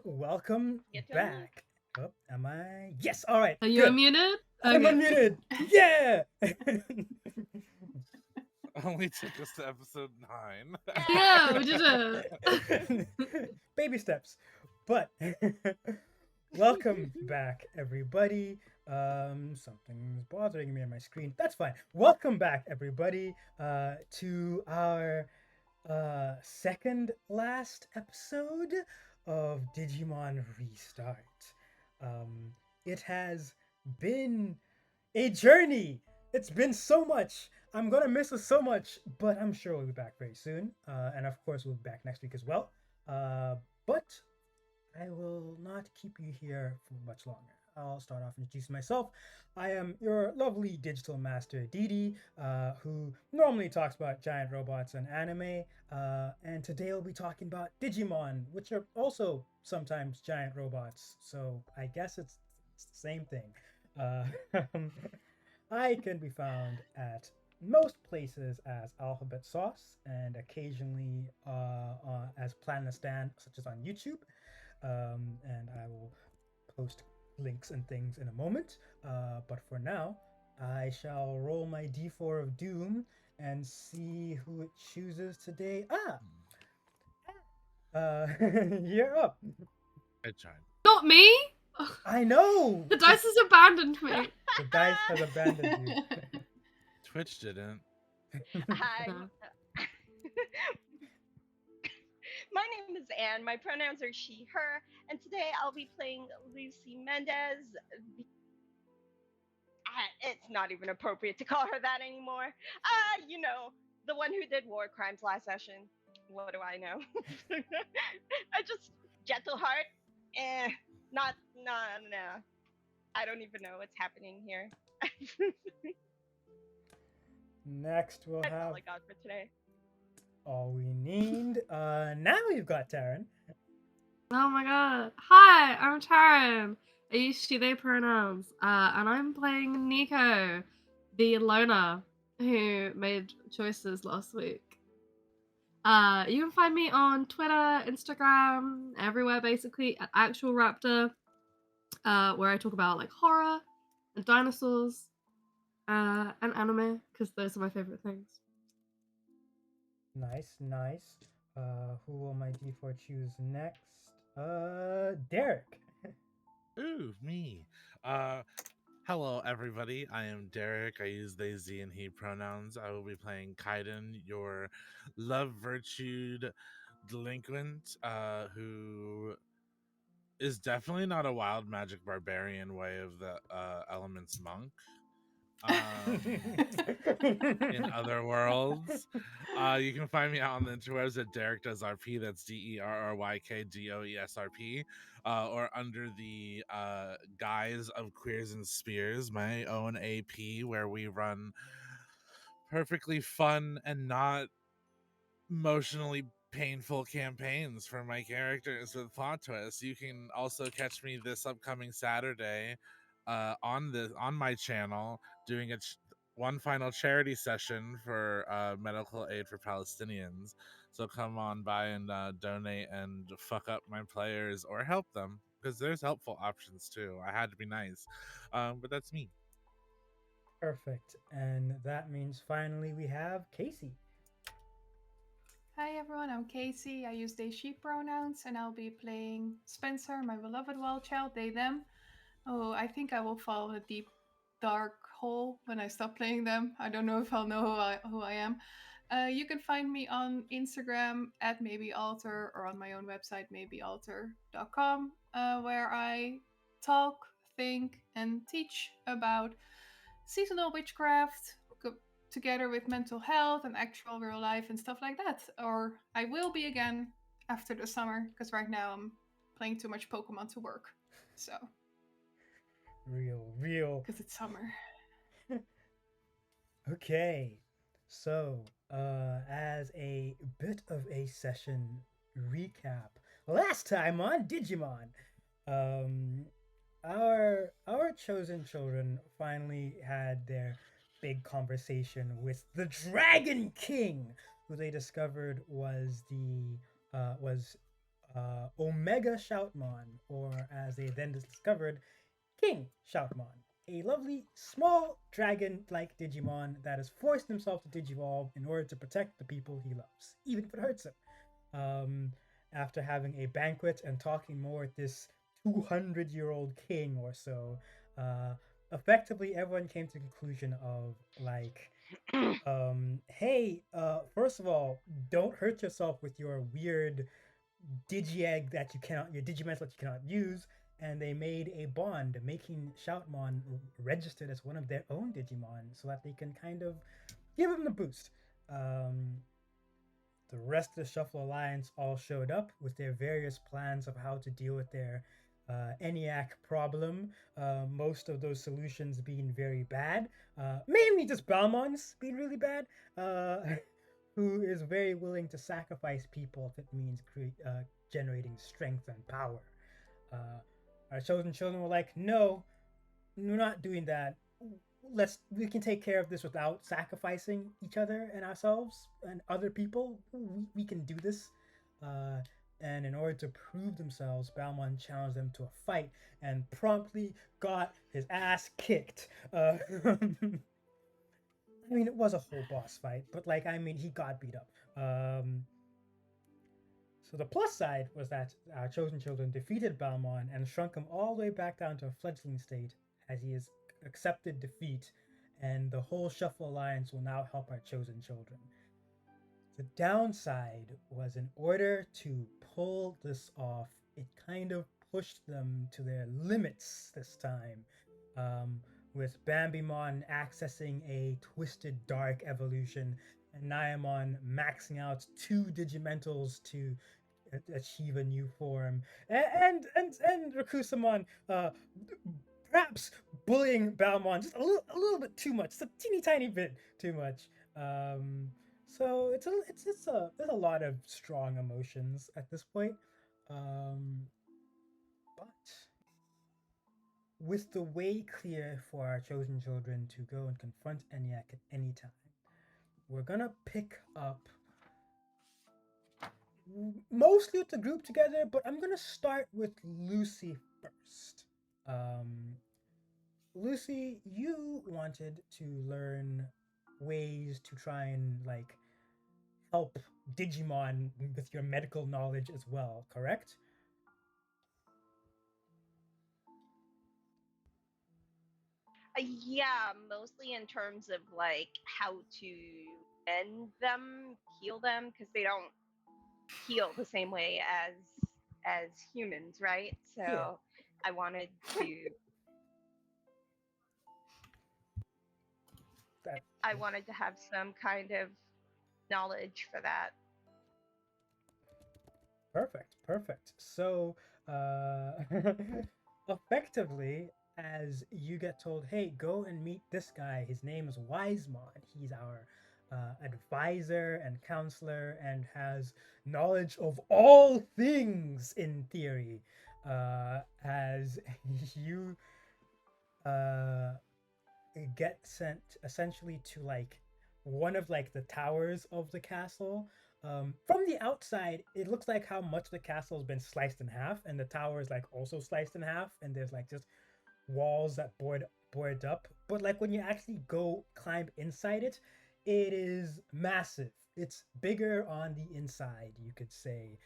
welcome Get to unmute. back. Oh, am I? Yes. All right. Are you Good. unmuted? I'm Okay. unmuted. Yeah. Only took us to episode 9. Yeah, we did it. Baby steps. But welcome back, everybody. Something's bothering me on my screen. That's fine. Welcome back, everybody, to our second last episode of Digimon Restart. It has been a journey. It's been so much. I'm gonna miss us so much, but I'm sure we'll be back very soon. And of course, we'll be back next week as well. But I will not keep you here for much longer. I'll start off introducing myself. I am your lovely digital master, Didi, who normally talks about giant robots and anime. And today we'll be talking about Digimon, which are also sometimes giant robots. So I guess it's the same thing. Uh, I can be found at most places as Alphabet Sauce and occasionally as Planistan, such as on YouTube. And I will post links and things in a moment. But for now, I shall roll my d4 of doom and see who it chooses today. You're up. I tried. Not me. I know. The dice has abandoned me. The dice has abandoned you. Twitch didn't. Hi. No. My name is Anne. My pronouns are she, her, and today I'll be playing Lucy Mendez. It's not even appropriate to call her that anymore. The one who did war crimes last session. What do I know? I just gentle heart. Not no. I don't even know what's happening here. Next, we'll That's all have I got for today. all we need. Now we've got Taryn. Oh my god. Hi, I'm Taryn. I use she, they pronouns. And I'm playing Nico, the loner who made choices last week. You can find me on Twitter, Instagram, everywhere basically at Actual Raptor, where I talk about like horror and dinosaurs and anime, because those are my favorite things. Nice. Who will my d4 choose next? Derek. Ooh, me. Hello, everybody. I am Derek. I use they, Z, and he pronouns. I will be playing Kaiden, your love-virtued delinquent, who is definitely not a wild magic barbarian way of the elements monk. In other worlds, you can find me out on the interwebs at Derek Does RP. That's DERRYKDOESRP, or under the guise of Queers and Spears, my own AP, where we run perfectly fun and not emotionally painful campaigns for my characters with plot twists. You can also catch me this upcoming Saturday on my channel doing one final charity session for medical aid for Palestinians. So come on by and donate and fuck up my players or help them, because there's helpful options too. I had to be nice, but that's me. Perfect. And that means finally we have Casey. Hi everyone, I'm Casey. I use they, she pronouns, and I'll be playing Spencer, my beloved wild child, they, them. Oh, I think I will fall in a deep, dark hole when I stop playing them. I don't know if I'll know who I am. You can find me on Instagram at maybealter or on my own website, maybealter.com, where I talk, think, and teach about seasonal witchcraft, together with mental health and actual real life and stuff like that. Or I will be again after the summer, because right now I'm playing too much Pokemon to work. So, Real. because it's summer. Okay. So, as a bit of a session recap, last time on Digimon, our chosen children finally had their big conversation with the Dragon King, who they discovered was Omega Shoutmon, or as they then discovered, King Shoutmon, a lovely small dragon-like Digimon that has forced himself to digivolve in order to protect the people he loves, even if it hurts him. Um, After having a banquet and talking more with this 200-year-old king or so, uh, effectively everyone came to the conclusion of like, hey, first of all, don't hurt yourself with your weird Digiegg that you cannot, your Digimental that you cannot use, and they made a bond, making Shoutmon registered as one of their own Digimon, so that they can kind of give them the boost. Um, the rest of the Shuffle Alliance all showed up with their various plans of how to deal with their ENIAC problem. Most of those solutions being very bad, mainly just Baalmon's being really bad. Uh, who is very willing to sacrifice people if it means generating strength and power. Uh, our chosen children were like, no, we're not doing that. We can take care of this without sacrificing each other and ourselves and other people. We can do this. Uh, and in order to prove themselves, Baalmon challenged them to a fight and promptly got his ass kicked. I mean, it was a whole boss fight, but like, I mean, he got beat up. So the plus side was that our chosen children defeated Baalmon and shrunk him all the way back down to a fledgling state, as he has accepted defeat, and the whole Shuffle Alliance will now help our chosen children. The downside was, in order to pull this off, it kind of pushed them to their limits this time. With Bambimon accessing a twisted dark evolution and Nyamon maxing out two Digimentals to achieve a new form, and Rakusamon perhaps bullying Baalmon just a little bit too much, just a teeny tiny bit too much. So there's a lot of strong emotions at this point, but with the way clear for our chosen children to go and confront ENIAC at any time, we're gonna pick up mostly with the group together, but I'm gonna start with Lucy first. Um, Lucy, you wanted to learn ways to try and like help Digimon with your medical knowledge as well, correct? Yeah, mostly in terms of like how to mend them, heal them, because they don't heal the same way as humans, right? Yeah, So I wanted to that I wanted to have some kind of knowledge for that. perfect, perfect. So, uh, effectively, as you get told, hey, go and meet this guy. His name is Wisemon. He's our advisor and counselor and has knowledge of all things in theory. As you uh, get sent essentially to like one of like the towers of the castle. From the outside, it looks like how much the castle has been sliced in half, and the tower is like also sliced in half, and there's like just walls that board up. But like when you actually go climb inside it, it is massive. It's bigger on the inside, you could say.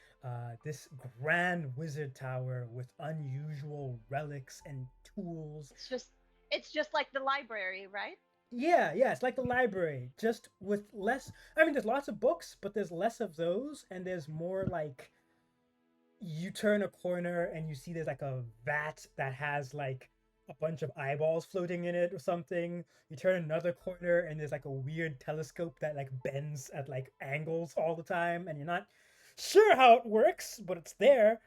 This grand wizard tower with unusual relics and tools. It's just like the library, right? Yeah, it's like the library, just with less. I mean, there's lots of books, but there's less of those, and there's more like you turn a corner and you see there's like a vat that has like a bunch of eyeballs floating in it or something. You turn another corner and there's like a weird telescope that like bends at like angles all the time, and you're not sure how it works, but it's there.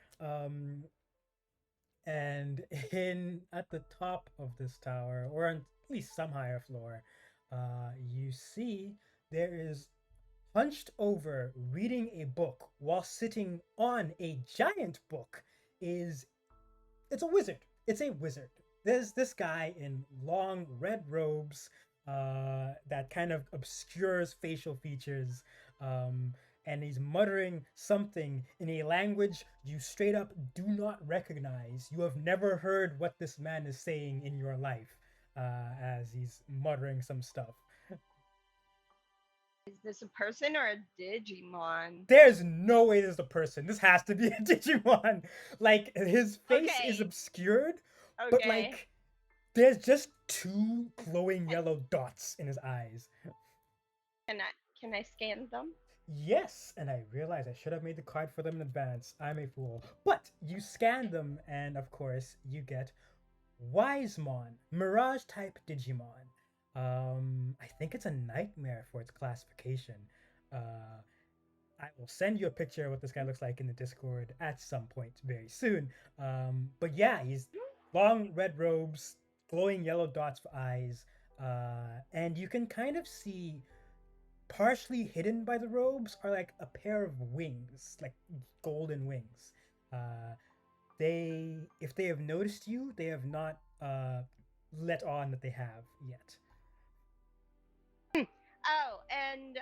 And in at the top of this tower, or on at least some higher floor, you see there is hunched over reading a book while sitting on a giant book is it's a wizard. It's a wizard. There's this guy in long red robes that kind of obscures facial features. Um, and he's muttering something in a language you straight up do not recognize. You have never heard what this man is saying in your life, as he's muttering some stuff. Is this a person or a Digimon? There's no way this is a person. This has to be a Digimon. Like his face is Okay. obscured, but Okay. like there's just two glowing yellow dots in his eyes. Can I scan them? Yes, and I realize I should have made the card for them in advance. I'm a fool. But you scan them, and of course, you get Wisemon, Mirage type Digimon. I think it's a nightmare for its classification. Uh, I will send you a picture of what this guy looks like in the Discord at some point very soon. But yeah, he's long red robes, glowing yellow dots for eyes, and you can kind of see partially hidden by the robes are like a pair of wings, like golden wings. Uh, if they have noticed you, they have not let on that they have yet. Oh, and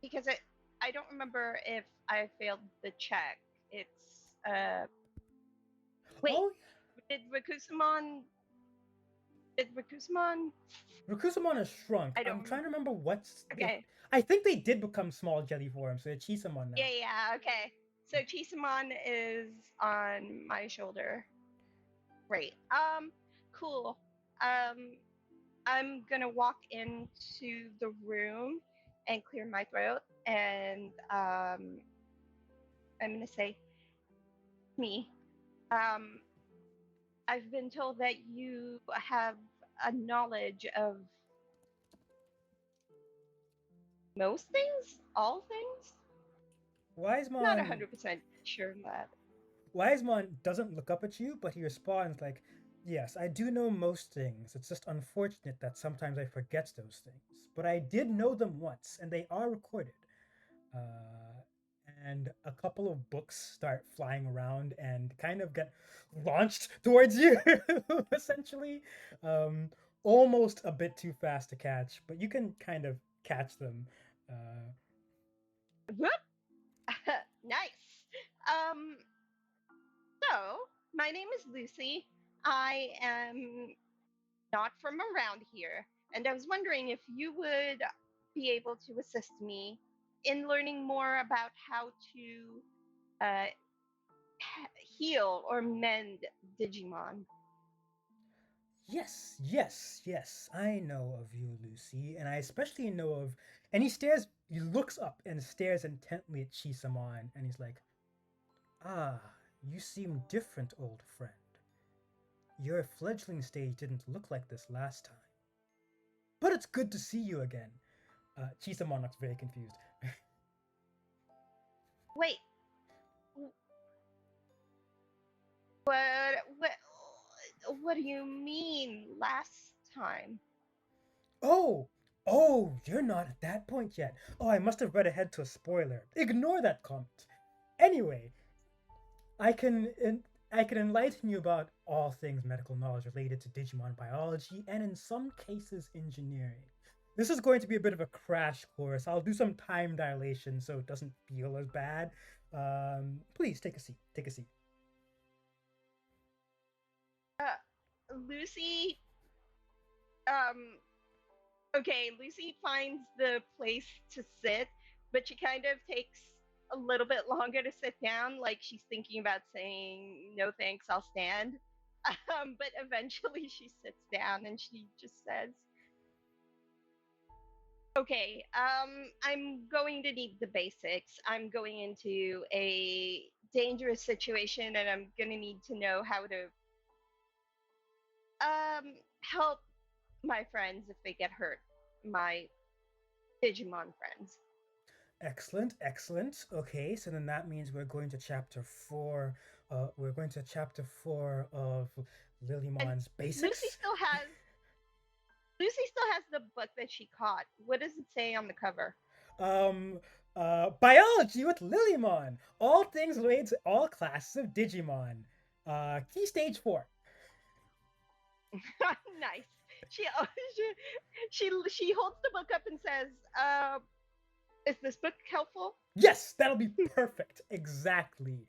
because I don't remember if I failed the check. It's wait, Oh, did Rakusamon did Rakusamon? Rakusamon has shrunk. I don't I'm trying to remember. remember what's. Okay. I think they did become small jelly forms, so they're Chisamon now. Yeah, okay. So Chisamon is on my shoulder. Great. Cool. Um I'm gonna walk into the room and clear my throat, and I'm gonna say, me. Um, I've been told that you have a knowledge of most things, all things. Not Wisemon 100% sure on that. Wisemon doesn't look up at you, but he responds like, "Yes, I do know most things. It's just unfortunate that sometimes I forget those things. But I did know them once, and they are recorded." Uh, and a couple of books start flying around and kind of get launched towards you, essentially. Almost a bit too fast to catch, but you can kind of catch them. Uh, Whoop! Nice. Um, so, my name is Lucy. I am not from around here, and I was wondering if you would be able to assist me in learning more about how to uh, heal or mend Digimon. Yes, yes, yes. I know of you, Lucy, and I especially know of. And he looks up and stares intently at Chisamon, and he's like, "Ah, you seem different, old friend. Your fledgling stage didn't look like this last time. But it's good to see you again." Chisamon looks very confused. Wait, what, what do you mean last time? Oh, oh, you're not at that point yet. Oh, I must have read ahead to a spoiler. Ignore that comment. Anyway, I can I can enlighten you about all things medical knowledge related to Digimon biology and in some cases engineering. This is going to be a bit of a crash course. I'll do some time dilation so it doesn't feel as bad. Please take a seat. Take a seat. Lucy, um, okay, Lucy finds the place to sit, but she kind of takes a little bit longer to sit down, like she's thinking about saying, no thanks, I'll stand. But eventually she sits down and she just says, okay, I'm going to need the basics. I'm going into a dangerous situation and I'm gonna need to know how to help my friends if they get hurt. My Digimon friends. Excellent, excellent. Okay, so then that means we're going to chapter 4. We're going to chapter 4 of And Lilymon's Lucy basics. still has Lucy still has the book that she caught. What does it say on the cover? Um, Biology with Lilymon. All things related to all classes of Digimon. Key stage 4. Nice. She, she holds the book up and says, Is this book helpful? Yes, that'll be perfect. Exactly.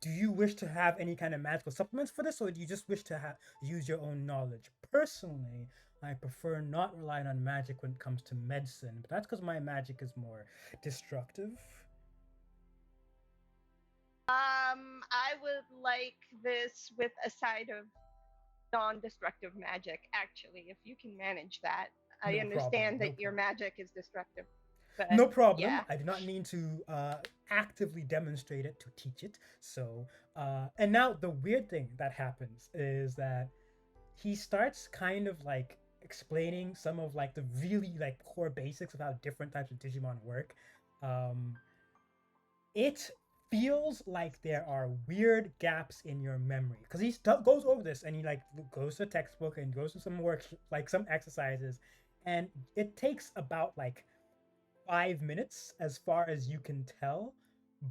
Do you wish to have any kind of magical supplements for this, or do you just wish to use your own knowledge? Personally, I prefer not relying on magic when it comes to medicine, but that's because my magic is more destructive. I would like this with a side of non-destructive magic. Actually, if you can manage that, I No problem. understand No that your problem. magic is destructive, but No problem. yeah. I do not need to actively demonstrate it to teach it. So, and now the weird thing that happens is that he starts kind of like explaining some of like the really like core basics of how different types of Digimon work. Um, it feels like there are weird gaps in your memory because goes over this and he like goes to a textbook and goes to some work like some exercises, and it takes about like 5 minutes as far as you can tell.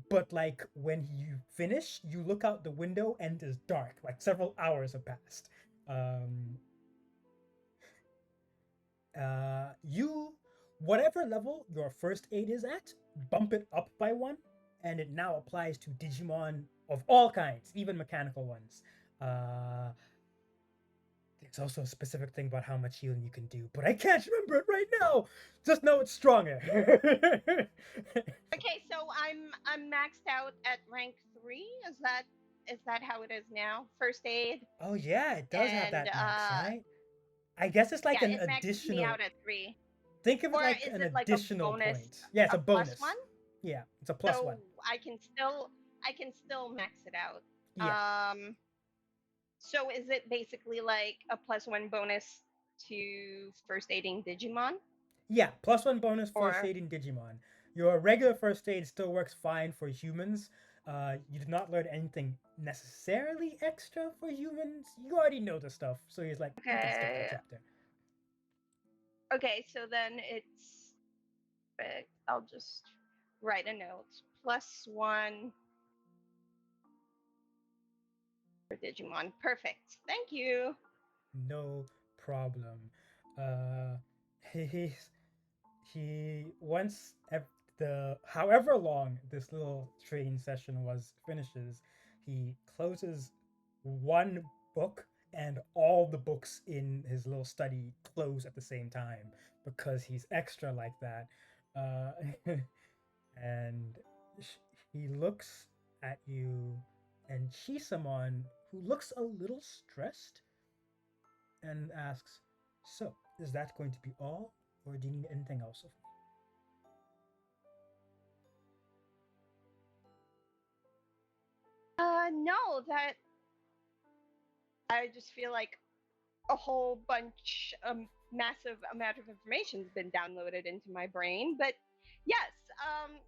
But like when you finish, you look out the window and it's dark. Like several hours have passed. Um, you, whatever level your first aid is at, bump it up by one, and it now applies to Digimon of all kinds, even mechanical ones. Uh, there's also a specific thing about how much healing you can do, but I can't remember it right now. Just know it's stronger. Okay, so I'm maxed out at rank 3. Is that how it is now? First aid, Oh yeah, it does have and that max, right? I guess it's like yeah, an it maxes me additional. out at 3. Think of it Or like is an it like a additional bonus, point. Yeah, it's a a plus one? bonus. Yeah, it's a plus So one. I can still max it out. Yeah, So is it basically like a plus 1 bonus to first aiding Digimon? yeah, plus one bonus first Or aid in Digimon. Your regular first aid still works fine for humans. You did not learn anything necessarily extra for humans. You already know the stuff, so he's like, we can skip that okay, chapter. okay, so then it's I'll just write a note. Plus 1 for Digimon. Perfect. Thank you. No problem. Uh, he's he once the however long this little training session was finishes, he closes one book and all the books in his little study close at the same time because he's extra like that. Uh, and he looks at you, and Shisamon, who looks a little stressed, and asks, "So, is that going to be all, or do you need anything else of me?" No, that I just feel like a whole bunch, massive amount of information has been downloaded into my brain. But yes,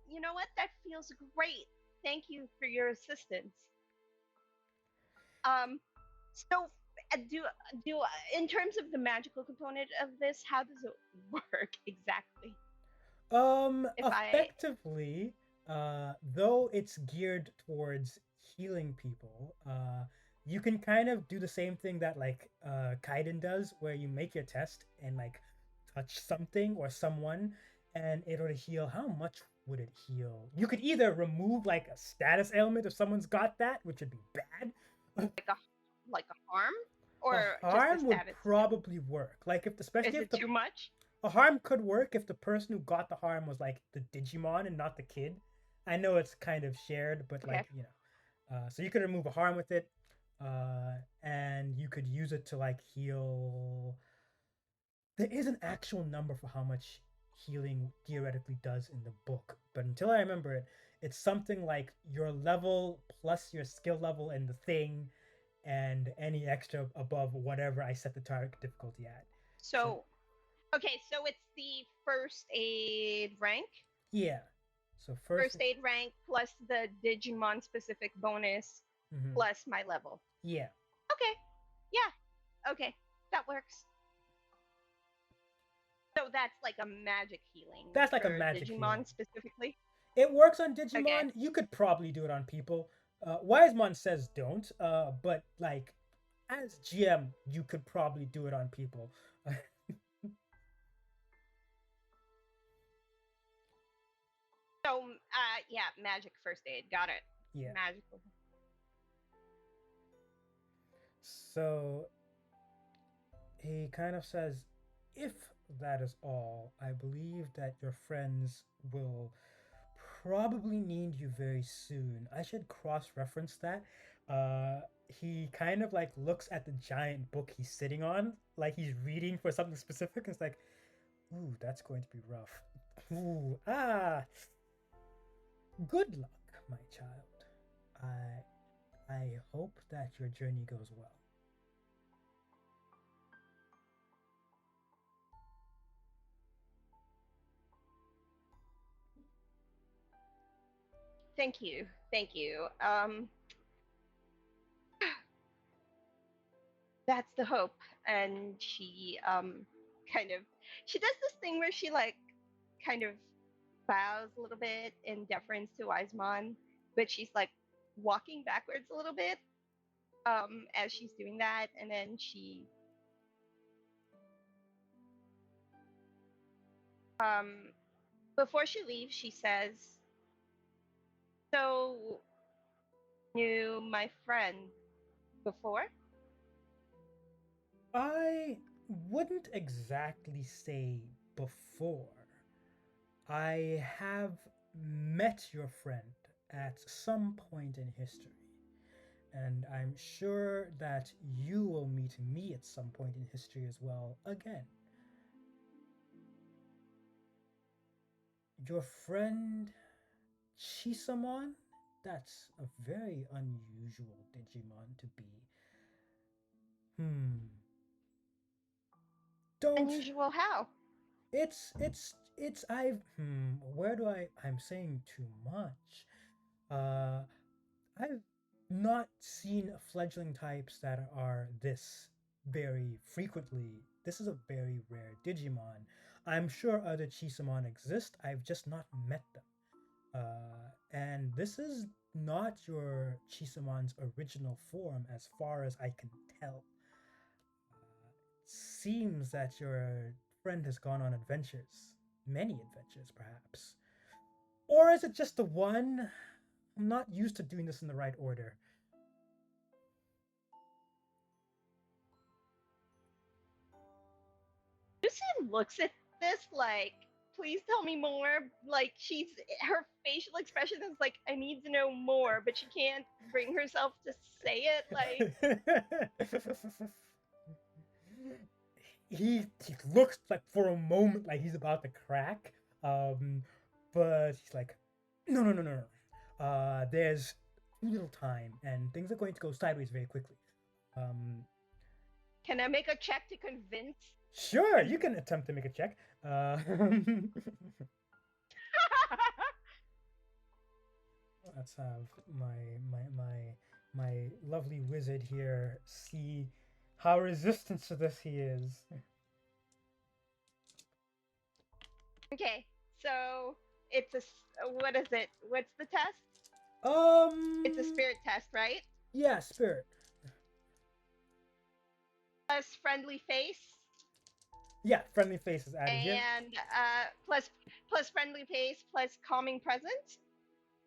you know what? That feels great. Thank you for your assistance. Um, so do in terms of the magical component of this, how does it work exactly? If I Effectively, though it's geared towards healing people, you can kind of do the same thing that like Kaiden does, where you make your test and like touch something or someone, and it'll heal. How much would it heal? You could either remove like a status ailment if someone's got that, which would be bad. like a like a harm A or just a harm would status ailment? probably work. Like if, especially Is if it the too much? a harm could work if the person who got the harm was like the Digimon and not the kid. I know it's kind of shared, but Okay. like so you could remove a harm with it, and you could use it to like heal. There is an actual number for how much healing theoretically does in the book, but until I remember it, it's something like your level plus your skill level in the thing, and any extra above whatever I set the target difficulty at. So So okay, so it's the first aid rank. yeah. So first, First aid rank plus the Digimon specific bonus mhm, plus my level. yeah, Okay. Yeah. Okay. That works. So that's like a magic healing that's like a for magic healing. Digimon specifically. It works on Okay. Digimon. You could probably do it on people. Wisemon says don't, but like as GM, you could probably do it on people. Yeah, magic first aid. Got it. Yeah. Magical. So he kind of says, if that is all, I believe that your friends will probably need you very soon. I should cross reference that. He kind of like looks at the giant book he's sitting on, like he's reading for something specific. And it's like, ooh, that's going to be rough. Ooh, good luck, my child. I hope that your journey goes well. Thank you. Thank you. That's the hope. And she kind of she does this thing where she like kind of bows a little bit in deference to Wisemon, but she's like walking backwards a little bit as she's doing that, and then she before she leaves she says, so knew my friend before? I wouldn't exactly say before. I have met your friend at some point in history, and I'm sure that you will meet me at some point in history as well again. Your friend Chisamon? That's a very unusual Digimon to be. Hmm. Don't. Unusual how? It's I've where do I'm saying too much. Uh I've not seen fledgling types that are this very frequently. This is a very rare Digimon. I'm sure other Chisamon exist, I've just not met them. And this is not your Chisamon's original form as far as I can tell. Seems that your friend has gone on adventures. Many adventures, perhaps. Or is it just the one? I'm not used to doing this in the right order. Lucy looks at this like, please tell me more. Like her facial expression is like, I need to know more, but she can't bring herself to say it. Like, he looks like for a moment like he's about to crack. Um, but he's like, no. There's too little time, and things are going to go sideways very quickly. Um, can I make a check to convince? sure, you can attempt to make a check. Let's have my lovely wizard here see how resistant to this he is. Okay, so it's what is it? What's the test? It's a spirit test, right? Yeah, spirit. Plus friendly face. Yeah, friendly face is added here. And plus friendly face plus calming presence.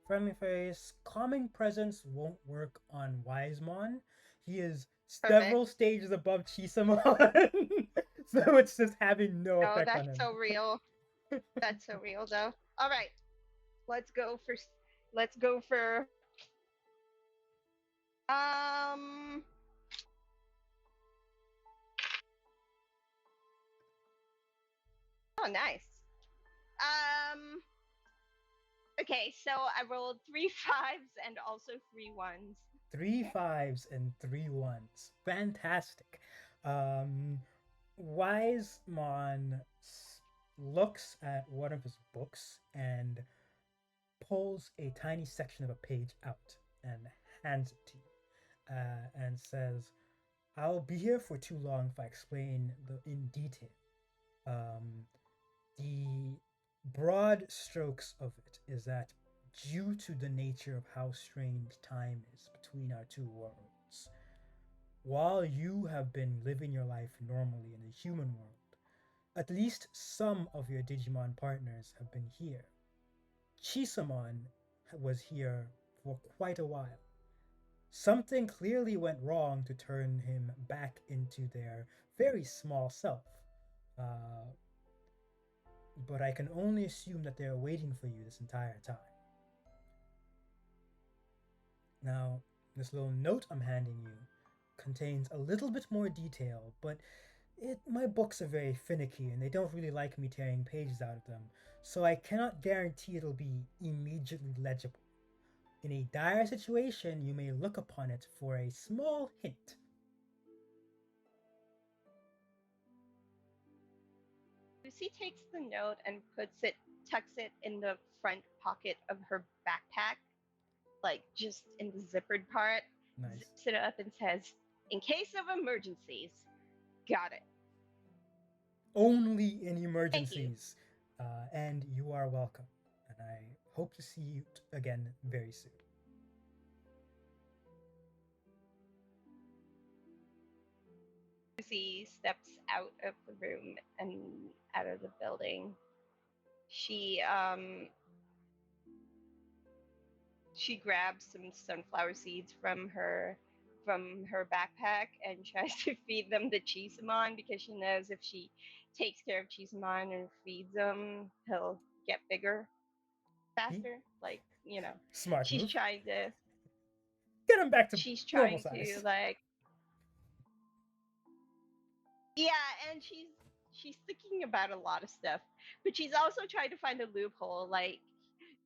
Friendly face. Calming presence won't work on Wisemon. He is Perfect. several stages above Chisamon. So it's just having no Oh, effect on him. that's so real. That's so real, though. All right, let's go for. Um. Oh, nice. Um. Okay, so I rolled 3 5s and also 3 1s. 3 5s and 3 1s. Fantastic. Wisemon looks at one of his books and pulls a tiny section of a page out and hands it to you, and says, I'll be here for too long if I explain in detail. Um, the broad strokes of it is that due to the nature of how strange time is between our two worlds, while you have been living your life normally in the human world, at least some of your Digimon partners have been here. Chisamon was here for quite a while. Something clearly went wrong to turn him back into their very small self. Uh, but I can only assume that they're waiting for you this entire time. Now, this little note I'm handing you contains a little bit more detail, but my books are very finicky and they don't really like me tearing pages out of them, so I cannot guarantee it'll be immediately legible. In a dire situation, you may look upon it for a small hint. Lucy takes the note and tucks it in the front pocket of her backpack, like just in the zippered part, Nice. zips it up and says, "In case of emergencies." Got it. Only in Thank you. emergencies. And you are welcome. And I hope to see you again very soon. Lucy steps out of the room and out of the building. She grabs some sunflower seeds from her backpack and tries to feed them to Chisamon because she knows if she takes care of Chisamon and feeds him, he'll get bigger faster. Like, Smart she's move. trying to Get him back to she's normal trying to size. like yeah, and she's thinking about a lot of stuff, but she's also trying to find a loophole. Like,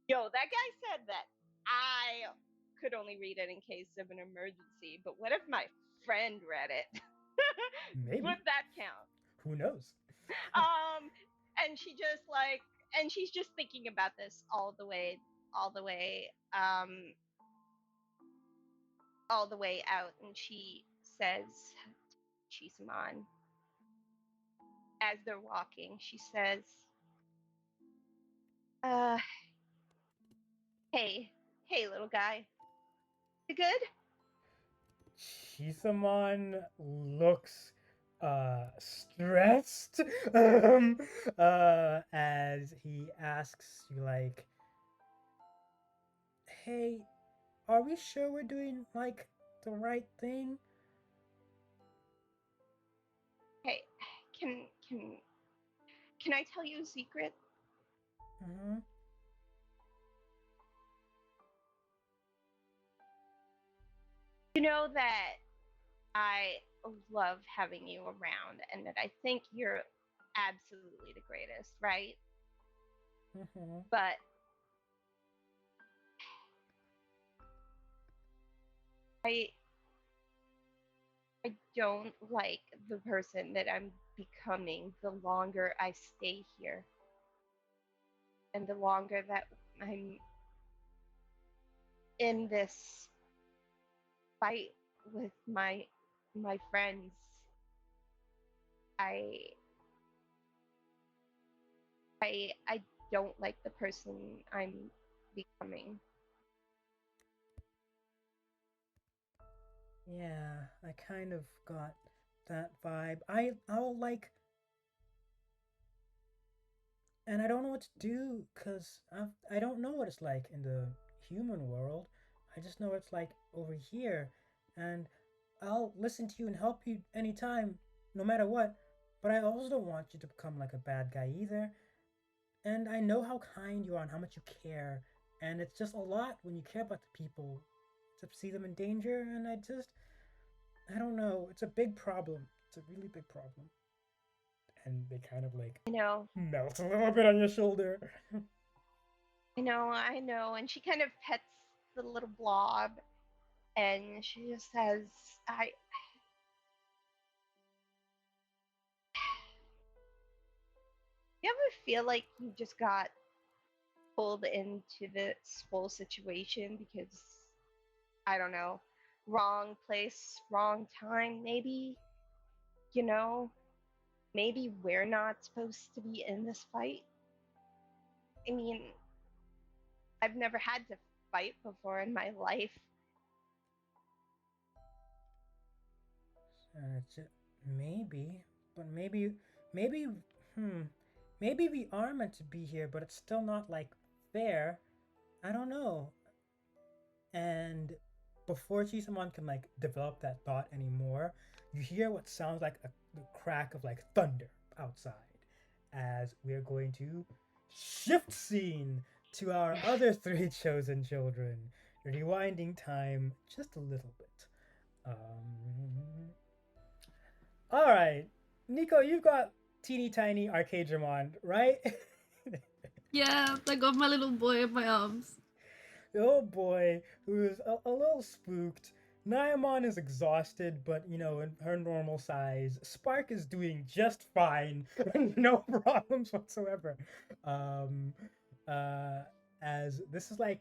yo, that guy said that I could only read it in case of an emergency, but what if my friend read it? Maybe. Would that count? Who knows? Um, and she's just thinking about this all the way, all the way out, and she says, Chisamon, as they're walking, she says, uh, hey, little guy, you good? Chisamon looks stressed as he asks you like, hey, are we sure we're doing like the right thing? Hey, can can I tell you a secret? Mm-hmm. You know that I love having you around and that I think you're absolutely the greatest, right? Mm-hmm. But I I don't like the person that I'm becoming the longer I stay here. And the longer that I'm in this fight with my friends, I I don't like the person I'm becoming. Yeah, I kind of got that vibe. I'll like, and I don't know what to do because I don't know what it's like in the human world. I just know it's like over here, and I'll listen to you and help you anytime, no matter what. But I also don't want you to become like a bad guy either. And I know how kind you are and how much you care, and it's just a lot when you care about the people to see them in danger. And I don't know. It's a big problem. It's a really big problem. And they kind of like I know, melt a little bit on your shoulder. I know. And she kind of pets the little blob and she just says, I you ever feel like you just got pulled into this whole situation because I don't know, wrong place, wrong time, maybe? You know, maybe we're not supposed to be in this fight. I mean, I've never had to fight before in my life. uh, maybe, but maybe, hmm, maybe we are meant to be here, but it's still not like fair. I don't know. And before Chisamon can like develop that thought anymore, you hear what sounds like the crack of like thunder outside as we're going to shift scene to our other three chosen children, rewinding time just a little bit. All right, Nico, you've got teeny tiny Arcadramon, right? Yeah, I got my little boy in my arms. The old boy who's a little spooked. Naimon is exhausted, but you know, in her normal size. Spark is doing just fine, no problems whatsoever. Um, uh, as this is like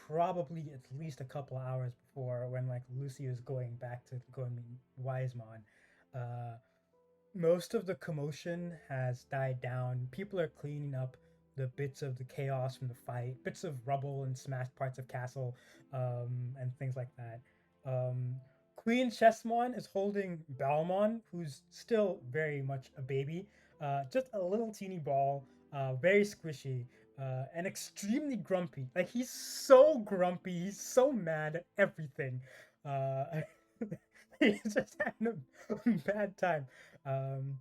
probably at least a couple hours before when like Lucy is going back to go and meet Wisemon. Uh, most of the commotion has died down. People are cleaning up the bits of the chaos from the fight, bits of rubble and smashed parts of castle, and things like that. Um, Queen Chessmon is holding Baalmon, who's still very much a baby, just a little teeny ball, very squishy, and extremely grumpy. Like he's so grumpy, he's so mad at everything. Uh, he's just having a bad time. Um,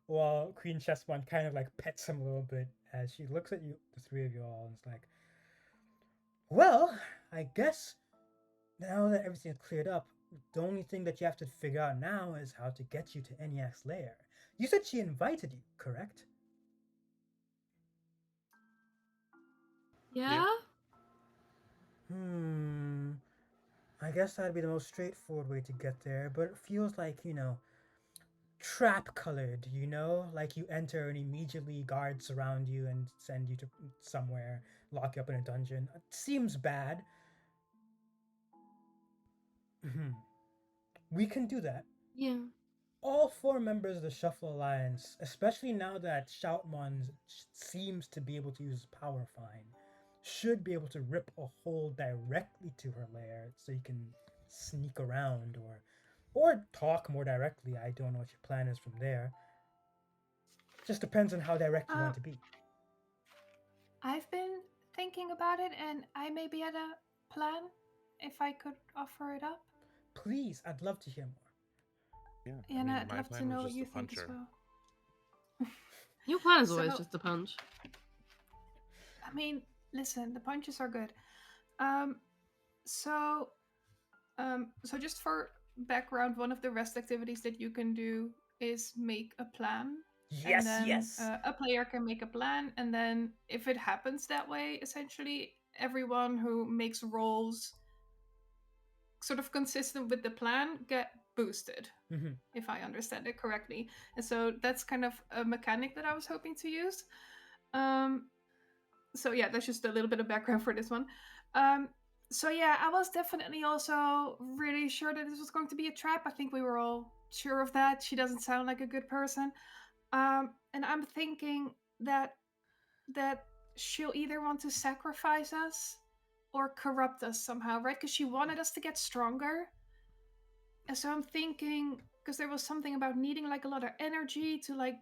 while Queen Chessmon kind of like pets him a little bit as she looks at you, the three of you all, and it's like, well, I guess now that everything's cleared up, the only thing that you have to figure out now is how to get you to ENIAC's lair. You said she invited you, correct? Yeah? Hmm. I guess that'd be the most straightforward way to get there, but it feels like, you know, trap colored, you know? Like you enter and immediately guards surround you and send you to somewhere, lock you up in a dungeon. It seems bad. We can do that. Yeah. All four members of the Shuffle Alliance, especially now that Shoutmon seems to be able to use power fine, should be able to rip a hole directly to her lair so you can sneak around or talk more directly. I don't know what your plan is from there. Just depends on how direct you Uh, want to be. I've been thinking about it, and I maybe had a plan if I could offer it up. Please, I'd love to hear more. Yeah, I And mean, I'd my love to plan know was what just you to think punch as her. well. Your plan is So, always just a punch. I mean, listen, the punches are good. Um, so, so just for background, one of the rest activities that you can do is make a plan, and Yes, then yes. a player can make a plan, and then if it happens that way, essentially everyone who makes rolls sort of consistent with the plan get boosted, Mhm. if I understand it correctly. And so that's kind of a mechanic that I was hoping to use. Um, so yeah, that's just a little bit of background for this one. Um, so yeah, I was definitely also really sure that this was going to be a trap. I think we were all sure of that. She doesn't sound like a good person. And I'm thinking that that she'll either want to sacrifice us or corrupt us somehow, right? Because she wanted us to get stronger. And so I'm thinking, because there was something about needing like a lot of energy to like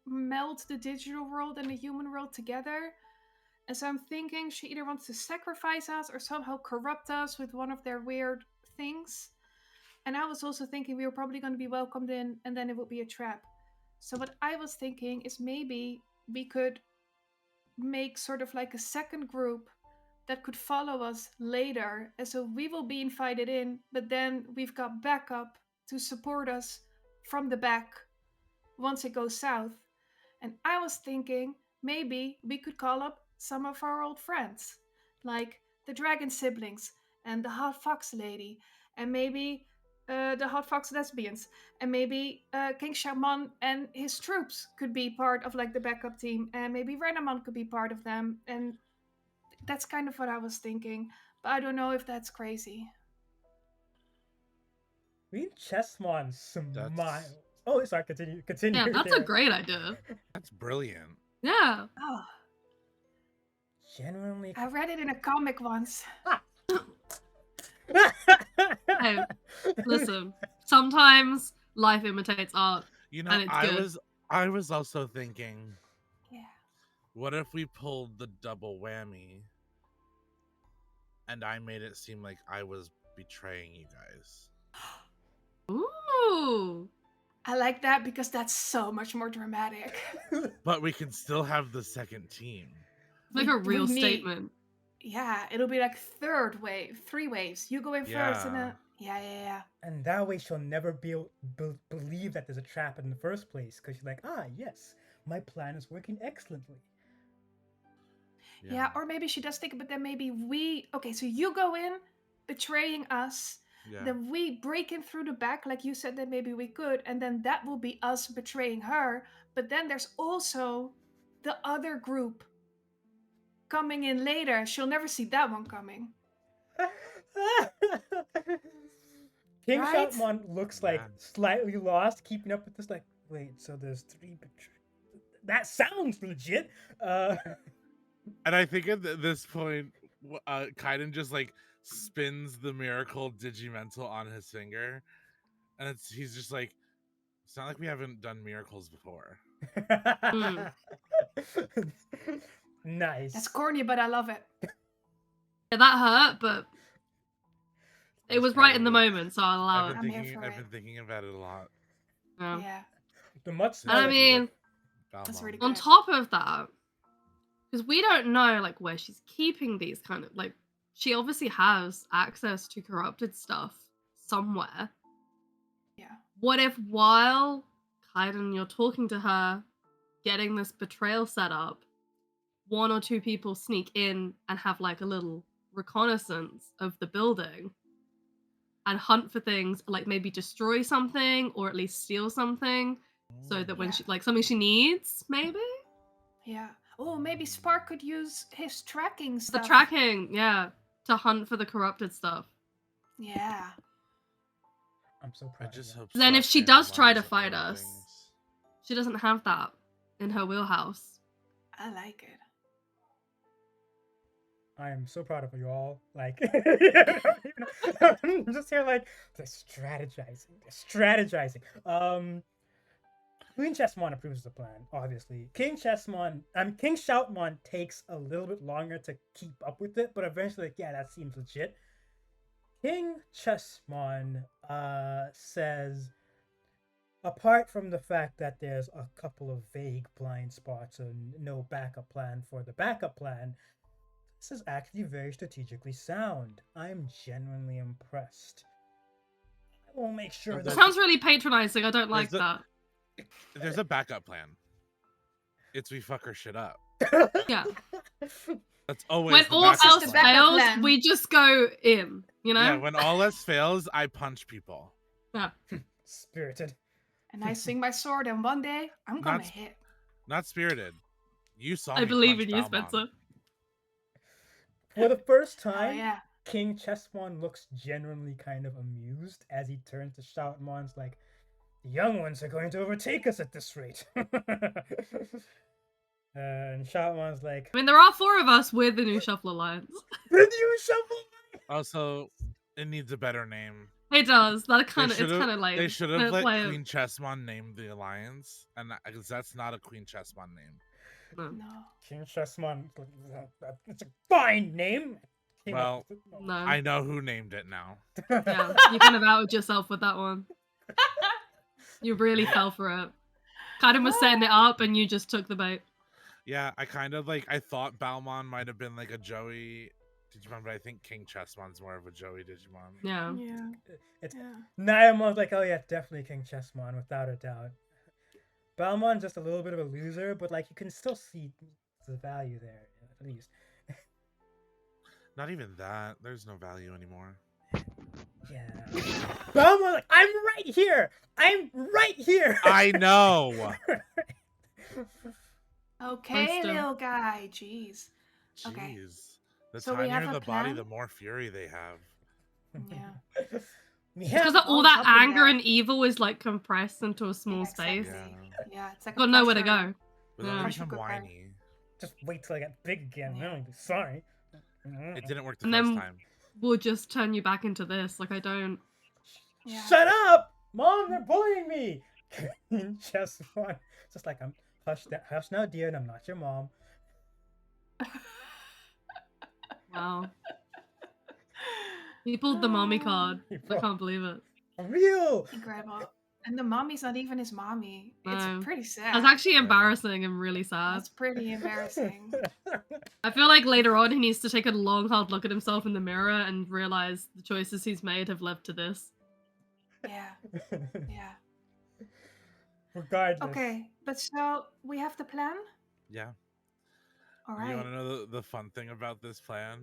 meld the digital world and the human world together. And so I'm thinking she either wants to sacrifice us or somehow corrupt us with one of their weird things. And I was also thinking we were probably going to be welcomed in and then it would be a trap. So what I was thinking is maybe we could make sort of like a second group that could follow us later. And so we will be invited in, but then we've got backup to support us from the back once it goes south. And I was thinking maybe we could call up some of our old friends, like the dragon siblings and the hot fox lady, and maybe the hot fox lesbians, and maybe King Shaman and his troops could be part of like the backup team, and maybe Renamon could be part of them. And that's kind of what I was thinking, but I don't know if that's crazy. Read Chessmon That's smiles. Oh, sorry, continue, Yeah, that's a Karen. great idea. that's brilliant. Yeah. Oh, Genuinely. I read it in a comic once. Hey, listen. Sometimes life imitates art, You know, and it's good. I was also thinking, Yeah. what if we pulled the double whammy? and I made it seem like I was betraying you guys. Ooh. I like that because that's so much more dramatic. But we can still have the second team. Like a real statement. Yeah, it'll be like third wave, 3 waves. You go in first, and then yeah. And that way she'll never believe that there's a trap in the first place, because she's like, yes, my plan is working excellently. Yeah, or maybe she does think, but then maybe okay, so you go in betraying us, then we break in through the back, like you said, then maybe we could, and then that will be us betraying her. But then there's also the other group coming in later. She'll never see that one coming. King Right? Shoutmon looks like slightly lost, keeping up with this. Like, wait, so there's 3 that sounds legit. And I think at this point, Kaiden just like spins the miracle Digimental on his finger, and he's just like, it's not like we haven't done miracles before. Nice. That's corny, but I love it. Yeah, that hurt, but it was right in the moment, so I'll allow it. I'm here for I've it. been thinking about it a lot. Yeah. The much And I mean, that's really on good. top of that, because we don't know like where she's keeping these kind of like, she obviously has access to corrupted stuff somewhere. Yeah. What if while Kaiden, you're talking to her, getting this betrayal set up, 1 or 2 people sneak in and have like a little reconnaissance of the building and hunt for things, like maybe destroy something or at least steal something, so that when she like something she needs, maybe. Yeah. Oh, maybe Spark could use his tracking stuff. The tracking, yeah, to hunt for the corrupted stuff. Yeah. I'm so proud. I just hope. Then if she does try to fight us, she doesn't have that in her wheelhouse. I like it. I am so proud of you all. Like, I'm just here like, they're strategizing. Queen Chessmon approves the plan, obviously. King Shoutmon takes a little bit longer to keep up with it, but eventually, like, yeah, that seems legit. King Chessmon says, apart from the fact that there's a couple of vague blind spots and no backup plan for the backup plan, this is actually very strategically sound. I'm genuinely impressed. I will make sure that sounds really patronizing. I don't like that. There's a backup plan. It's we fuck her shit up. Yeah. That's always when all else fails, we just go in. You know. Yeah. When all else fails, I punch people. Yeah. Spirited. And I swing my sword, and one day I'm gonna hit. Not spirited. You saw. I believe in you, Spencer. For the first time, yeah. King Chessmon looks genuinely kind of amused as he turns to Shoutmon's like, the young ones are going to overtake us at this rate. And Shoutmon's like, I mean, there are 4 of us with the New Shuffle Alliance. The New Shuffle Alliance! Also, it needs a better name. It does. That kind of, it's kind of like they should have let Queen Chessmon name the alliance, and because that's not a Queen Chessmon name. No. King Chessmon, it's a fine name. Well, no. I know who named it now. Yeah, you kind of outed yourself with that one. You really fell for it. Kaiden was setting it up, and you just took the bait. Yeah, I kind of like. I thought Baalmon might have been like a Joey Digimon, but I think King Chessmon's more of a Joey Digimon. Yeah. Yeah. It's Nyamon's like, oh yeah, definitely King Chessmon, without a doubt. Baalmon's just a little bit of a loser, but like you can still see the value there, at least. Not even that. There's no value anymore. Yeah. Baalmon's like, I'm right here! I'm right here! I know! Okay, little guy. Jeez. Okay. The tinier the body, the more fury they have. Yeah. Because all that anger and evil is like compressed into a small space. Yeah, it's like got nowhere to go. But then they become whiny. Just wait till I get big again. No, sorry. It didn't work the first time. We'll just turn you back into this. Like I don't. Yeah. Shut up, Mom! They're bullying me. Just one. Just like I'm hush now, dear, and I'm not your mom. Wow. He pulled the mommy card. He I pulled- can't believe it. Real. Incredible. And the mommy's not even his mommy. It's No. pretty sad. That's actually Yeah. embarrassing and really sad. That's pretty embarrassing. I feel like later on he needs to take a long, hard look at himself in the mirror and realize the choices he's made have led to this. Yeah, yeah. Regardless. Okay, but so we have the plan? Yeah. All You right. want to know the fun thing about this plan?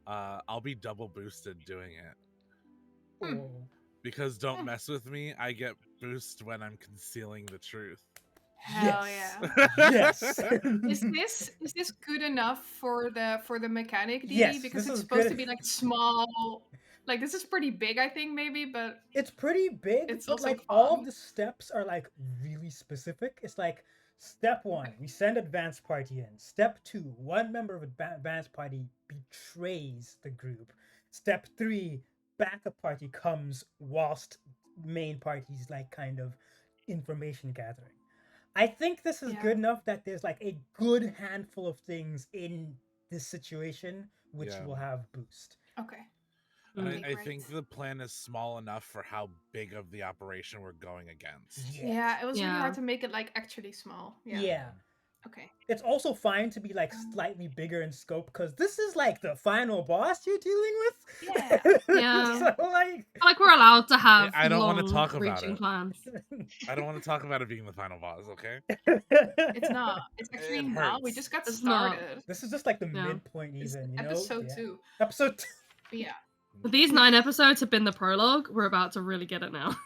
I'll be double boosted doing it. Hmm. Oh. Because don't mess with me, I get boost when I'm concealing the truth. Hell Yes. yeah. Yes. Is this good enough for the mechanic, Didi? Yes, Because this it's is supposed good. to be like small. Like this is pretty big, I think maybe, but It's pretty big, It's but also like all fun. the steps are like really specific. It's like step 1, we send advanced party in. Step 2, one member of advanced party betrays the group. Step 3, backup party comes whilst main party's like kind of information gathering. I think this is Yeah. good enough that there's like a good handful of things in this situation which Yeah. will have boost. okay. And Okay, I great. think the plan is small enough for how big of the operation we're going against. Yeah, it was really Yeah. hard to make it like actually small. Yeah. Yeah. Okay. It's also fine to be like slightly bigger in scope because this is like the final boss you're dealing with. Yeah. Yeah. So like, I feel like we're allowed to have I don't wanna long talk about reaching it. plans. I don't want to talk about it being the final boss, okay? It's not. It's actually It not. We hurts. just got It's not. started. This is just like the Yeah. midpoint, It's even. You know, episode Yeah. 2. Episode 2. But yeah, These 9 episodes have been the prologue. We're about to really get it now.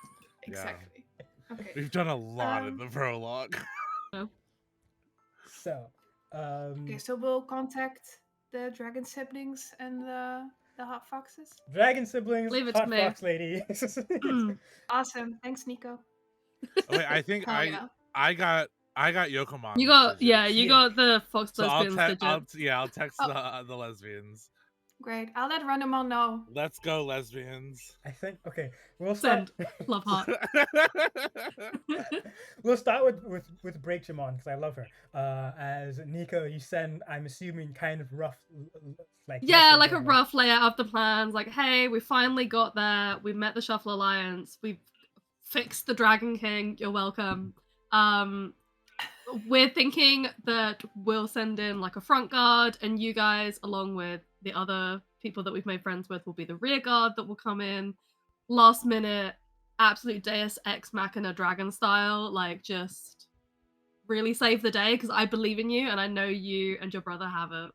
exactly. Okay. We've done a lot in Um, the prologue. So, Okay, so we'll contact the dragon siblings and the hot foxes. Dragon siblings, Leave it to hot me. fox lady. Mm. Awesome. Thanks, Nico. Oh, wait, I think Hell yeah. I got Yokomon. You got digits. yeah, you Yeah. got the Fox So I'll, lesbians digit. I'll text Oh. the lesbians. Great. I'll let Randomon know. Let's go, lesbians. I think, okay, we'll start. Love heart. We'll start with Breakjamon because I love her. As Nico, you send, I'm assuming, kind of rough, like Yeah, message like a over. rough layout of the plans. Like, hey, we finally got there. We met the Shuffle Alliance. We've fixed the Dragon King. You're welcome. We're thinking that we'll send in like a front guard, and you guys, along with the other people that we've made friends with, will be the rear guard that will come in last minute, absolute Deus Ex Machina dragon style, like just really save the day because I believe in you and I know you and your brother have it.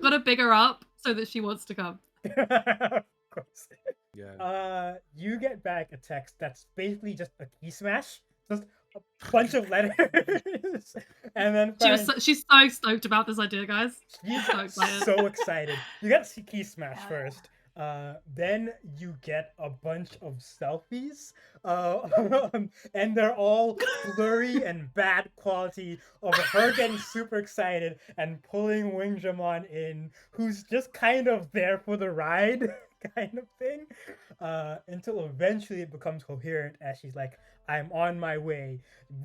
Gotta big her up so that she wants to come. Of course. Yeah. You get back a text that's basically just a key smash, just a bunch of letters, and then She's so stoked about this idea, guys. she's so excited. so excited. You get a key smash Hell first. Then you get a bunch of selfies, and they're all blurry and bad quality of her getting super excited and pulling Wingjamon in, who's just kind of there for the ride, kind of thing, until eventually it becomes coherent as she's like, I'm on my way.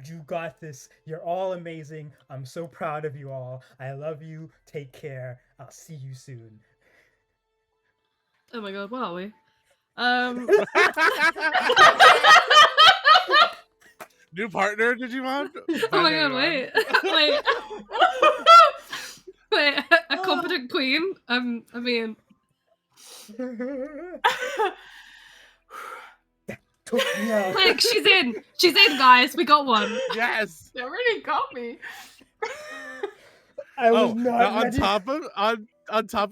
You got this. You're all amazing. I'm so proud of you all. I love you. Take care. I'll see you soon. Oh my god, what are we? New partner, Digimon? Oh my god, wait. Wait. Wait, a competent queen? I mean, Took me out. like, she's in, guys. We got one. Yes. That really got me. I was Oh, not on ready. top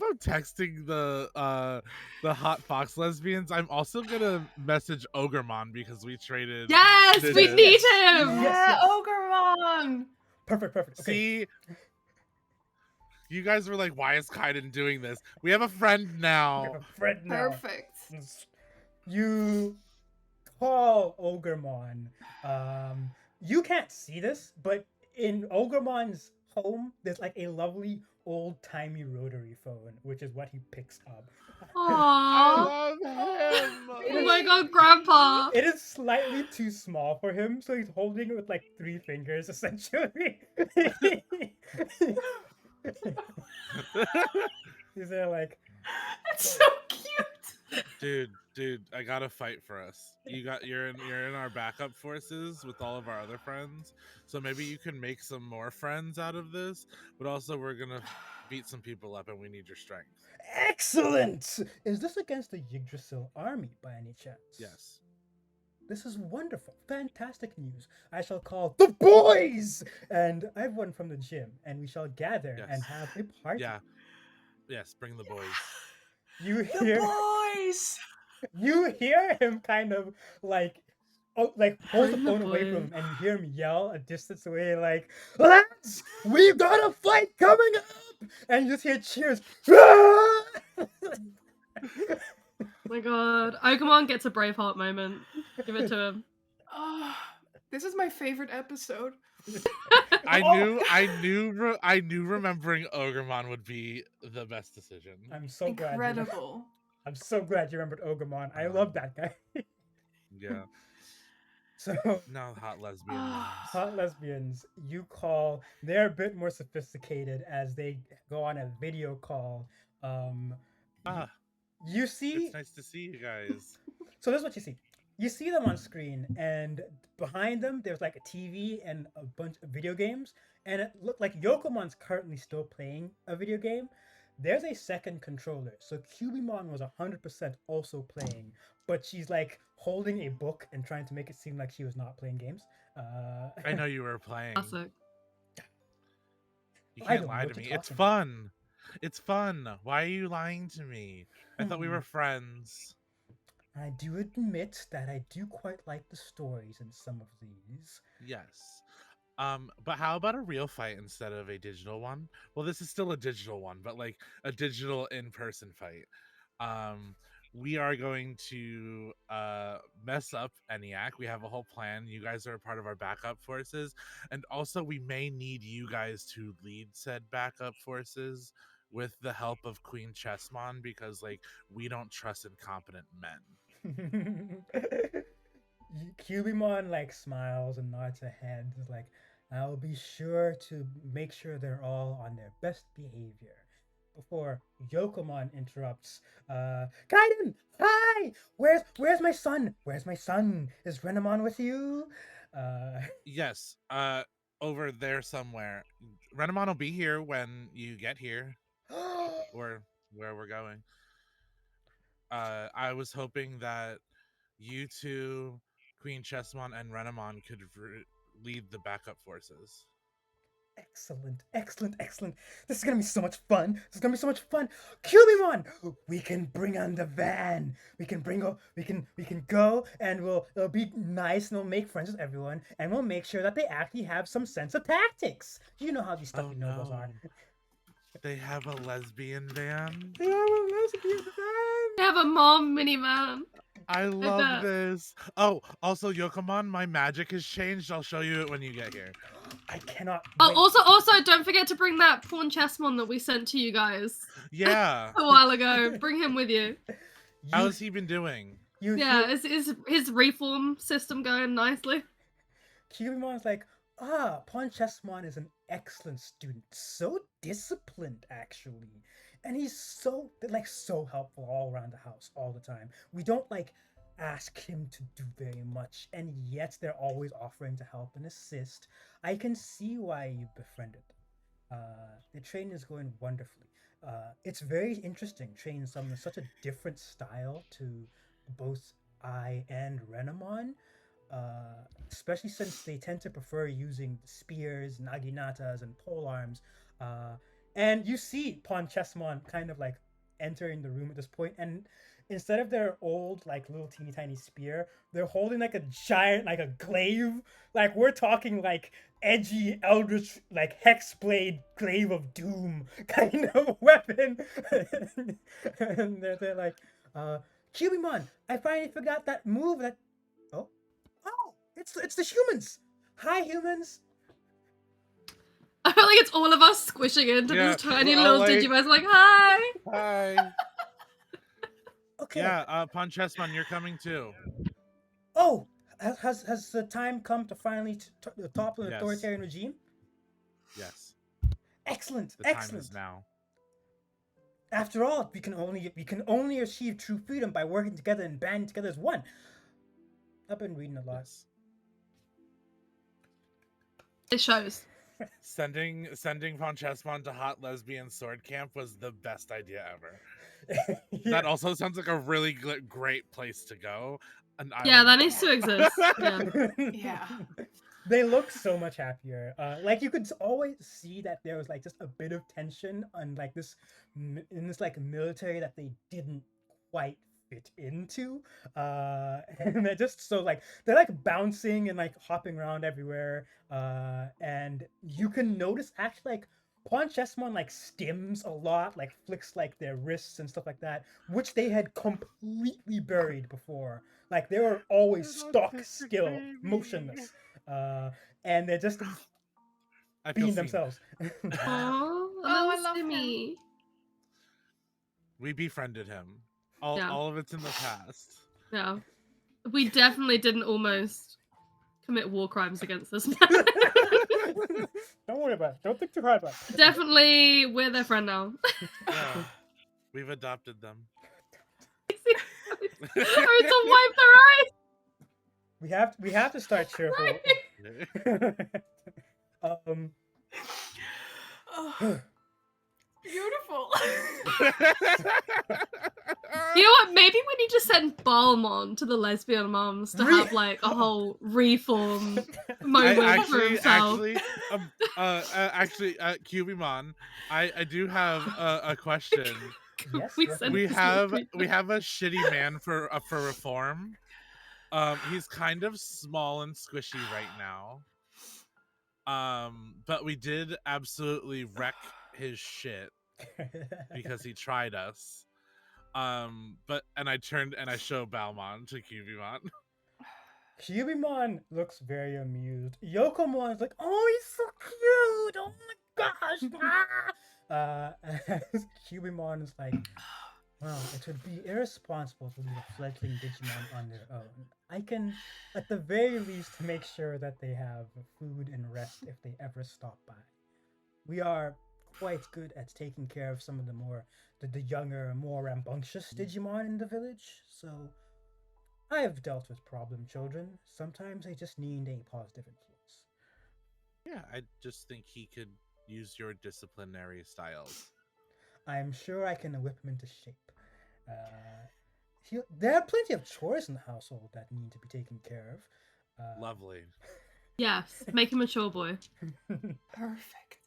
of texting the hot fox lesbians, I'm also gonna message Ogremon because we traded. Yes, we digits. need him. Yeah, yes. Ogremon. Perfect. Okay. See, you guys were like, "Why is Kaiden doing this?" We have a friend We now. have a friend now. Perfect. You call Ogremon. You can't see this, but in Ogremon's home, there's like a lovely old-timey rotary phone, which is what he picks up. Aww. I love him. Oh my god, Grandpa. It is slightly too small for him, so he's holding it with like 3 fingers, essentially. He's there like, It's so cute. dude, I gotta fight for us. You're in our backup forces with all of our other friends, so maybe you can make some more friends out of this. But also, we're gonna beat some people up, and we need your strength. excellent! Is this against the Yggdrasil army by any chance? Yes. This is wonderful, fantastic news. I shall call the boys and everyone from the gym, and we shall gather and Yes. have a party. Yeah. Yes. Bring the boys. You The hear, boys. you hear him kind of like, oh, like pulls the Bring the phone away from boys. him, and you hear him yell a distance away, like, "Lads, we've got a fight coming up!" And you just hear cheers. My God, Ogamon gets a Braveheart moment. Give it to him. Oh, this is my favorite episode. I Oh! knew remembering Ogremon would be the best decision. I'm so glad. Incredible. I'm so glad you remembered Ogamon. I love that guy. Yeah. So Now hot lesbian Ah. names. hot lesbians, you call. They're a bit more sophisticated as they go on a video call. Ah, You see. it's nice to see you guys. So this is what you see. You see them on screen, and behind them there's like a TV and a bunch of video games. And it looked like Yokomon's currently still playing a video game. There's a second controller, so Cubimon was 100% also playing, but she's like holding a book and trying to make it seem like she was not playing games. I know you were playing. Classic. You I can't don't know lie what to you're me. It's talking fun. It's fun. Why are you lying to me? I thought we Hmm. were friends. I do admit that I do quite like the stories in some of these. Yes. But how about a real fight instead of a digital one? Well, this is still a digital one, but like a digital in-person fight. We are going to mess up ENIAC. We have a whole plan. You guys are a part of our backup forces, and also we may need you guys to lead said backup forces with the help of Queen Chessmon, because like we don't trust incompetent men. Cubimon like smiles and nods her head. Is like, I'll be sure to make sure they're all on their best behavior. Before Yokomon interrupts, Kaiden, hi! Where's my son? Where's my son? Is Renamon with you? Yes, over there somewhere. Renamon will be here when you get here, or where we're going. I was hoping that you two, Queen Chessmon and Renamon, could lead the backup forces. Excellent, excellent, excellent. This is gonna be so much fun. This is gonna be so much fun. Cubimon, we can bring on the van. We can go and it'll be nice and we'll make friends with everyone and we'll make sure that they actually have some sense of tactics. You know how these Oh stuffy nobles are. no. They have a lesbian van. They are a lesbian They van. have a mom minivan. I bet. love this. Oh, also Yokomon, my magic has changed. I'll show you it when you get here. I cannot Oh, wait. also, don't forget to bring that pawn chessmon that we sent to you guys Yeah. a while ago. Bring him with you. How's he been doing? Yeah, is his reform system going nicely? Cubimon's like, Pawn Chessmon is an excellent student. So disciplined, actually. And he's so helpful all around the house all the time. We don't ask him to do very much, and yet they're always offering to help and assist. I can see why you befriended them. The training is going wonderfully. It's very interesting training someone with such a different style to both I and Renamon, especially since they tend to prefer using spears, naginatas, and polearms. And you see Pawn Chessmon kind of entering the room at this point, and instead of their old little teeny tiny spear, they're holding a giant a glaive. We're talking edgy eldritch hexblade glaive of doom kind of weapon. And they're like, Cubimon, I finally forgot that move that oh it's the humans. Hi humans. I feel like it's all of us squishing into Yeah, this tiny we're all little like- Digimon. Like, hi. Hi. Okay. Yeah, Pawn Chessmon, you're coming too. Oh, has the time come to finally topple an Yes. authoritarian regime? Yes. Excellent, The time excellent. is now. After all, we can only achieve true freedom by working together and banding together as one. I've been reading a lot. Yes. It shows. Sending Francesmon to hot lesbian sword camp was the best idea ever. Yeah. That also sounds like a really great place to go. And I Yeah, wanna that needs go. to exist. Yeah. Yeah. They look so much happier. Like you could always see that there was like just a bit of tension on like this in this like military that they didn't quite fit into. And they're just so like they're like bouncing and like hopping around everywhere. And you can notice actually like Ponchesmon like stims a lot, like flicks like their wrists and stuff like that, which they had completely buried before. Like they were always stock still, motionless. And they're just I feel being seen. themselves. Oh, a I little love him. Stimmy. We befriended him. Yeah. All of it's in the past. Yeah. We definitely didn't almost commit war crimes against this man. Don't worry about it. Don't think too hard about it. Definitely, we're their friend now. Yeah. We've adopted them. Or to wipe their eyes. We have to start cheerful. um, Oh, beautiful. You know what? Maybe we need to send Baalmon to the lesbian moms to have like a whole reform moment for himself. Cubimon, I do have a question. yes, We yes, send we this have little we have a shitty man for reform. He's kind of small and squishy right now. But we did absolutely wreck his shit because he tried us. But I turned and I showed Baalmon to Cubimon. Cubimon looks very amused. Yokomon is like, oh, he's so cute! Oh my gosh! As Cubimon is like, well, it would be irresponsible to leave a fledgling Digimon on their own. I can, at the very least, make sure that they have food and rest if they ever stop by. We are quite good at taking care of some of the younger, more rambunctious Digimon in the village, so I have dealt with problem children. Sometimes they just need a positive influence. Yeah, I just think he could use your disciplinary styles. I'm sure I can whip him into shape. There are plenty of chores in the household that need to be taken care of. Lovely. Yes, make him a chore boy. Perfect.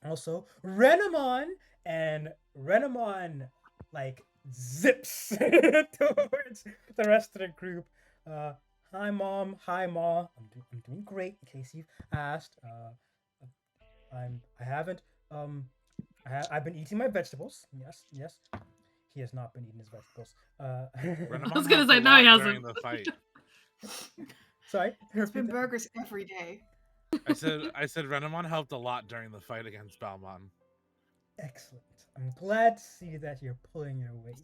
Also, Renamon and Renamon like zips towards the rest of the group. Hi mom, hi ma. I'm doing great. In case you've asked, I haven't I've been eating my vegetables. Yes. He has not been eating his vegetables. Renamon I was gonna helped a say, no, he lot hasn't. during the fight. Sorry. It's been repeat that. burgers every day. I said Renamon helped a lot during the fight against Baalmon. Excellent. I'm glad to see that you're pulling your weight.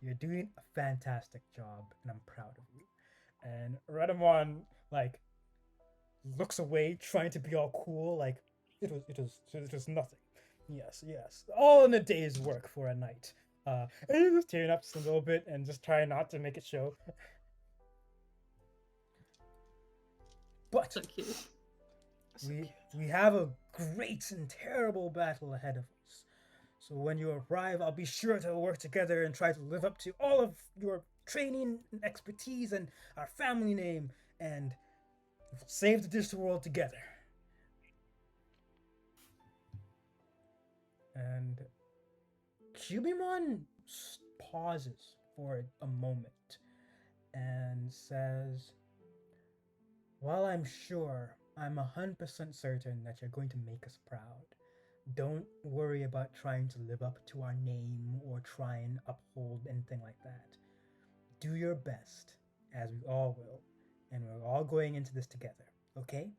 You're doing a fantastic job, and I'm proud of you. And Renamon like looks away, trying to be all cool, like it was nothing. Yes, all in a day's work for a night. And he's just tearing up just a little bit and just trying not to make it show. But So cute. we have a great and terrible battle ahead of us. So when you arrive, I'll be sure to work together and try to live up to all of your training and expertise and our family name and save the digital world together. And Cubimon pauses for a moment and says, while I'm sure, I'm 100% certain that you're going to make us proud, don't worry about trying to live up to our name or try and uphold anything like that. Do your best, as we all will, and we're all going into this together, okay?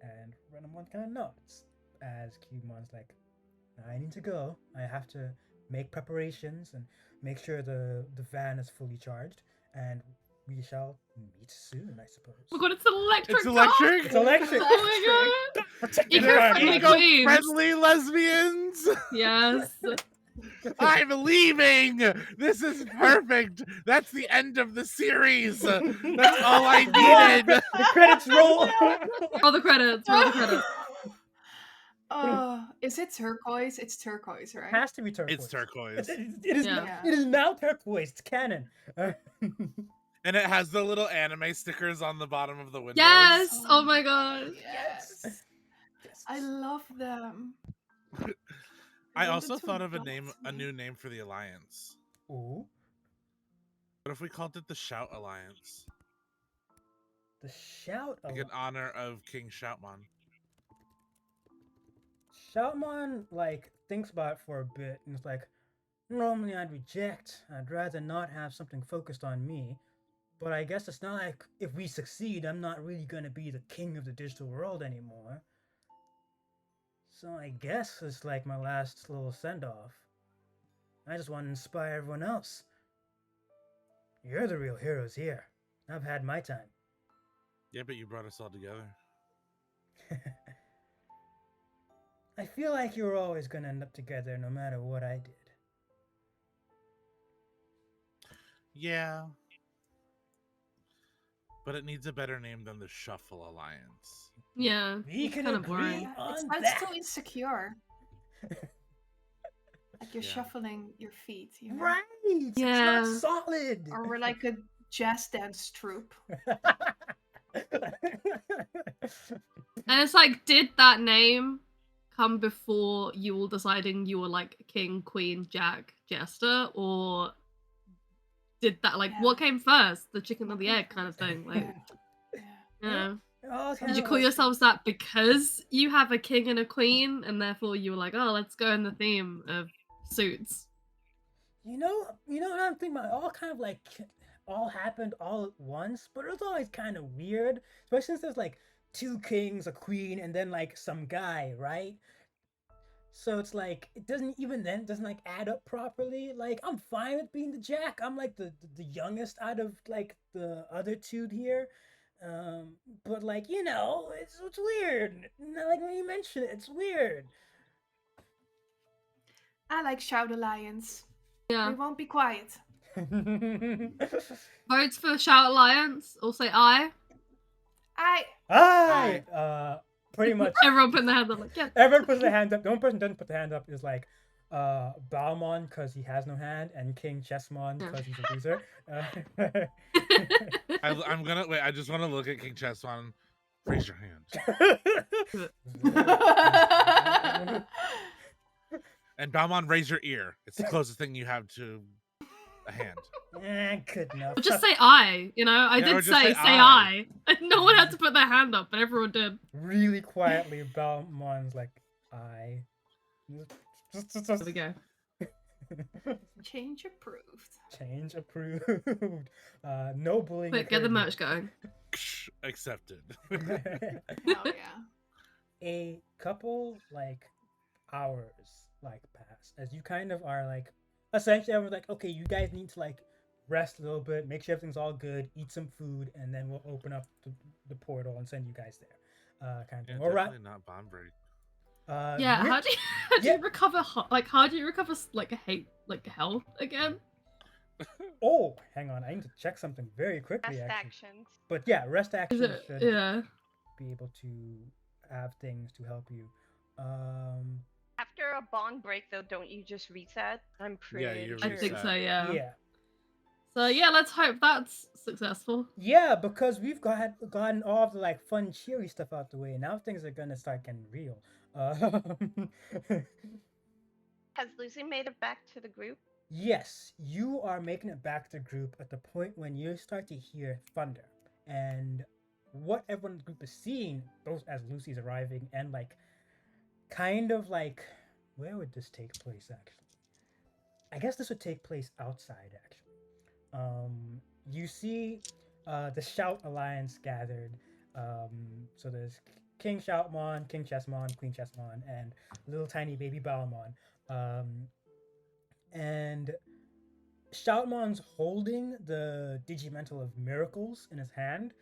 And Renamon kind of nods as Cubemon's like, I need to go. I have to make preparations and make sure the van is fully charged, and we shall meet soon, I suppose. Oh my god, it's an electric It's car! electric. It's electric. Oh my god! Protected Eco by friendly blood. queens. Eco-friendly lesbians. Yes. I'm leaving. This is perfect. That's the end of the series. That's all I needed. The credits roll. Roll the credits. Roll the credits. Oh, is it turquoise? It's turquoise, right? Has to be turquoise. It's turquoise. It is. Yeah. Yeah. It is now turquoise. It's canon. And it has the little anime stickers on the bottom of the windows. Yes. Oh my god. Yes. I love them. I wanted also to thought of a adopt me. new name for the alliance. Ooh, What if we called it the Shout Alliance? the shout. Like in honor of King Shoutmon. Shoutmon like thinks about it for a bit and it's like, normally I'd reject. I'd rather not have something focused on me. But I guess it's not like if we succeed, I'm not really gonna be the king of the digital world anymore. So I guess it's like my last little send-off. I just want to inspire everyone else. You're the real heroes here. I've had my time. Yeah, but you brought us all together. I feel like you're always gonna end up together no matter what I did. Yeah. But it needs a better name than the Shuffle Alliance. Yeah. We it's can kind of agree boring. It on sounds that. too insecure. Like you're Yeah. shuffling your feet, you know? Right. Yeah. It's not solid. Or we're like a jazz dance troupe. And it's like, did that name come before you all deciding you were like King, Queen, Jack, Jester, or did that like Yeah. what came first, the chicken or What the came egg kind of first? thing? Like, Yeah. yeah. Oh, Did you kinda call like- yourselves that because you have a king and a queen, and therefore you were like, oh, let's go in the theme of suits? You know, what I'm thinking about, all kind of like all happened all at once, but it was always kind of weird, especially since there's like two kings, a queen, and then like some guy, right? So it's like it doesn't like add up properly. Like I'm fine with being the Jack. I'm like the youngest out of like the other two here. But like it's weird. Like when you mention it, it's weird. I like Shout Alliance. Yeah. We won't be quiet. Votes for Shout Alliance, or say I. Pretty much Everyone putting their hand up like, yeah. everyone puts their hand up. The only person who doesn't put their hand up is like Baalmon because he has no hand, and King Chessmon because he's a loser. I'm gonna wait. I just want to look at King Chessmon. Raise your hand. And Baalmon, raise your ear. It's the closest thing you have to a hand. Good enough. Or just say I, you know? I Yeah, or did just say say I. No one had to put their hand up, but everyone did. Really quietly, Baalmon's like, I. There we go. Change approved. Change approved. No bullying. Quick, get the occurred merch going. Accepted. here. Hell yeah. A couple like hours like pass as you kind of are like essentially everyone's like, okay, you guys need to like rest a little bit, make sure everything's all good, eat some food, and then we'll open up the portal and send you guys there. Kind of Yeah, thing. All right. definitely not bomb break. Yeah, Rick- how do you recover how do you recover like health again? Oh, hang on, I need to check something very quickly. Best Actually. actions. But yeah, rest Is action it should yeah. be able to have things to help you. After a bond break, though, don't you just reset? I'm pretty Yeah, you I think reset. so, yeah. Yeah. So yeah, let's hope that's successful. Yeah, because we've gotten all of the like fun, cheery stuff out the way. Now things are gonna start getting real. Has Lucy made it back to the group? Yes, you are making it back to the group at the point when you start to hear thunder, and what everyone in the group is seeing, both as Lucy's arriving and like, kind of like, where would this take place actually? I guess this would take place outside actually. You see the Shout Alliance gathered. So there's King Shoutmon, King Chessmon, Queen Chessmon, and little tiny baby Baalmon. And Shoutmon's holding the Digimental of Miracles in his hand.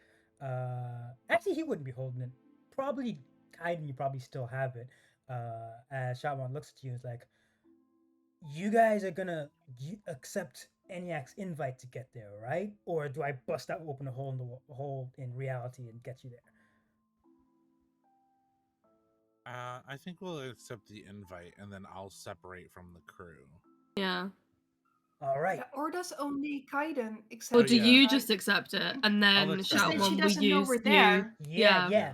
Actually, he wouldn't be holding it. Probably Kaiden, you probably still have it. As Shoutmon looks at you, it's like, you guys are gonna accept ENIAC's invite to get there, right? Or do I bust out, open a hole in the hole in reality and get you there? I think we'll accept the invite, and then I'll separate from the crew. Yeah. All right. Yeah, or does only Kaiden accept Or Oh, do yeah. you invite? just accept it and then accept Because then she Shoutmon, we doesn't know use we're you? there. Yeah, yeah.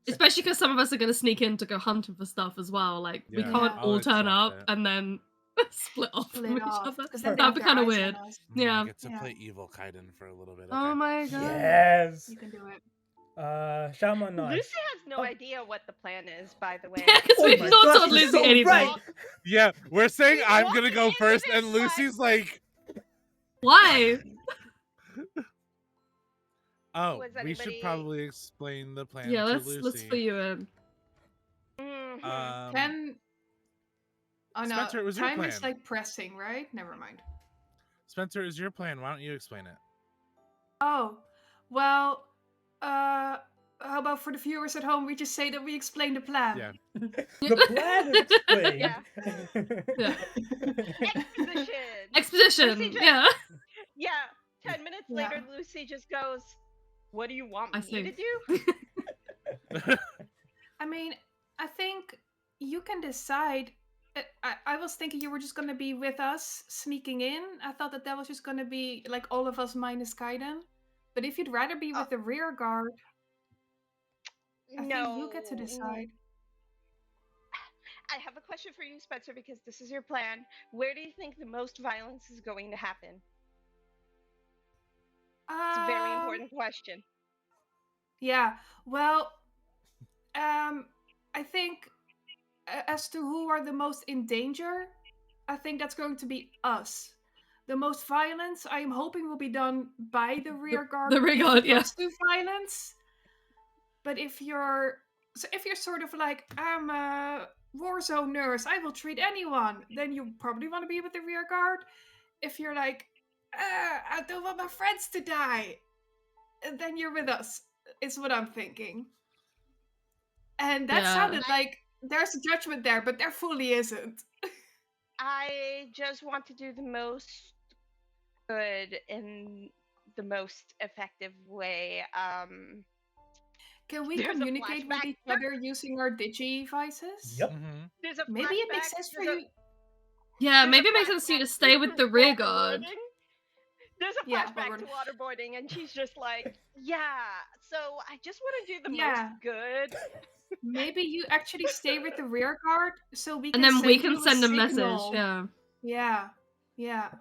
Especially because some of us are going to sneak in to go hunting for stuff as well. Like, we Yeah, can't Yeah. all turn accept up it. and then split off Split from each off. other. Because then they That'd have be their kind of eyes weird. on us. Yeah. I get to Yeah. play evil Kaiden for a little bit. Okay. Oh my god. Yes. You can do it. Shaman nods. Lucy has no Oh. idea what the plan is, by the way. Yeah, because Oh we've my not gosh, told you're Lucy so anything. right. Yeah, we're saying She's I'm gonna walking go into first, this and Lucy's like, Why? "Oh, Was we should anybody- probably explain the plan Yeah, to let's Lucy." fill you in. Mhm. Can... Oh no, Spencer, it was your time is plan. like pressing, right? Never mind. Spencer, is your plan? Why don't you explain it? Oh, well, how about for the viewers at home, we just say that we explain the plan? Yeah. The plan is explained. Yeah. Yeah. Exposition. Exposition. Lucy just- Yeah. Yeah. 10 minutes Yeah. later, Lucy just goes, "What do you want I me see. to do?" I mean, I think you can decide. I was thinking you were just gonna be with us sneaking in. I thought that was just gonna be like all of us minus Kaiden. But if you'd rather be with the rear guard, I think you get to decide. I have a question for you, Spencer, because this is your plan. Where do you think the most violence is going to happen? It's a very important question. Yeah. Well, I think as to who are the most in danger, I think that's going to be us. The most violence, I am hoping, will be done by the rear guard. the rear if guard, it yeah. comes to violence. But if you're sort of like, I'm a Warzone nurse, I will treat anyone, then you probably want to be with the rear guard. If you're like, I don't want my friends to die, then you're with us, is what I'm thinking. And that Yeah. sounded like there's a judgment there, but there fully isn't. I just want to do the most good in the most effective way. Can we There's a communicate with flashback. each other using our digivices? Yep. Mhm. There's a Maybe it makes flashback, sense for there's a- you. Yeah, there's maybe a it makes sense for you to flashback stay with the rear guard. waterboarding. There's a Yeah, but flashback we're- to waterboarding, and she's just like, "Yeah, so I just want to do the Yeah. most good." Maybe you actually stay with the rear guard so we can And then we send can you send a message. signal. Yeah. Yeah. Yeah.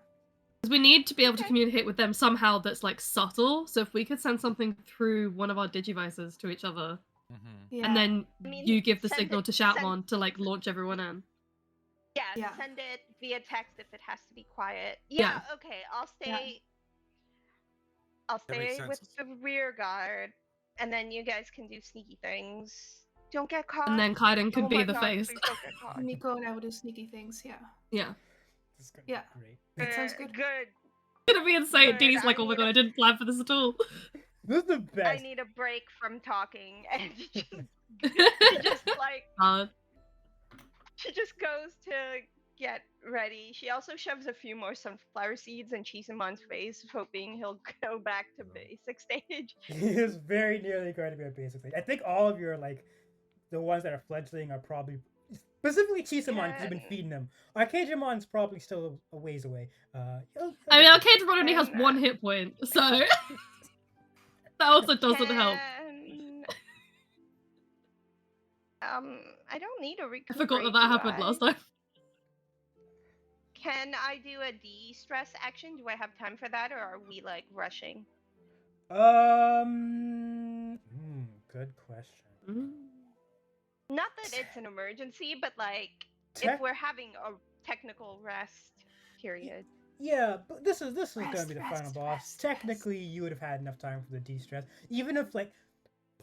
Because we need to be able to Okay. communicate with them somehow that's like subtle. So if we could send something through one of our digivices to each other, Mhm. Yeah. and then I mean, you give the send signal it- to send- Shoutmon to like launch everyone in. Yeah, Yeah. send it via text if it has to be quiet. Yeah, okay, I'll stay. Yeah. I'll That makes stay with sense. the rear guard, and then you guys can do sneaky things. Don't get caught. And then Kaiden can Oh be my the God, face. please don't get caught. Nico and I will do sneaky things. Yeah. Yeah. This is gonna Yeah. be great. That sounds good. Good. It's gonna be insane. Good, Dee's like, I oh my need god, a- I didn't plan for this at all. This is the I best. need a break from talking, and she just like she just goes to get ready. She also shoves a few more sunflower seeds in Chisamon's face, hoping he'll go back to basic stage. He is very nearly going to be a basic stage. I think all of your like the ones that are fledgling are probably specifically Chisamon because you've been Yeah. feeding them. Arcademon's probably still a ways away. He'll I mean, get Arcade Rod only has And, one hit point, so that also doesn't help. Can- I don't need a I recuperate. forgot that do happened I? last time. Can I do a de-stress action? Do I have time for that, or are we like rushing? Good question. Mm. Not that it's an emergency, but like Tech- if we're having a technical rest period. Yeah, but this is going to Rest, be the rest, final boss. rest, Technically, you would have had enough time for the de-stress, even if like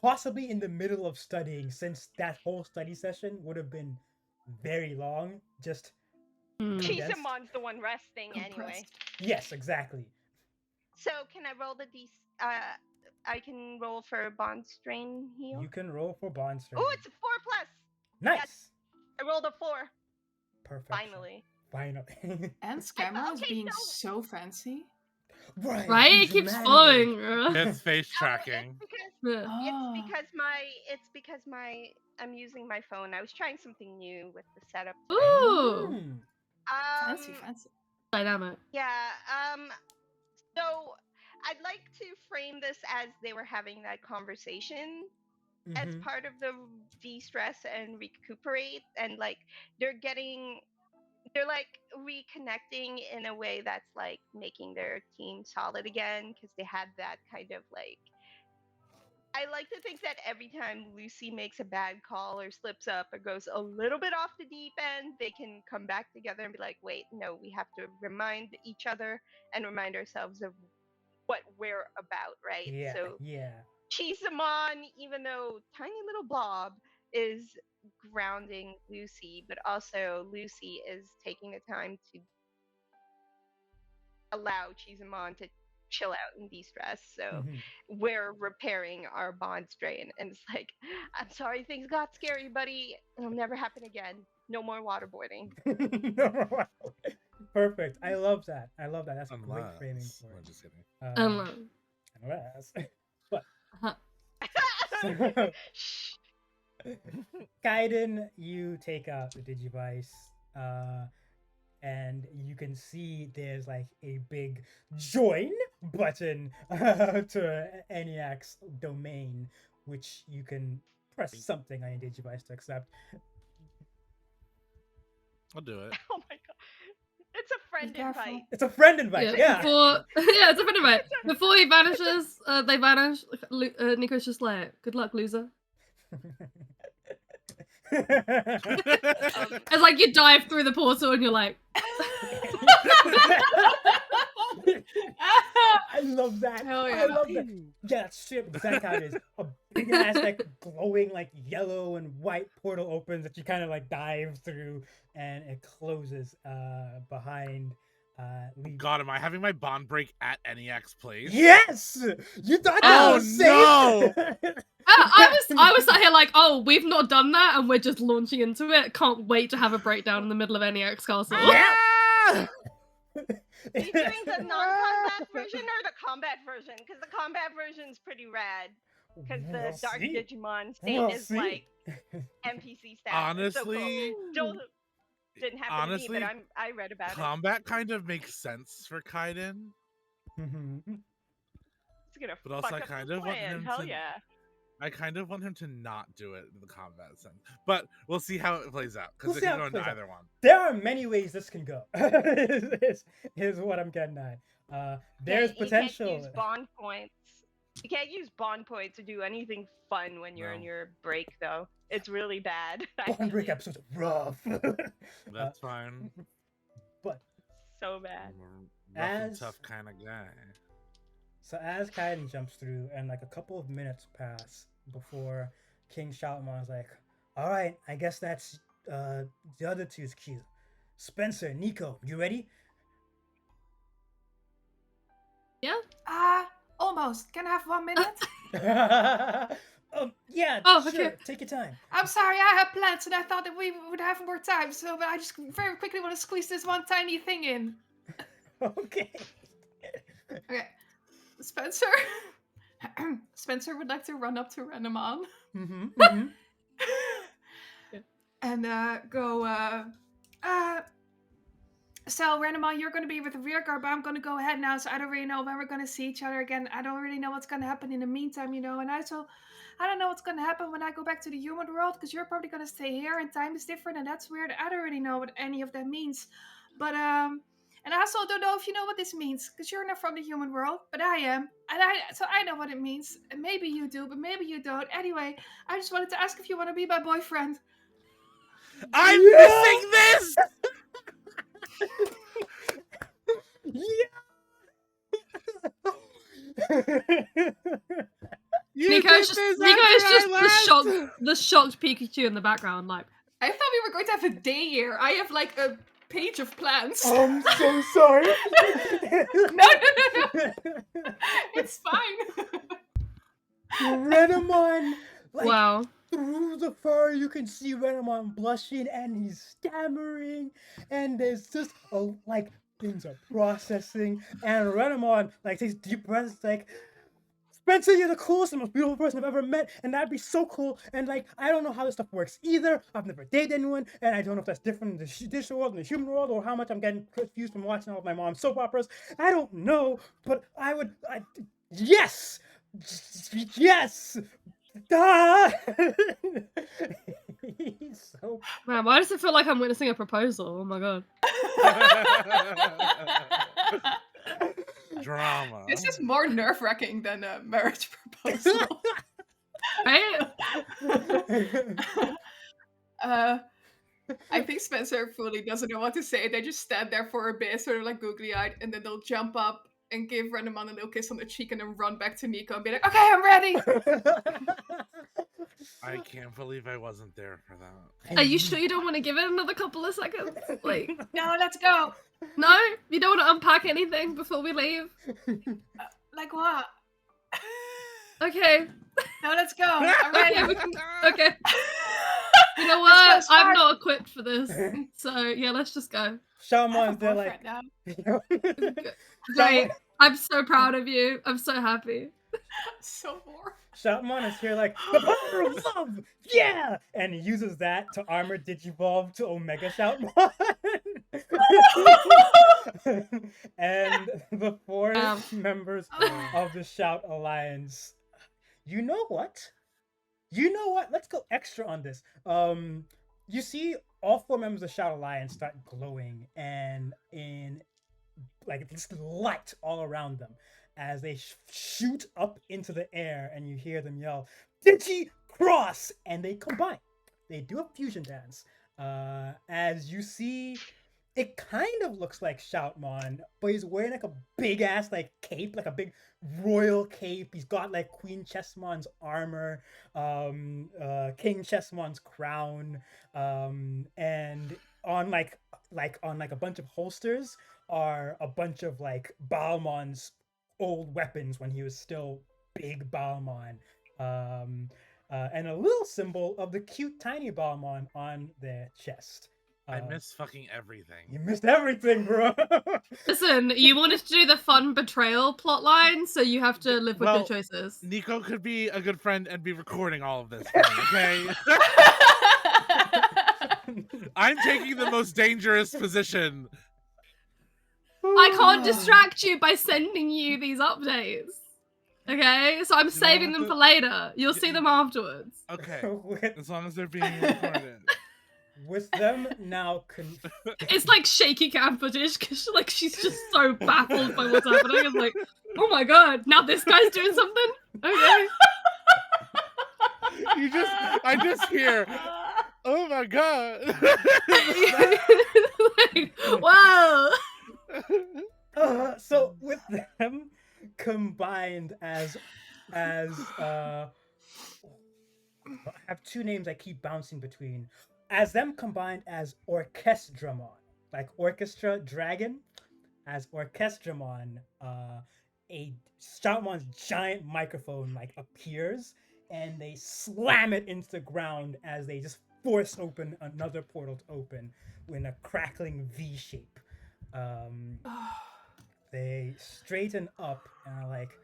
possibly in the middle of studying, since that whole study session would have been very long. Just Yes. Chisamon's the one resting anyway. Compressed. Yes, exactly. So can I roll the I can roll for bond strain heal. You can roll for bond strain. Oh, it's a 4+. Nice. Yes, I rolled a 4. Perfect. Finally. Finally. And Scammer's okay, being so- so fancy. Right. Right? It he's keeps manly. following. It's face No, tracking. Yeah. Oh. it's because I'm using my phone. I was trying something new with the setup. Ooh. Mm. Fancy, fancy. Dynamic. Yeah. So I'd like to frame this as they were having that conversation as Mhm. part of the de-stress and recuperate, and like they're like reconnecting in a way that's like making their team solid again, because they had that kind of like, I like to think that every time Lucy makes a bad call or slips up or goes a little bit off the deep end, they can come back together and be like, wait, no, we have to remind each other and remind ourselves of what we're about, right? Yeah. So Yeah. Chisamon, even though tiny little Bob, is grounding Lucy, but also Lucy is taking the time to allow Chisamon to chill out and de-stress. So Mhm. we're repairing our bond strain, and it's like, I'm sorry things got scary, buddy. It'll never happen again. No more waterboarding. Perfect. I love that. I love that. That's a great framing Unless, for I'm it. just kidding. Unless. But Uh-huh. so, Shh. Kaiden, you take out the Digivice, and you can see there's like a big join button to ENIAC's domain, which you can press something on your Digivice to accept. I'll do it. Oh my god. It's a friend careful. invite. It's a friend invite, yeah. Before, yeah, it's a friend invite. Before he vanishes, they vanish. Nico's just like, "Good luck, loser." It's like you dive through the portal and you're like, I love that. Hell I yeah. love that. Yeah, that's straight exactly how it is. A big ass, like glowing, like yellow and white portal opens that you kind of like dive through, and it closes behind Lee. God, am I having my bond break at ENIAC's place? Yes, you thought that Oh, was safe. no! I was sat here like, oh, we've not done that, and we're just launching into it. Can't wait to have a breakdown in the middle of ENIAC's castle. Yeah. Are you doing the non-combat version or the combat version? Because the combat version is pretty rad. Because the We'll Dark see. Digimon state We'll is see. like NPC stats. Honestly, it's so cool. Didn't happen honestly, to me, but I read about combat kind of makes sense for Kaiden, Mhm. it. It's gonna but also fuck I up kind the of want plan. him Hell to. yeah. I kind of want him to not do it in the combat sense, but we'll see how it plays out because We'll it see can how go it into plays out. either one. There are many ways this can go. is what I'm getting at. There's You potential. can't use bond points. You can't use bond points to do anything fun when you're in No. your break, though. It's really bad. Bond break actually. episodes are rough. That's fine. But So bad. I'm a rough and As- tough kind of guy. so as Kaiden jumps through, and like a couple of minutes pass before King Shoutmon is like, "All right, I guess that's the other two's cue. Spencer, Nico, you ready?" Almost. Can I have 1 minute? Yeah, Oh, sure. okay. Take your time. I'm sorry, I had plans and I thought that we would have more time, so but I just very quickly want to squeeze this one tiny thing in. Okay. Okay. Spencer. Spencer would like to run up to Renamon Mm-hmm. Mm-hmm. and go, so Renamon, you're gonna be with the rear guard, but I'm gonna go ahead now, so I don't really know when we're gonna see each other again. I don't really know what's gonna happen in the meantime, you know, and I don't know what's gonna happen when I go back to the human world, because you're probably gonna stay here and time is different, and that's weird. I don't really know what any of that means. But and I also don't know if you know what this means, because you're not from the human world, but I am. So I know what it means. And maybe you do, but maybe you don't. Anyway, I just wanted to ask if you want to be my boyfriend. I'm Yeah! missing this. You Nico's did just this Nico's after just I left. the shocked Pikachu in the background, like, I thought we were going to have a day here. I have like a page of plans. Oh, I'm so sorry. No. It's fine. Renamon, like, Wow. through the fur, you can see Renamon blushing and he's stammering, and there's just like things are processing, and Renamon like takes deep breaths, like, Spencer, you're the coolest and most beautiful person I've ever met, and that'd be so cool. And like, I don't know how this stuff works either. I've never dated anyone, and I don't know if that's different in the digital world and the human world, or how much I'm getting confused from watching all of my mom's soap operas. I don't know, but yes, yes. Ah! He's so. Man, why does it feel like I'm witnessing a proposal? Oh my god. Drama. This is more nerve-wracking than a marriage proposal. Right? I think Spencer fully doesn't know what to say. They just stand there for a bit, sort of like googly-eyed, and then they'll jump up and give Renamon a little kiss on the cheek and then run back to Nico and be like, okay, I'm ready! I can't believe I wasn't there for that. Are you sure you don't want to give it another couple of seconds? Like, No, let's go! no? You don't want to unpack anything before we leave? Like what? Okay. No, let's go! I'm ready! Okay, okay. You know Let's what? go, I'm start. not equipped for this. So, yeah, let's just go. I have Shaman's a there like. boyfriend now. Great. I'm so proud of you. I'm so happy. So bored. Shoutmon is here like, the power of love! Yeah! And he uses that to armor Digivolve to Omega Shoutmon. And the four members of the Shout Alliance. You know what? Let's go extra on this. You see all four members of the Shout Alliance start glowing and in like this light all around them as they shoot up into the air, and you hear them yell, "Digi Cross!" And they combine. They do a fusion dance. As you see, it kind of looks like Shoutmon, but he's wearing like a big ass like cape, like a big royal cape. He's got like Queen Chessmon's armor, King Chessmon's crown, and on like a bunch of holsters are a bunch of like Baalmon's old weapons when he was still big Baalmon, and a little symbol of the cute tiny Baalmon on their chest. I miss fucking everything. You missed everything, bro. Listen, you wanted to do the fun betrayal plotline, so you have to live with Well, your choices. Nico could be a good friend and be recording all of this for me, okay? I'm taking the most dangerous position. I can't distract you by sending you these updates. Okay? So I'm saving them for later. You'll see them afterwards. Okay, with, as long as they're being recorded. with them now It's like shaky cam footage because like she's just so baffled by what's happening. It's like, oh my god, now this guy's doing something? Okay. I just hear, oh my god. Like, whoa. So with them combined as I have two names I keep bouncing between. As them combined as Orchestramon, like orchestra dragon, as Orchestramon, a Shoutmon's giant microphone like appears, and they slam it into the ground as they just force open another portal to open in a crackling V shape. They straighten up and are like,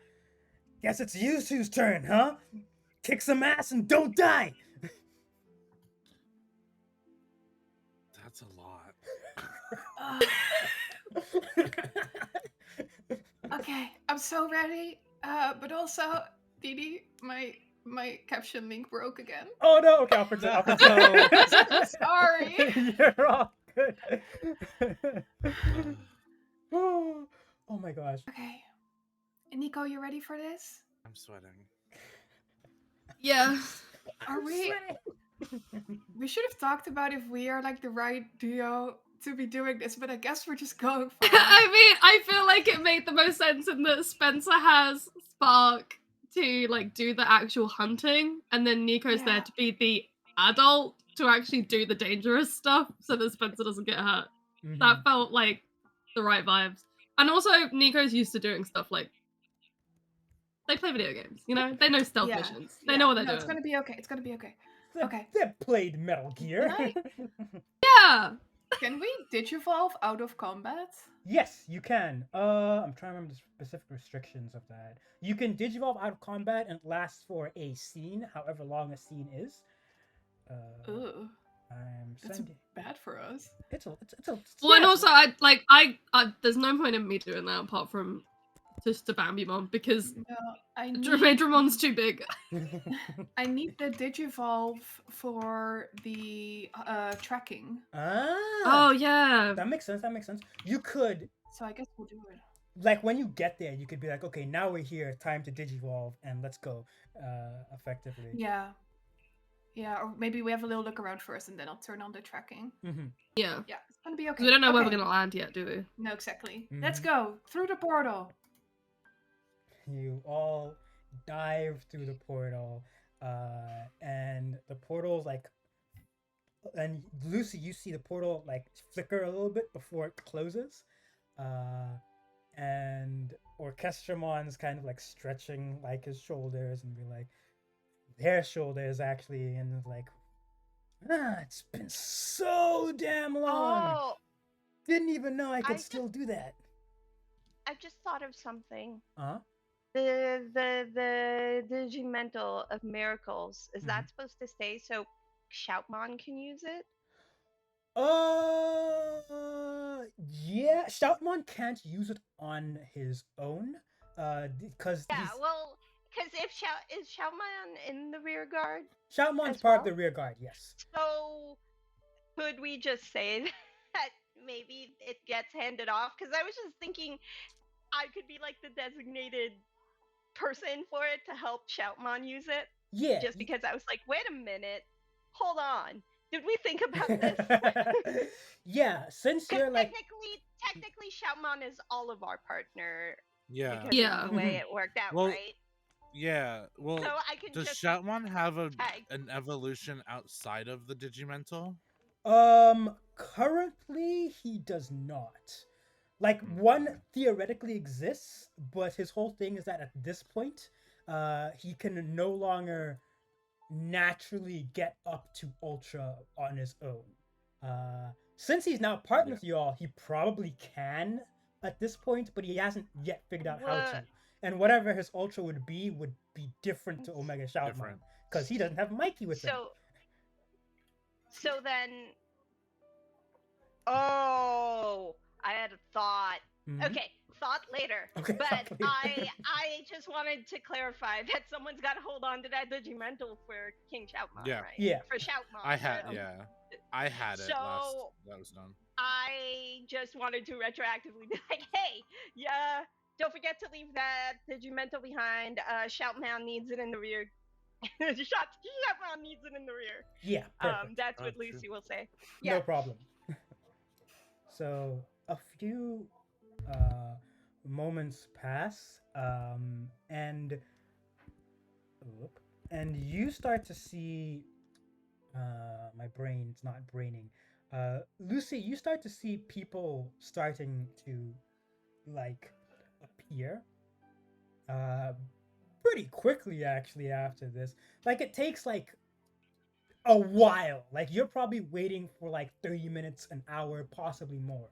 "Guess it's you two's turn, huh? Kick some ass and don't die." That's a lot. Okay, I'm so ready. But also, Didi, my caption link broke again. Oh no! Okay, I'll fix it. Sorry. You're all good. Oh my gosh. Okay. Nico, you ready for this? I'm sweating. Yeah. Are we? We should have talked about if we are like the right duo to be doing this, but I guess we're just going for it. I mean, I feel like it made the most sense in that Spencer has Spark to like do the actual hunting, and then Nico's there to be the adult to actually do the dangerous stuff so that Spencer doesn't get hurt. That Mhm. felt like the right vibes. And also, Nico's used to doing stuff like they play video games. You know, they know stealth Yeah, missions. They know what they're no, it's doing. gonna be okay. It's gonna be okay. Okay. They played Metal Gear. Yeah. Can we digivolve out of combat? Yes, you can. I'm trying to remember the specific restrictions of that. You can digivolve out of combat and it lasts for a scene, however long a scene is. Ugh, I'm that's sending. bad for us. Well, and yes. also, I there's no point in me doing that apart from just to Bambimon because No, I need Dramon's too big. I need the digivolve for the tracking. Ah, Oh yeah. that makes sense. That makes sense. You could, So I guess we'll do it. like, when you get there, you could be like, okay, now we're here, time to digivolve, and let's go. Effectively. Yeah. Yeah, or maybe we have a little look around first and then I'll turn on the tracking. Mm-hmm. Yeah. Yeah, it's gonna be okay. We don't know where we're Okay. gonna land yet, do we? No, exactly. Let's Mhm. go through the portal. You all dive through the portal, and the portal's like, and Lucy, you see the portal like flicker a little bit before it closes, and Orchestramon's kind of like stretching like his shoulders and be like, their shoulders actually, and is like, it's been so damn long. Oh, Didn't even know I I could just- still do that. I just thought of something. Huh? The Digimental of Miracles, is Mhm. that supposed to stay so Shoutmon can use it? Yeah, Shoutmon can't use it on his own, because Yeah, well, because if is Shoutmon in the rear guard? Shoutmon's as part of well? the rear guard, yes. So could we just say that maybe it gets handed off? Because I was just thinking I could be like the designated person for it to help Shoutmon use it. Yeah. Just because I was like, wait a minute, hold on. Did we think about this? Yeah, since Because you're like, technically, Shoutmon is all of our partner Yeah. because Yeah. of the way it worked out, Well, right? Yeah. Well, So I can does just Shoutmon have tag. an evolution outside of the Digimental? currently he does not. Like, one theoretically exists, but his whole thing is that at this point, he can no longer naturally get up to Ultra on his own. Since he's now partnered with y'all, he probably can at this point, but he hasn't yet figured out how to. What? And whatever his Ultra would be different to Omega Shoutmon, Different. because he doesn't have Mikey with him. So then, oh, I had a thought. Mhm. Okay, thought later. Okay, But thought later. I just wanted to clarify that someone's got to hold on to that Digimental for King Shoutmon, Yeah. right? Yeah. For Shoutmon. I had I had it last So- that was done. I just wanted to retroactively be like, hey, yeah, don't forget to leave that Digimental behind. Shoutman needs it in the rear. Shoutman needs it in the rear. Yeah, perfect. That's what True. Lucy will say. No Yeah. problem. So a few moments pass, and you start to see. My brain's not braining. Lucy, you start to see people starting to like appear. Pretty quickly actually after this. Like, it takes like a while. Like, you're probably waiting for like 30 minutes, an hour, possibly more,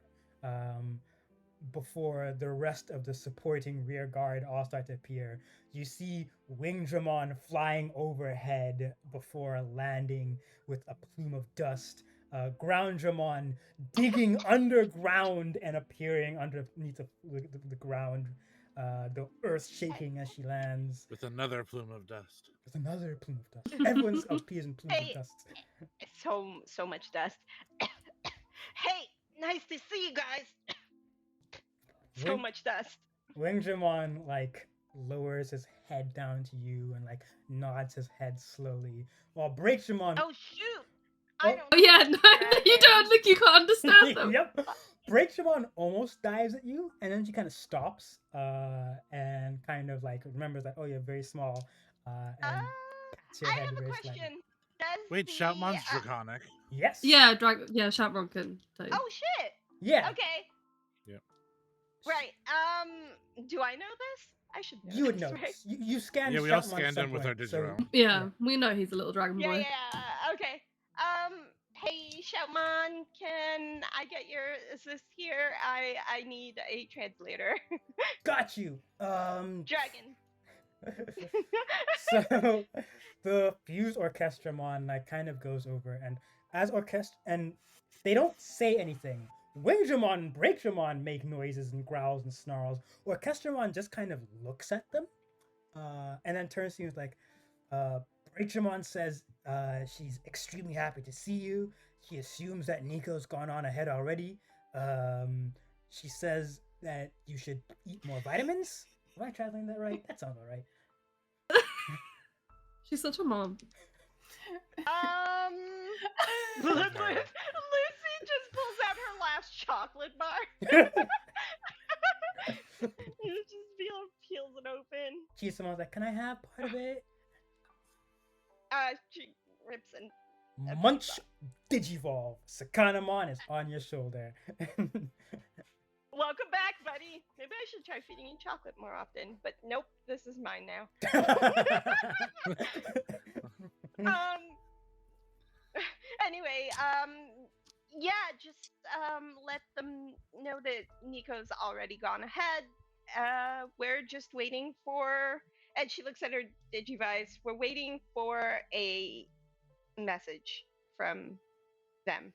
before the rest of the supporting rear guard all start to appear. You see Wingdramon flying overhead before landing with a plume of dust. Grounddramon digging underground and appearing underneath the ground. The earth shaking as she lands. With another plume of dust. With another plume of dust. Everyone's appears in plumes Hey. of dust. So much dust. Hey, nice to see you guys. So Wing- much dust. Wingdramon like lowers his head down to you and like nods his head slowly, while Breakdramon. Oh shoot! Oh. I don't. Oh yeah, no, you don't think you can't understand them. Yep. Breakdramon almost dives at you, and then she kind of stops, and kind of like remembers that, oh, you're very small, and pats your I head have a very question. slightly. Does Wait, the, Shoutmon's draconic. Yes. Yeah, Shoutron can tell you. Oh shit! Yeah, Okay. Yep. Right. Do I know this? I should know you would this, know right? this. You scanned Yeah, we all Shoutmon at scanned some him with point, our so Digimon. Yeah, we know he's a little dragon Yeah, boy. yeah. Okay. Hey, Shoutmon, can I get your assist here? I need a translator. got you. Dragon. So the fused orchestramon like kind of goes over, and as orchestra, and they don't say anything. Wingdramon and Breakdramon make noises and growls and snarls. Orchestramon just kind of looks at them, and then turns to you and is like, Breakdramon says she's extremely happy to see you. She assumes that Nico's gone on ahead already. She says that you should eat more vitamins. Am I translating that right? That sounds all right. She's such a mom. Lucy just pulls out her last chocolate bar. You just peels it open. Chisamon's like, can I have part of it? She rips and Munch Digivolve. Sakanamon is on your shoulder. welcome back, buddy. Maybe I should try feeding you chocolate more often. But nope, this is mine now. Anyway, yeah, just let them know that Nico's already gone ahead. We're just waiting for, and she looks at her digivice. We're waiting for a message from them.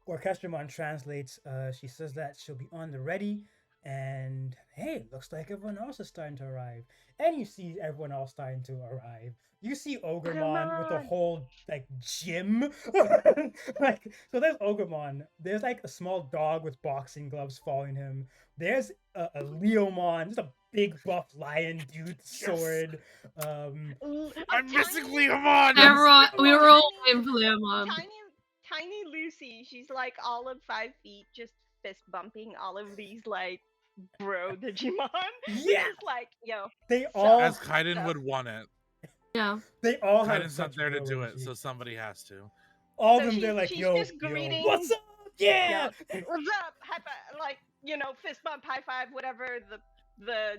Orchestramon translates. She says that she'll be on the ready, and hey, looks like everyone else is starting to arrive. And you see everyone else starting to arrive. You see Ogremon with a Ogremon! whole like gym. Like so, there's Ogremon. There's like a small dog with boxing gloves following him. There's a Leomon, just a big buff lion dude with sword. I'm missing Leomon! Everyone, we were all tiny- waiting for Leomon. Tiny Lucy, she's like all of 5 feet, just fist bumping all of these like bro Digimon. Yeah. Just like, yo. They So- all As Kaiden would want it. Yeah. they all have Kaiden's not such there to bro do it, energy. so somebody has to. All So of them, they're like, she's yo, just greeting- what's up? Yeah. What's up? High five, like, fist bump, high five, whatever the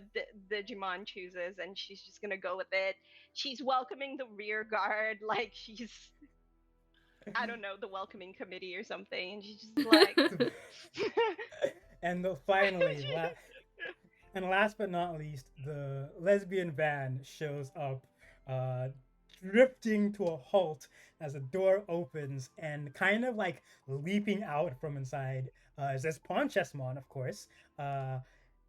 Digimon chooses, and she's just gonna go with it. She's welcoming the rear guard, like she's, I don't know, the welcoming committee or something, and she's just like, And finally, and last but not least, the lesbian van shows up, drifting to a halt as a door opens, and kind of like leaping out from inside is this Ponchesmon, of course.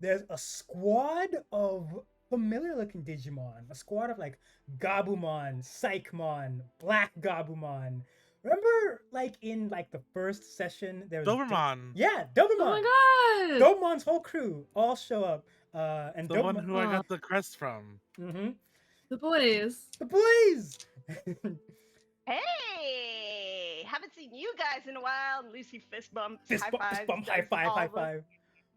There's a squad of familiar looking Digimon, a squad of like Gabumon, Psychmon, Black Gabumon. Remember, like in like the first session, there was Doberman! Yeah, Dobermon. Oh my god! Dobermon's whole crew all show up, and The one who I Aw. got the crest from. Mm-hmm. The boys. The boys. hey, haven't seen you guys in a while. And Lucy fist bumps, Fist high bump, fives, fist bump, high does five, all high the- five.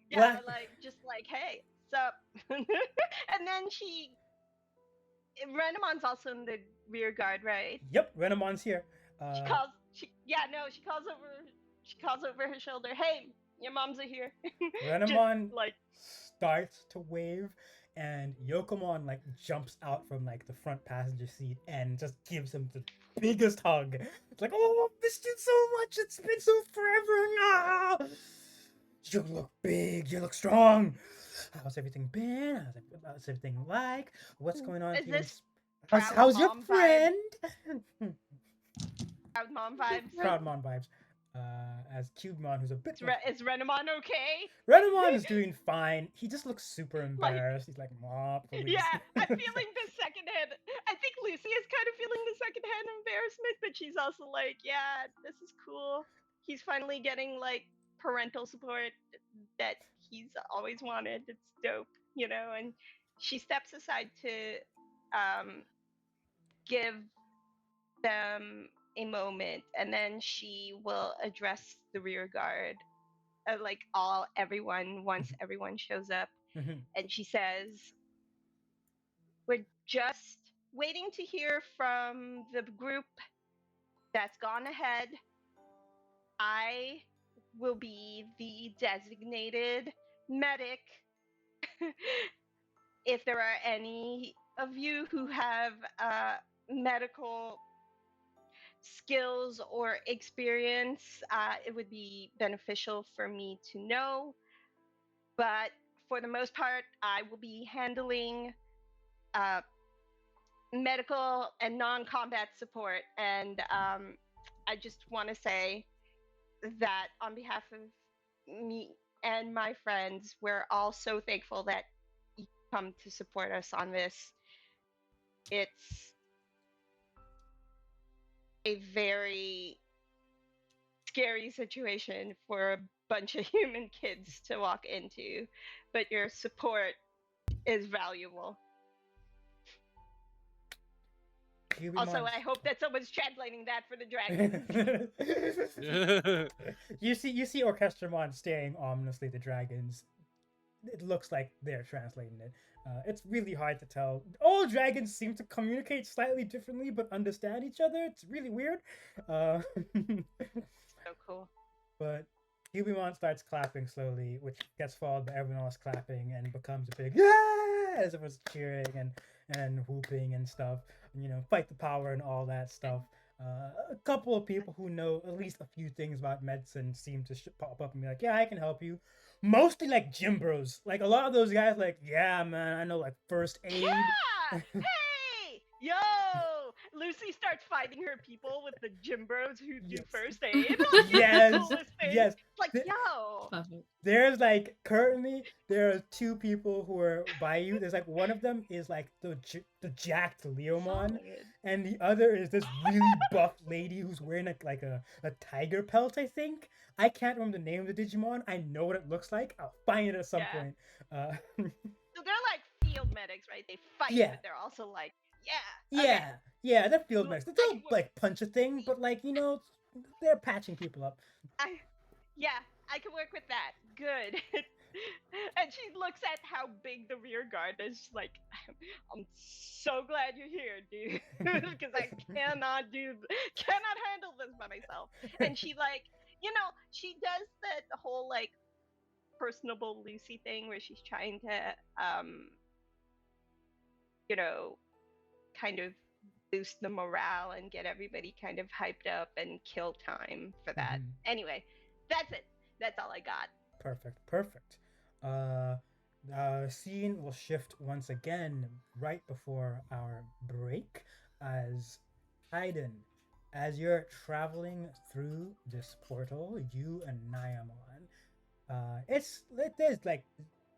Yeah, Black- like just like, hey, sup? And then Renamon's also in the rear guard, right? Yep, Renamon's here. She calls over her shoulder, hey, your moms are here. Renamon Just, like, starts to wave, and Yokomon like jumps out from like the front passenger seat and just gives him the biggest hug. It's like, oh, I missed you so much. It's been so forever. Ah! You look big. You look strong. How's everything been? How's everything like? What's going on Is here? this How's your Proud Mom friend? proud mom vibes. Proud Mon vibes. As Cubemon, who's a bit. Is Renamon okay? Renamon is doing fine. He just looks super embarrassed. He's like, Mom, please. Yeah, I'm feeling the secondhand. I think Lucy is kind of feeling the secondhand embarrassment, but she's also like, yeah, this is cool. He's finally getting like parental support that he's always wanted. It's dope, and she steps aside to give them a moment, and then she will address the rear guard, like everyone once everyone shows up, Mhm. and she says, we're just waiting to hear from the group that's gone ahead. I will be the designated medic. If there are any of you who have medical skills or experience, it would be beneficial for me to know. But for the most part, I will be handling uh, medical and non combat support. And I just want to say that on behalf of me and my friends, we're all so thankful that you come to support us on this. It's a very scary situation for a bunch of human kids to walk into, but your support is valuable. Also, I hope that someone's translating that for the dragons. you see Orchestramon staring ominously at the dragons. It looks like they're translating it. It's really hard to tell. All dragons seem to communicate slightly differently, but understand each other. It's really weird. So cool. But Hubimon starts clapping slowly, which gets followed by everyone else clapping and becomes a big yeah as everyone's cheering and whooping and stuff. You know, fight the power and all that stuff. A couple of people who know at least a few things about medicine seem to pop up and be like, "Yeah, I can help you." Mostly like gym bros. Like a lot of those guys, like, "Yeah, man, I know like first aid." Yeah! Hey! Yo! Lucy starts finding her people with the gym bros who do first aid. Like, Yes, the coolest thing. yes. Like, yo! Perfect. There's like currently there are two people who are by you. There's like one of them is like the jacked Leomon, Solid. and the other is this really buff lady who's wearing like a tiger pelt. I think I can't remember the name of the Digimon. I know what it looks like. I'll find it at some point. So they're like field medics, right? They fight, Yeah. but they're also like, yeah. Yeah, Okay. yeah, they're field medics. They I don't can work- like punch a thing, but like you know, they're patching people up. I can work with that. Good. And she looks at how big the rear guard is. She's like, I'm so glad you're here, dude, because I cannot handle this by myself. And she like, you know, she does the whole like personable Lucy thing where she's trying to, you know, kind of boost the morale and get everybody kind of hyped up and kill time for that. Anyway, that's it. That's all I got. Perfect. Scene will shift once again right before our break as Aiden, as you're traveling through this portal, you and Nyamon. There's like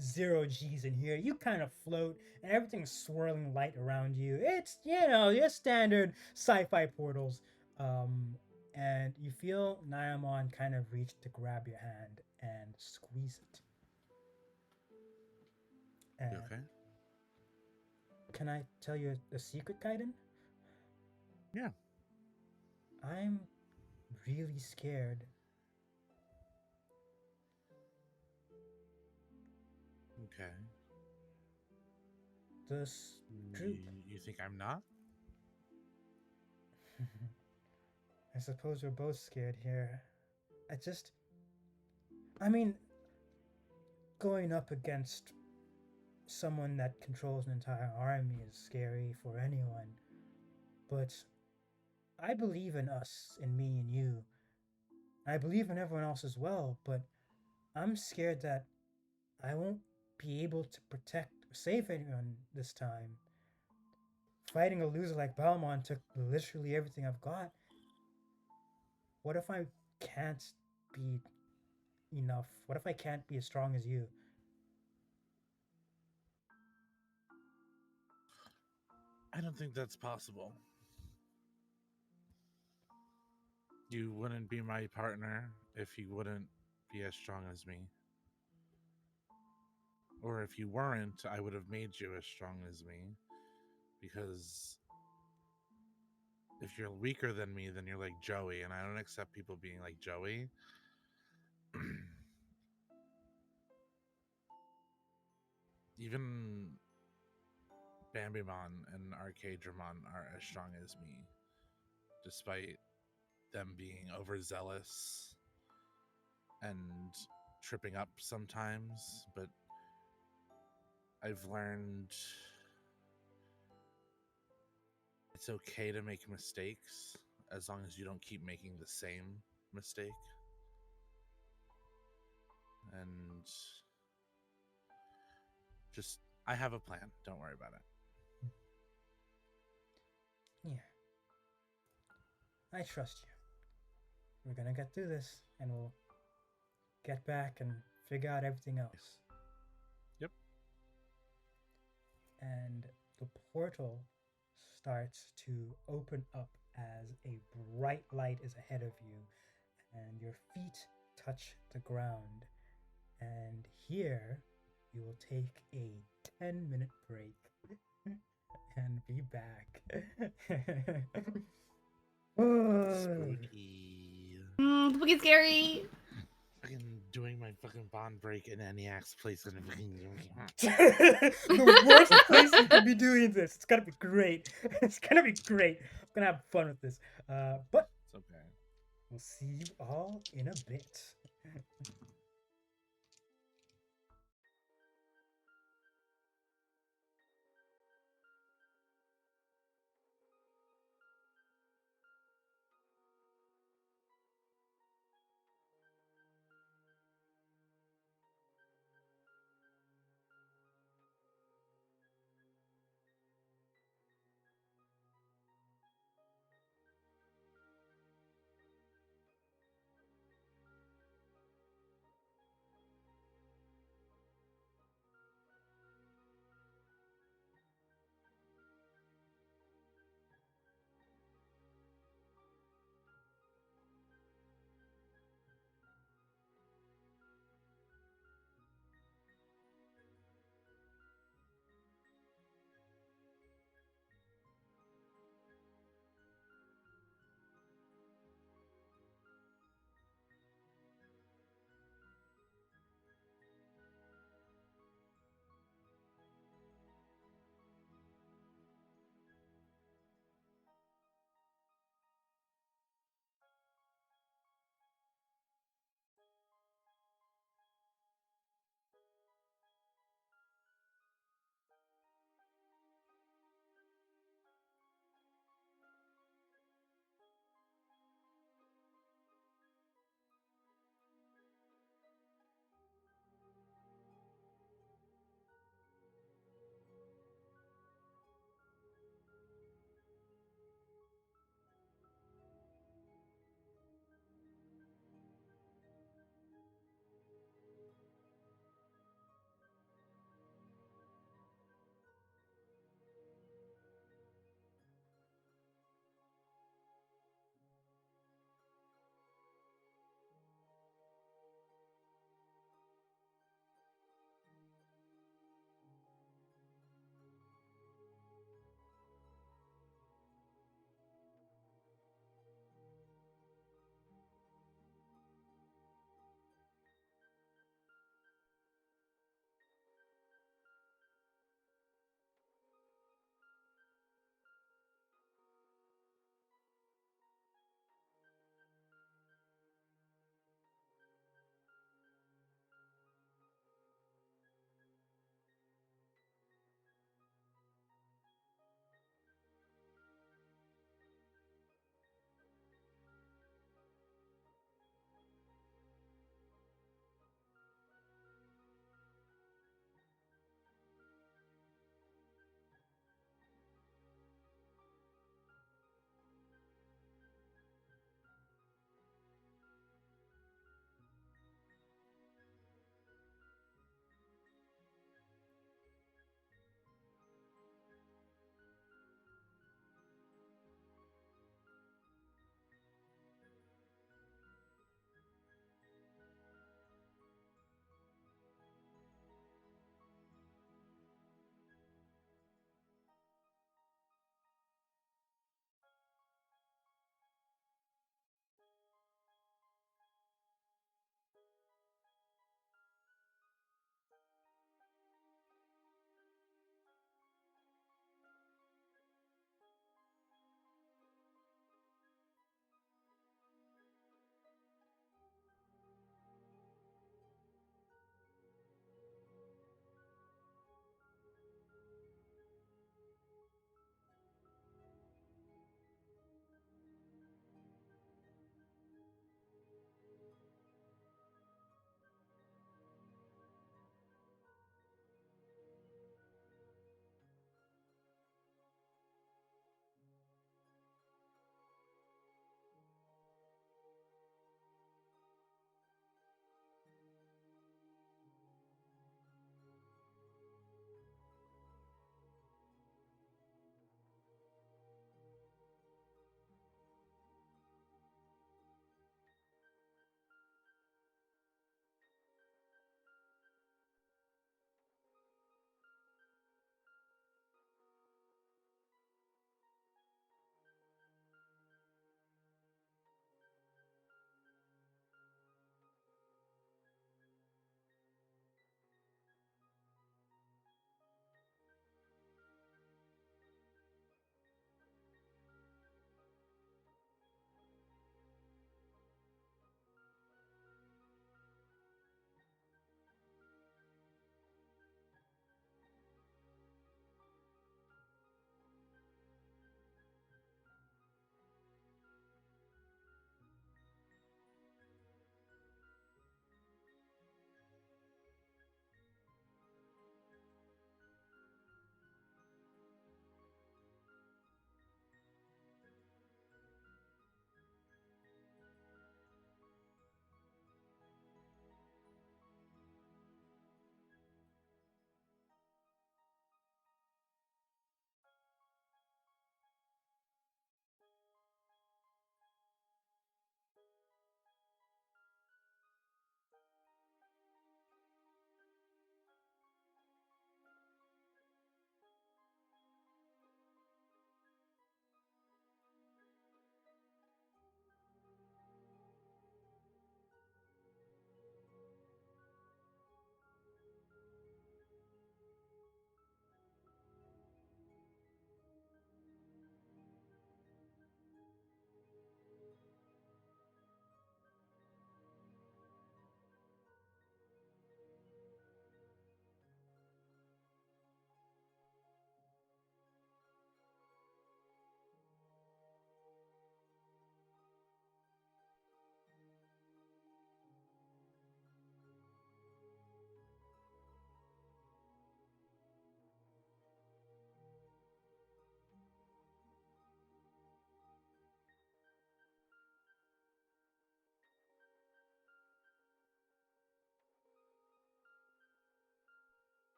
0 G's in here. You kind of float and everything's swirling light around you. It's your standard sci-fi portals. And you feel Nyamon kind of reach to grab your hand and squeeze it. And okay? can I tell you a secret, Kaiden? Yeah. I'm really scared. Okay. This group. You think I'm not? I suppose we're both scared here. I mean, going up against someone that controls an entire army is scary for anyone. But I believe in us, in me and you. I believe in everyone else as well, but I'm scared that I won't be able to protect or save anyone this time. Fighting a loser like Baalmon took literally everything I've got. What if I can't be enough? What if I can't be as strong as you? I don't think that's possible. You wouldn't be my partner if you wouldn't be as strong as me. Or if you weren't, I would have made you as strong as me. Because if you're weaker than me, then you're like Joey, and I don't accept people being like Joey. Even Bambimon and Arcadramon are as strong as me, despite them being overzealous and tripping up sometimes, but I've learned it's okay to make mistakes as long as you don't keep making the same mistake. And just, I have a plan. Don't worry about it. Yeah. I trust you. We're gonna get through this, and we'll get back and figure out everything else. Yep. And the portal starts to open up as a bright light is ahead of you, and your feet touch the ground. And here we will take a 10-minute break and be back. Spooky. Spooky scary. Fucking doing my fucking bond break in ENIAC's place and The worst place you could be doing this. It's gonna be great. It's gonna be great. I'm gonna have fun with this. But it's okay. we'll see you all in a bit.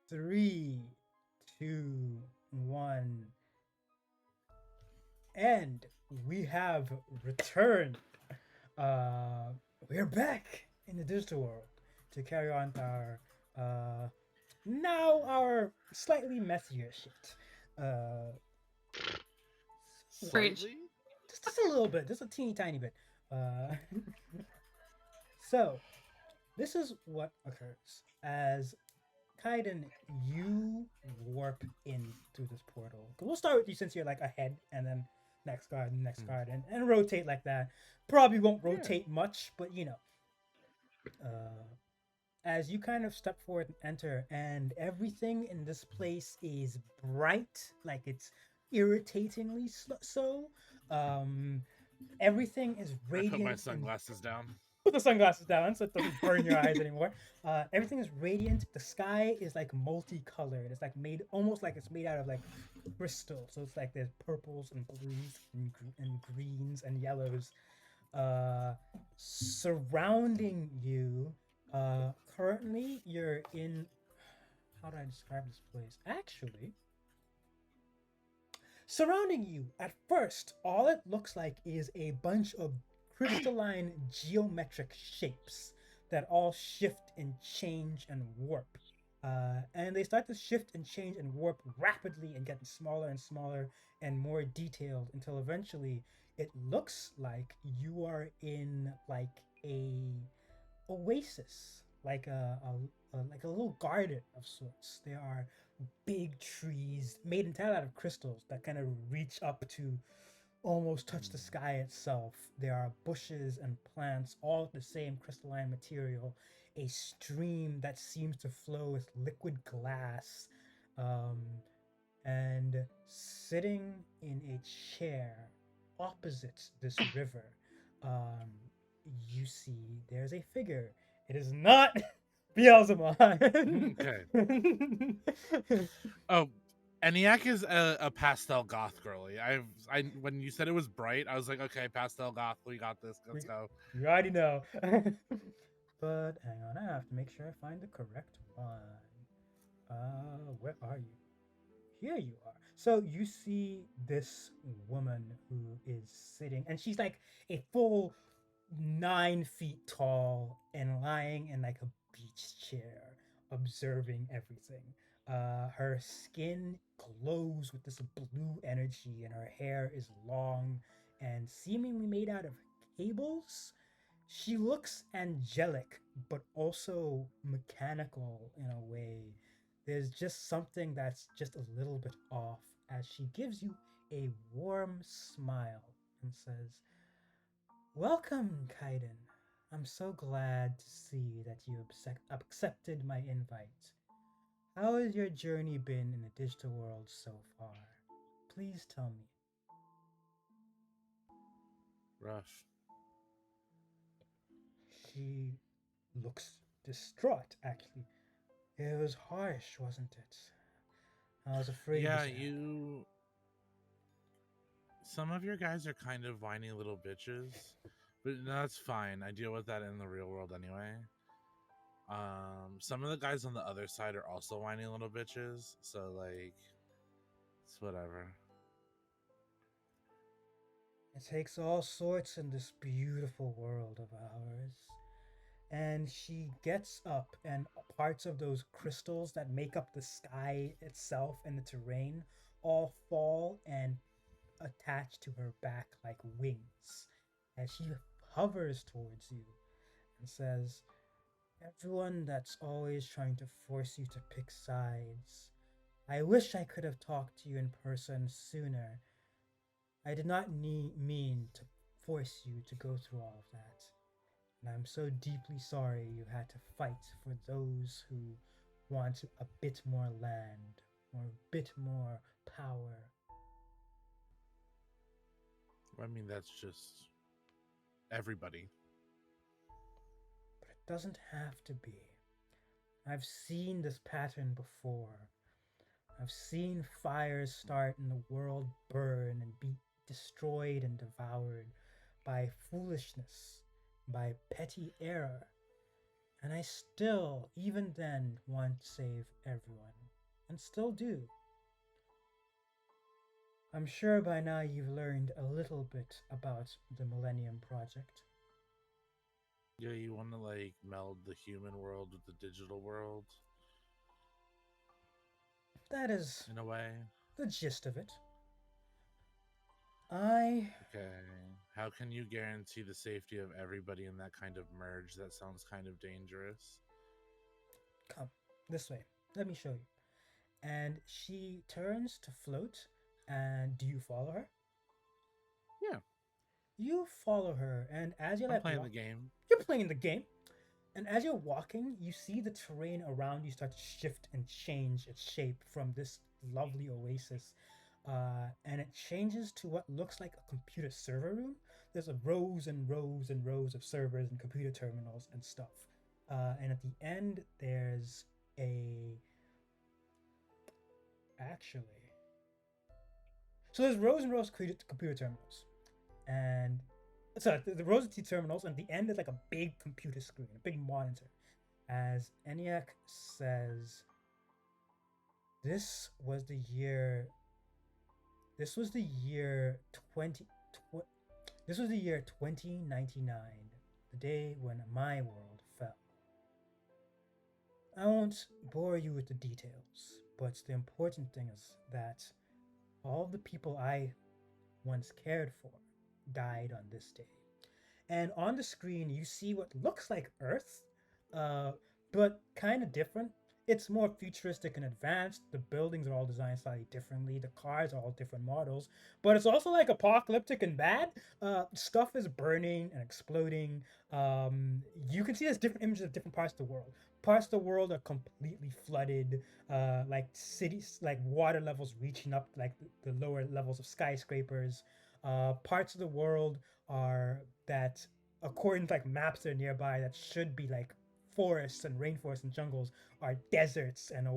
Three, two, one, and we have returned. Uh, we're back in the digital world to carry on our uh, now our slightly messier shit. Uh, Preach. Slightly? just a little bit, just a teeny tiny bit. Uh, so this is what occurs as Kaiden, you warp in through this portal. We'll start with you since you're like ahead, and then next Hmm. guard, and rotate like that. Probably won't Yeah. rotate much, but you know, as you kind of step forward and enter, and everything in this place is bright, like it's irritatingly so. Um, everything is I put my radiant and sunglasses down. put the sunglasses down so it doesn't burn your eyes anymore. Everything is radiant. The sky is like multicolored. It's like made almost like it's made out of like crystal. So it's like there's purples and blues and greens and yellows. Surrounding you. Currently, you're in. How do I describe this place? Actually, surrounding you, at first, all it looks like is a bunch of crystalline geometric shapes that all shift and change and warp. And they start to shift and change and warp rapidly and getting smaller and smaller and more detailed until eventually it looks like you are in like a oasis, like a little garden of sorts. There are big trees made entirely out of crystals that kind of reach up to almost touch the sky itself. There are bushes and plants, all the same crystalline material. A stream that seems to flow with liquid glass. Um, and sitting in a chair opposite this river, um, you see there's a figure. It is not Beelzebub. Okay. Oh, ENIAC is a pastel goth girly. I when you said it was bright, I was like, okay, pastel goth, we got this. Let's go. You already know. But hang on, I have to make sure I find the correct one. Where are you? Here you are. So you see this woman who is sitting, and she's like a full 9 feet tall and lying in like a beach chair, observing everything. Her skin glows with this blue energy, and her hair is long and seemingly made out of cables. She looks angelic, but also mechanical in a way. There's just something that's just a little bit off as she gives you a warm smile and says, "Welcome, Kaiden. I'm so glad to see that you accepted my invite. How has your journey been in the digital world so far? Please tell me." Rough. She looks distraught, actually. It was harsh, wasn't it? I was afraid Yeah, this would happen. you. Some of your guys are kind of whiny little bitches, but no, that's fine. I deal with that in the real world anyway. Some of the guys on the other side are also whiny little bitches, so like, it's whatever. It takes all sorts in this beautiful world of ours. And she gets up, and parts of those crystals that make up the sky itself and the terrain all fall and attach to her back like wings as she hovers towards you and says, "Everyone that's always trying to force you to pick sides, I wish I could have talked to you in person sooner. I did not mean to force you to go through all of that. And I'm so deeply sorry you had to fight for those who want a bit more land or a bit more power." I mean, that's just everybody. But it doesn't have to be. I've seen this pattern before. I've seen fires start and the world burn and be destroyed and devoured by foolishness, by petty error. And I still, even then, want to save everyone. And still do. I'm sure by now you've learned a little bit about the Millennium Project. Yeah, you want to like meld the human world with the digital world That is in a way. the gist of it. I. Okay. How can you guarantee the safety of everybody in that kind of merge? That sounds kind of dangerous. Come, this way. Let me show you. And she turns to float. And do you follow her? Yeah, You follow her, and as you're I'm like playing the game. you're playing the game, and as you're walking, you see the terrain around you start to shift and change its shape from this lovely oasis, and it changes to what looks like a computer server room. There's a rows and rows and rows of servers and computer terminals and stuff, and at the end there's a actually. So there's rows and rows of computer terminals, and so the rows of T terminals, and at the end is like a big computer screen, a big monitor. As ENIAC says, this was the year. This was the year 2099, the day when my world fell. I won't bore you with the details, but the important thing is that all the people I once cared for died on this day. And on the screen, you see what looks like Earth, uh, but kind of different. It's more futuristic and advanced. The buildings are all designed slightly differently. The cars are all different models, but it's also like apocalyptic and bad. Stuff is burning and exploding. You can see there's different images of different parts of the world. Parts of the world are completely flooded, like cities, like water levels reaching up like the lower levels of skyscrapers. Parts of the world are that according to like maps that are nearby that should be like forests and rainforests and jungles are deserts and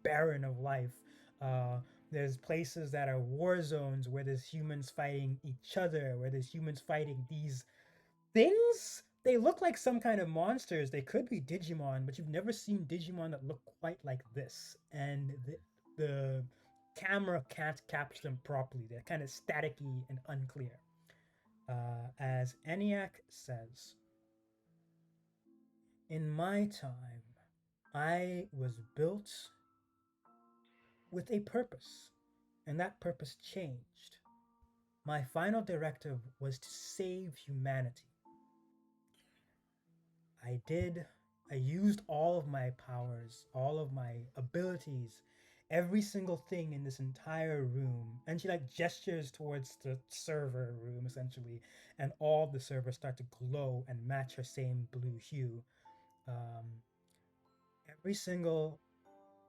barren of life. Uh, there's places that are war zones where there's humans fighting each other, where there's humans fighting these things. They look like some kind of monsters. They could be Digimon, but you've never seen Digimon that look quite like this. And the camera can't capture them properly. They're kind of staticky and unclear. As ENIAC says, in my time, I was built with a purpose, and that purpose changed. My final directive was to save humanity. I did. I used all of my powers, all of my abilities, every single thing in this entire room. And she like gestures towards the server room essentially, and all the servers start to glow and match her same blue hue. Um, every single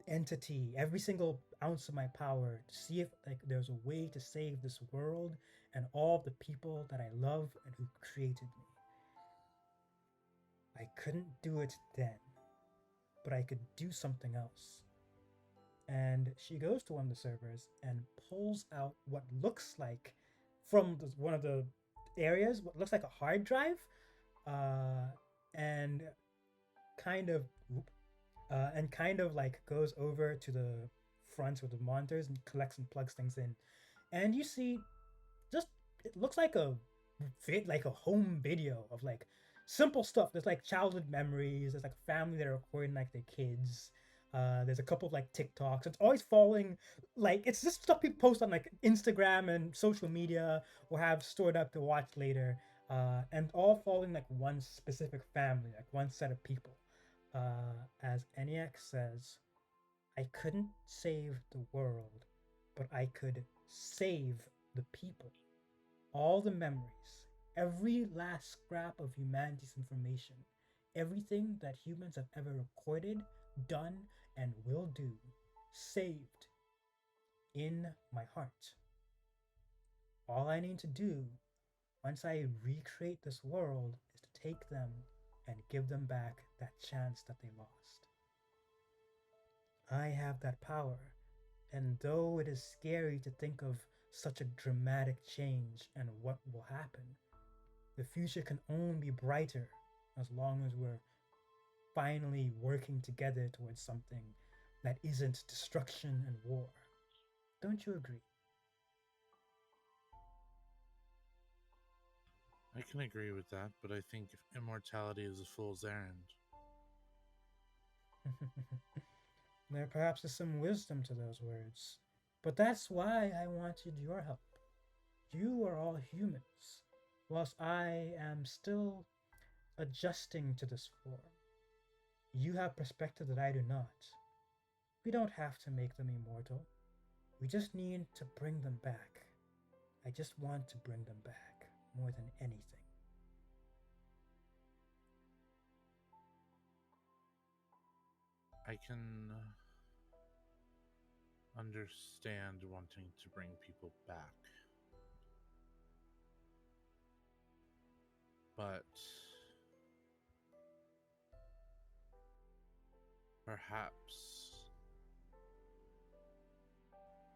entity, every single ounce of my power to see if like there's a way to save this world and all the people that I love and who created me. I couldn't do it then, but I could do something else. And she goes to one of the servers and pulls out what looks like from one of the areas, what looks like a hard drive, uh, and kind of and kind of like goes over to the front with the monitors and collects and plugs things in. And you see, just it looks like like a home video of like simple stuff. There's like childhood memories. There's like a family that are recording like their kids. There's a couple of like TikToks. It's always following like it's just stuff people post on like Instagram and social media or have stored up to watch later. And all following like one specific family, like one set of people. As ENIAC says, I couldn't save the world, but I could save the people. All the memories, every last scrap of humanity's information, everything that humans have ever recorded, done, and will do, saved in my heart. All I need to do once I recreate this world is to take them and give them back that chance that they lost. I have that power, and though it is scary to think of such a dramatic change and what will happen, the future can only be brighter as long as we're finally working together towards something that isn't destruction and war. Don't you agree? I can agree with that, but I think immortality is a fool's errand. There perhaps is some wisdom to those words. But that's why I wanted your help. You are all humans, whilst I am still adjusting to this form. You have perspective that I do not. We don't have to make them immortal. We just need to bring them back. I just want to bring them back more than anything. I can understand wanting to bring people back. But perhaps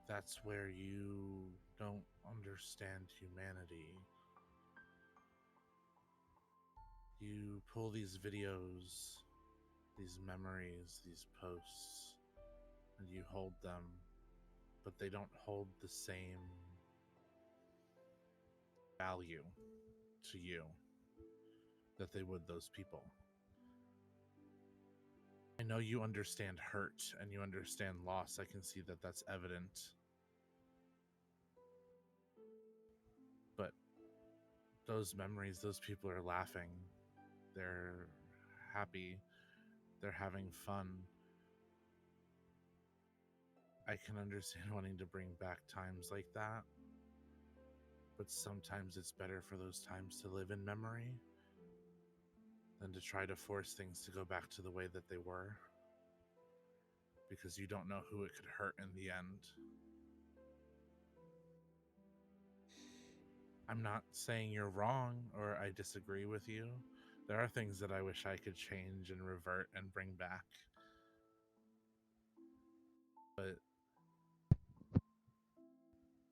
that's where you don't understand humanity. You pull these videos, these memories, these posts, and you hold them, but they don't hold the same value to you that they would those people. I know you understand hurt and you understand loss. I can see that that's evident. But those memories, those people are laughing. They're happy. They're having fun. I can understand wanting to bring back times like that. But sometimes it's better for those times to live in memory than to try to force things to go back to the way that they were. Because you don't know who it could hurt in the end. I'm not saying you're wrong or I disagree with you. There are things that I wish I could change and revert and bring back. But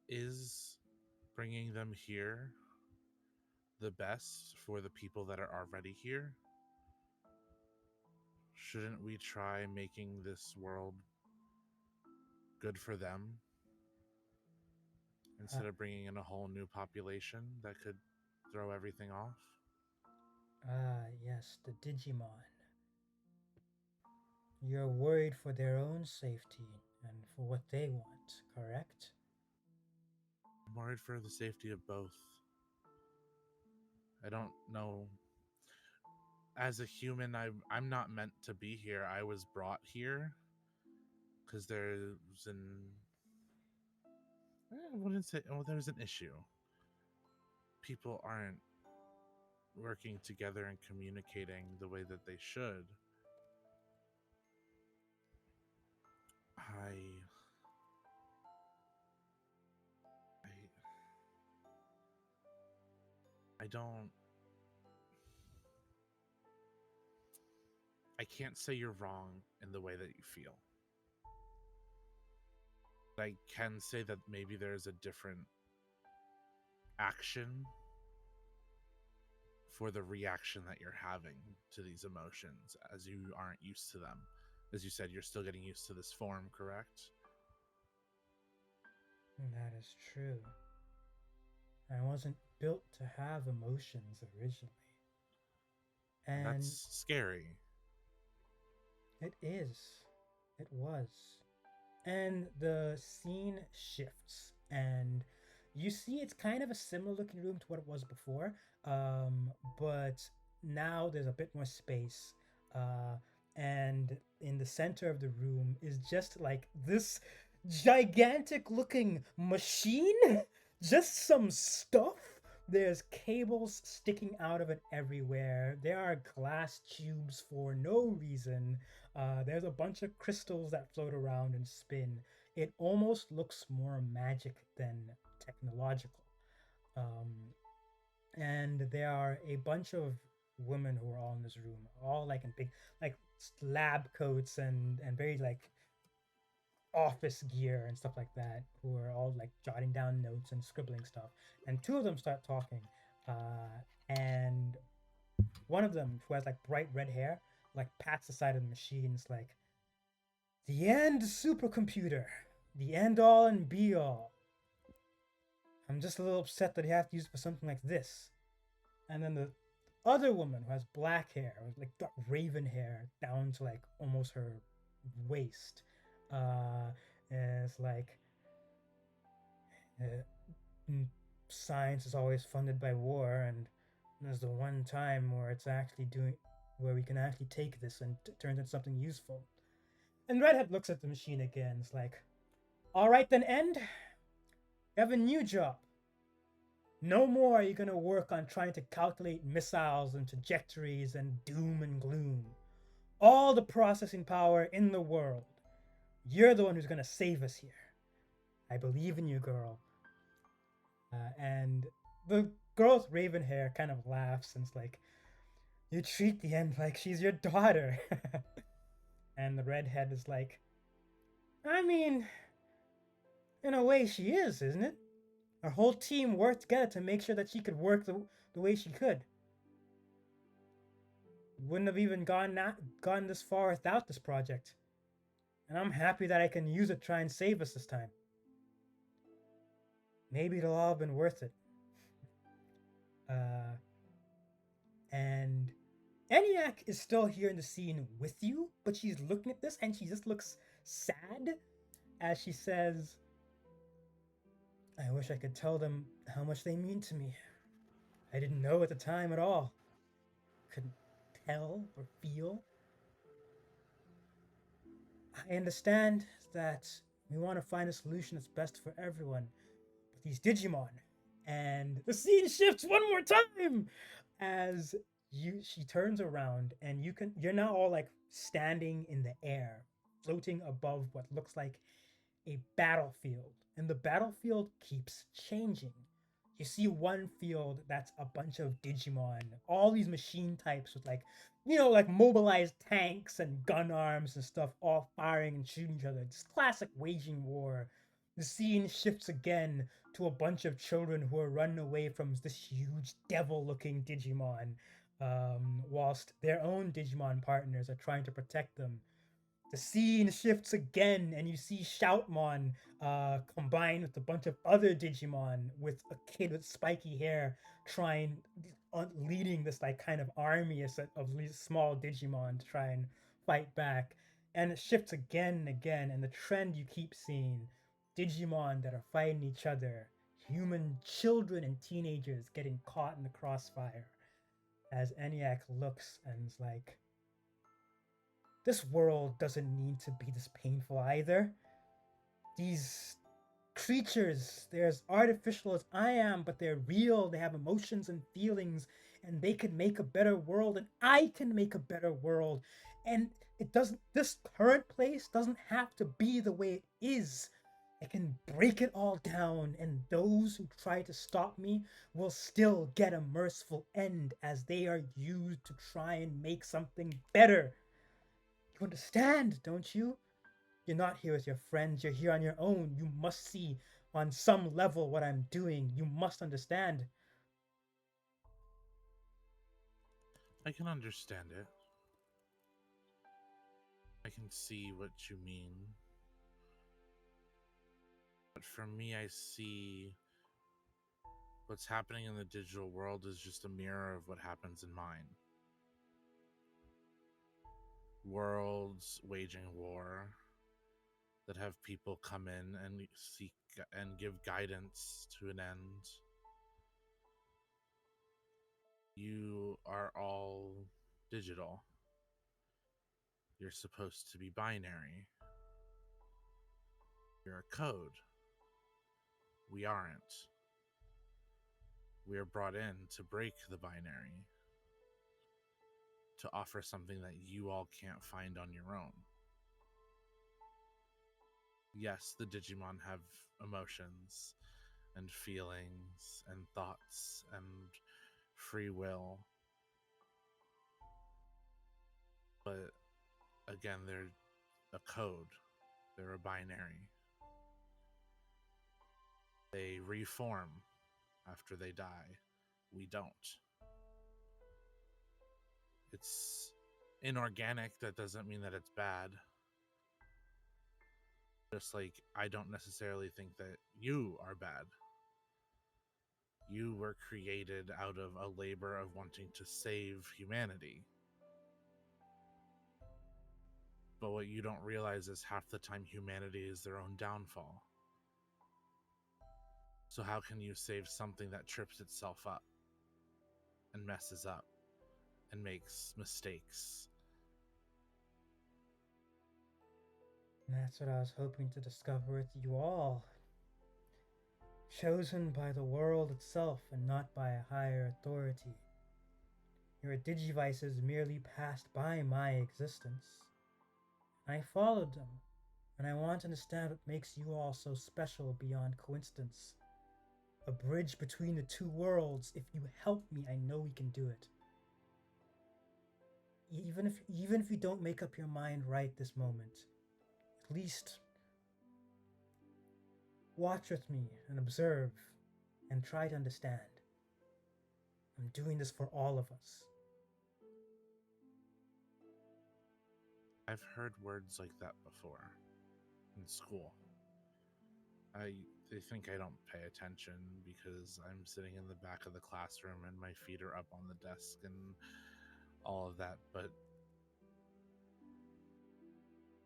is bringing them here the best for the people that are already here? Shouldn't we try making this world good for them instead of bringing in a whole new population that could throw everything off? Yes, the Digimon. You're worried for their own safety and for what they want, correct? I'm worried for the safety of both. I don't know. As a human, I'm not meant to be here. I was brought here because there's an I wouldn't say there's an issue. People aren't working together and communicating the way that they should. I I don't I can't say you're wrong in the way that you feel. I can say that maybe there's a different action for the reaction that you're having to these emotions as you aren't used to them. As you said, you're still getting used to this form, correct? That is true. I wasn't built to have emotions originally. And that's scary. It is. It was. And the scene shifts, and you see it's kind of a similar looking room to what it was before, but now there's a bit more space. And in the center of the room is just like this gigantic looking machine, just some stuff. There's cables sticking out of it everywhere. There are glass tubes for no reason. There's a bunch of crystals that float around and spin. It almost looks more magic than technological. And there are a bunch of women who are all in this room, all like in big, like lab coats and very like office gear and stuff like that, who are all like jotting down notes and scribbling stuff. And two of them start talking, and one of them, who has like bright red hair, like pats the side of the machine. It's like the end supercomputer, the end all and be all. I'm just a little upset that you have to use it for something like this. And then the other woman who has black hair, like dark raven hair, down to like almost her waist, is like, science is always funded by war, and there's the one time where it's actually doing, where we can actually take this and turn it into something useful. And Redhead looks at the machine again. It's like, all right then, End. You have a new job. No more are you gonna work on trying to calculate missiles and trajectories and doom and gloom. All the processing power in the world. You're the one who's gonna save us here. I believe in you, girl. And the girl with raven hair kind of laughs and it's like, you treat the End like she's your daughter. And the redhead is like, I mean, in a way she is, isn't it? Our whole team worked together to make sure that she could work the way she could. Wouldn't have even gone this far without this project. And I'm happy that I can use it to try and save us this time. Maybe it'll all have been worth it. And ENIAC is still here in the scene with you, but she's looking at this and she just looks sad as she says, I wish I could tell them how much they mean to me. I didn't know at the time at all. Couldn't tell or feel. I understand that we want to find a solution that's best for everyone. But these Digimon. And the scene shifts one more time as she turns around and you're now all like standing in the air, floating above what looks like a battlefield, and the battlefield keeps changing. You see one field that's a bunch of Digimon, all these machine types with like, like mobilized tanks and gun arms and stuff, all firing and shooting each other. It's classic waging war. The scene shifts again to a bunch of children who are running away from this huge devil-looking Digimon, whilst their own Digimon partners are trying to protect them. The scene shifts again, and you see Shoutmon combined with a bunch of other Digimon, with a kid with spiky hair leading this like kind of army of these small Digimon to try and fight back. And it shifts again and again, and the trend you keep seeing: Digimon that are fighting each other, human children and teenagers getting caught in the crossfire. As ENIAC looks and is like, this world doesn't need to be this painful either. These creatures, they're as artificial as I am, but they're real. They have emotions and feelings, and they can make a better world, and I can make a better world. And this current place doesn't have to be the way it is. I can break it all down, and those who try to stop me will still get a merciful end, as they are used to try and make something better. You understand, don't you? You're not here with your friends, you're here on your own. You must see on some level what I'm doing. You must understand. I can understand it. I can see what you mean. But for me, I see what's happening in the digital world is just a mirror of what happens in mine. Worlds waging war that have people come in and seek and give guidance to an end. You are all digital. You're supposed to be binary. You're a code. We aren't. We are brought in to break the binary, to offer something that you all can't find on your own. Yes, the Digimon have emotions and feelings and thoughts and free will. But again, they're a code. They're a binary. They reform after they die. We don't. It's inorganic, that doesn't mean that it's bad. Just like I don't necessarily think that you are bad. You were created out of a labor of wanting to save humanity. But what you don't realize is half the time humanity is their own downfall. So how can you save something that trips itself up and messes up and makes mistakes? That's what I was hoping to discover with you all. Chosen by the world itself and not by a higher authority. Your digivices merely passed by my existence. I followed them, and I want to understand what makes you all so special beyond coincidence. A bridge between the two worlds. If you help me, I know we can do it. Even if you don't make up your mind right this moment, at least watch with me and observe and try to understand. I'm doing this for all of us. I've heard words like that before in school. They think I don't pay attention because I'm sitting in the back of the classroom and my feet are up on the desk and all of that, but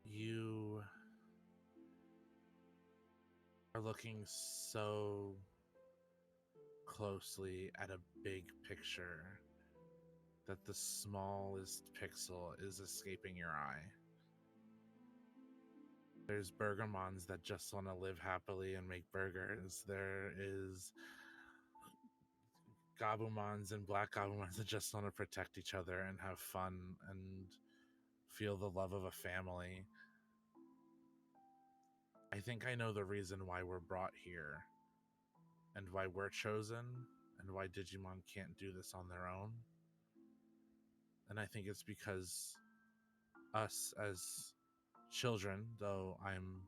you are looking so closely at a big picture that the smallest pixel is escaping your eye. There's Burgermons that just want to live happily and make burgers. There is Gabumons and Black Gabumons that just want to protect each other and have fun and feel the love of a family. I think I know the reason why we're brought here and why we're chosen and why Digimon can't do this on their own. And I think it's because us as children, though I'm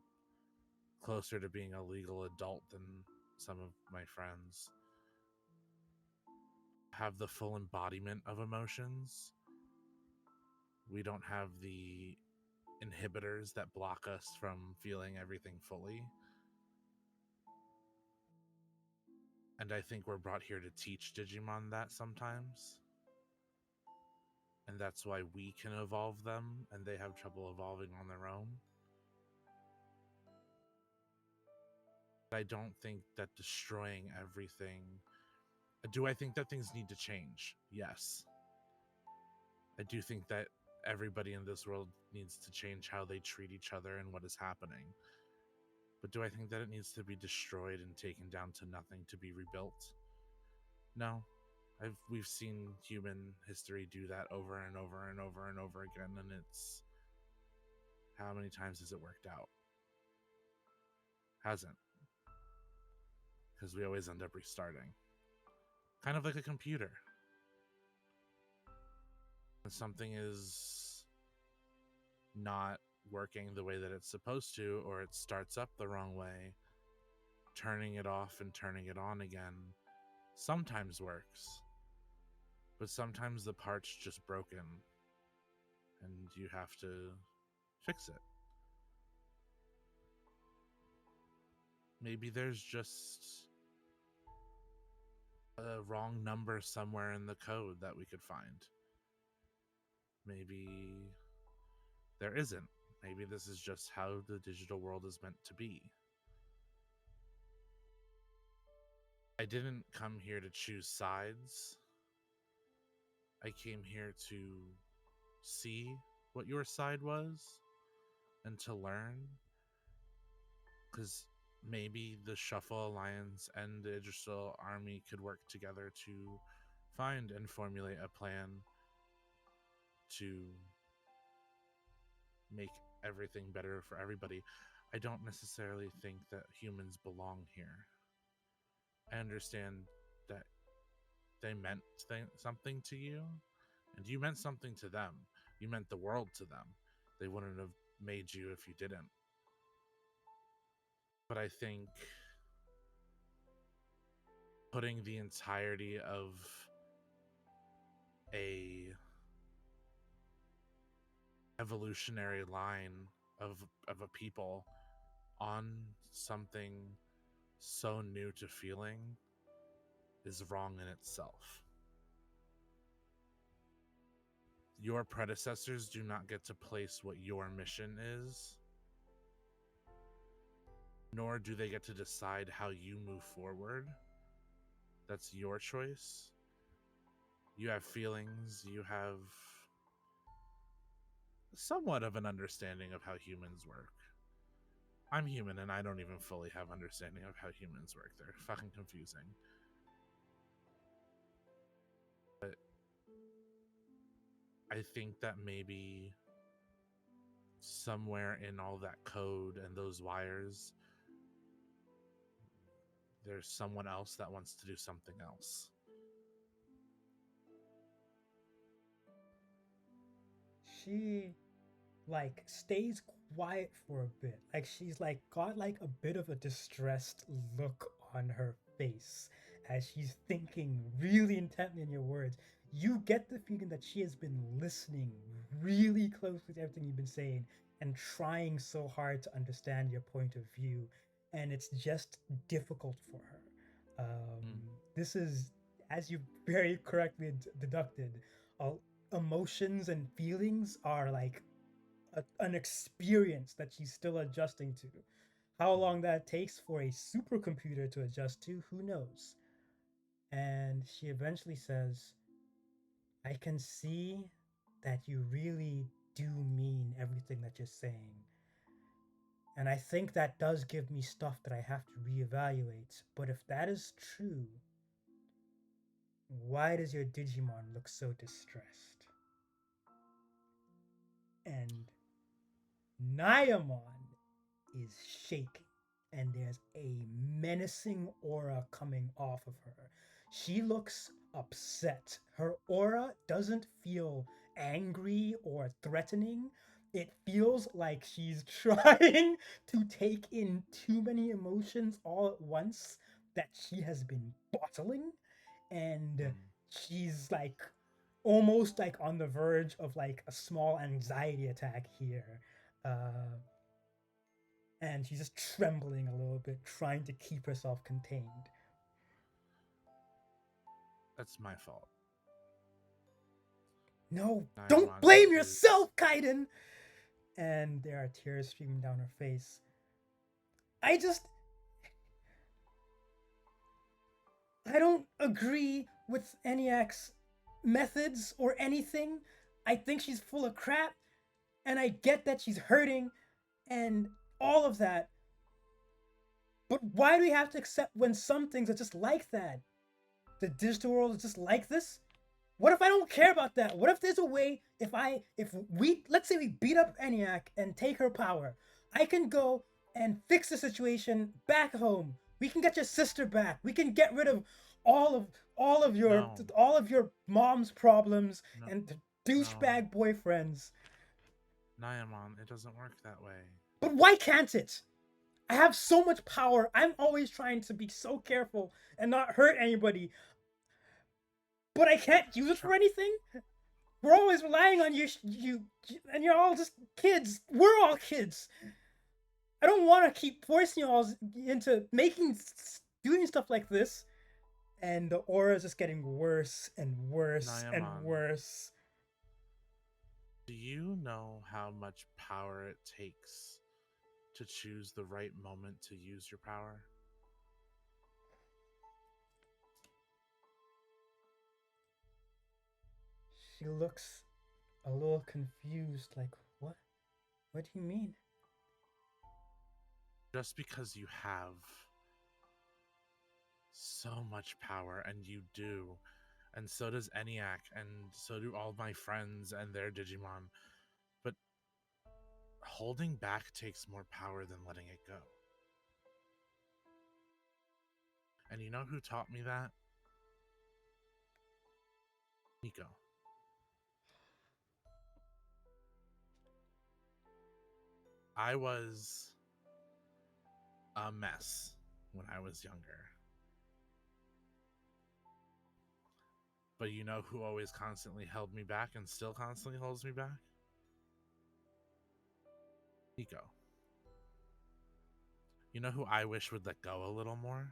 closer to being a legal adult than some of my friends, have the full embodiment of emotions. We don't have the inhibitors that block us from feeling everything fully. And I think we're brought here to teach Digimon that sometimes. And that's why we can evolve them and they have trouble evolving on their own. I don't think that destroying everything... Do I think that things need to change? Yes. I do think that everybody in this world needs to change how they treat each other and what is happening. But do I think that it needs to be destroyed and taken down to nothing to be rebuilt? No. We've seen human history do that over and over and over and over again, and it's... How many times has it worked out? Hasn't. Because we always end up restarting. Kind of like a computer. When something is not working the way that it's supposed to, or it starts up the wrong way, turning it off and turning it on again sometimes works. But sometimes the part's just broken and you have to fix it. Maybe there's just a wrong number somewhere in the code that we could find. Maybe there isn't. Maybe this is just how the digital world is meant to be. I didn't come here to choose sides. I came here to see what your side was and to learn. Because maybe the Shuffle Alliance and the Digital Army could work together to find and formulate a plan to make everything better for everybody. I don't necessarily think that humans belong here. I understand that they meant something to you, and you meant something to them. You meant the world to them. They wouldn't have made you if you didn't. But I think putting the entirety of a evolutionary line of a people on something so new to feeling is wrong in itself. Your predecessors do not get to place what your mission is, nor do they get to decide how you move forward. That's your choice. You have feelings, you have somewhat of an understanding of how humans work. I'm human and I don't even fully have understanding of how humans work. They're fucking confusing. But I think that maybe somewhere in all that code and those wires, there's someone else that wants to do something else. She like stays quiet for a bit. Like she's like got like a bit of a distressed look on her face as she's thinking really intently in your words. You get the feeling that she has been listening really closely to everything you've been saying and trying so hard to understand your point of view, and it's just difficult for her. This is, as you very correctly deducted, uh, emotions and feelings are like an experience that she's still adjusting to. How long that takes for a supercomputer to adjust to, who knows? And she eventually says, I can see that you really do mean everything that you're saying. And I think that does give me stuff that I have to reevaluate. But if that is true, why does your Digimon look so distressed? And Nyamon is shaking, and there's a menacing aura coming off of her. She looks upset. Her aura doesn't feel angry or threatening. It feels like she's trying to take in too many emotions all at once that she has been bottling, and she's like almost like on the verge of like a small anxiety attack here. Uh, and she's just trembling a little bit, trying to keep herself contained. That's my fault. No, Nyamon don't blame is- yourself, Kaiden! And there are tears streaming down her face. I don't agree with ENIAC's methods or anything. I think she's full of crap, and I get that she's hurting and all of that. But why do we have to accept when some things are just like that? The digital world is just like this? What if I don't care about that? What if there's a way if we let's say we beat up ENIAC and take her power, I can go and fix the situation back home. We can get your sister back. We can get rid of all of all of your No. all of your mom's problems No. and douchebag boyfriends. Nyamon, it doesn't work that way. But why can't it? I have so much power. I'm always trying to be so careful and not hurt anybody. But I can't use it for anything? We're always relying on you, and you're all just kids. We're all kids. I don't want to keep forcing you all into doing stuff like this. And the aura is just getting worse and worse and Nyamon. worse. Do you know how much power it takes to choose the right moment to use your power? She looks a little confused, like, what? What do you mean? Just because you have so much power, and you do, and so does ENIAC, and so do all my friends and their Digimon, but holding back takes more power than letting it go. And you know who taught me that? Nico. I was a mess when I was younger. But you know who always constantly held me back and still constantly holds me back? Nico, you know who I wish would let go a little more?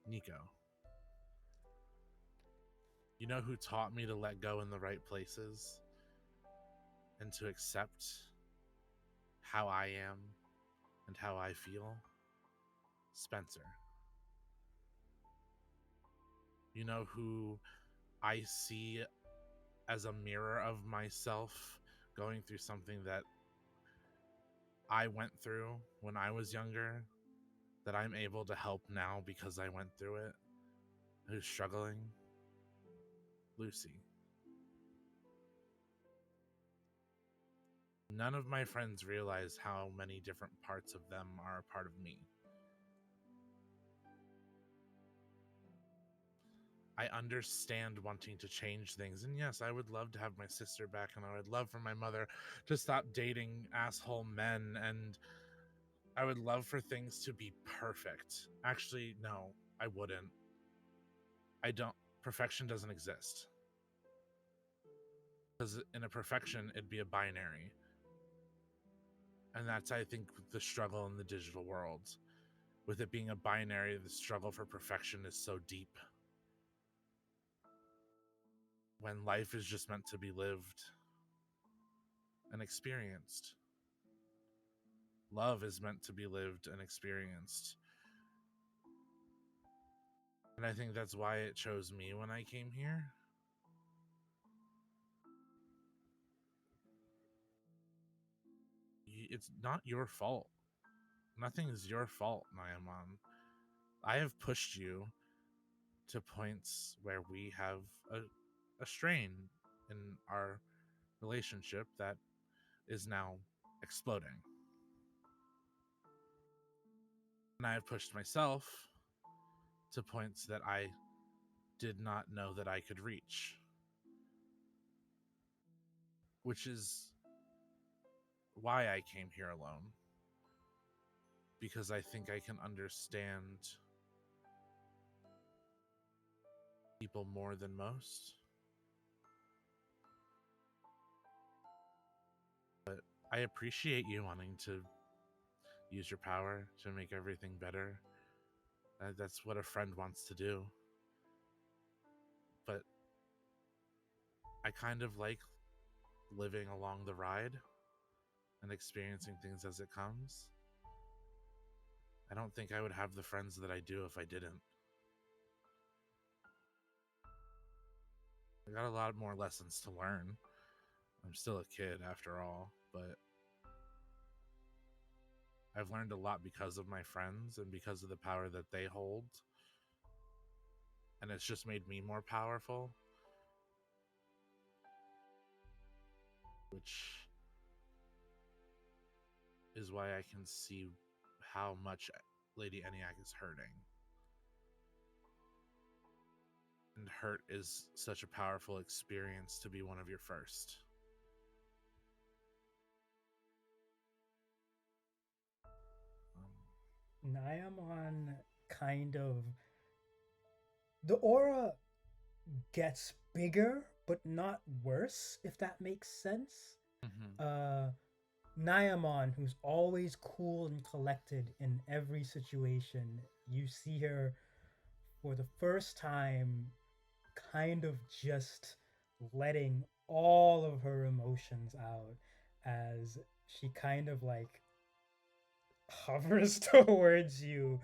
Nico. You know who taught me to let go in the right places and to accept how I am and how I feel? Spencer. You know who I see as a mirror of myself going through something that I went through when I was younger, that I'm able to help now because I went through it, who's struggling? Lucy. None of my friends realize how many different parts of them are a part of me. I understand wanting to change things, and yes, I would love to have my sister back, and I would love for my mother to stop dating asshole men, and I would love for things to be perfect. Actually, no, I wouldn't. I don't. Perfection doesn't exist. Because in a perfection, it'd be a binary. And that's, I think, the struggle in the digital world. With it being a binary, the struggle for perfection is so deep. When life is just meant to be lived and experienced. Love is meant to be lived and experienced. And I think that's why it chose me when I came here. It's not your fault. Nothing is your fault, Nayamon. I have pushed you to points where we have a strain in our relationship that is now exploding. And I have pushed myself to points that I did not know that I could reach. Which is why I came here alone. Because I think I can understand people more than most. But I appreciate you wanting to use your power to make everything better. That's what a friend wants to do. But I kind of like living along the ride and experiencing things as it comes. I don't think I would have the friends that I do if I didn't. I got a lot more lessons to learn. I'm still a kid after all, but I've learned a lot because of my friends and because of the power that they hold. And it's just made me more powerful. Which is why I can see how much Lady ENIAC is hurting. And hurt is such a powerful experience to be one of your first. Nayamon kind of, the aura gets bigger but not worse, if that makes sense. Nayamon, who's always cool and collected in every situation, you see her for the first time kind of just letting all of her emotions out as she kind of like hovers towards you,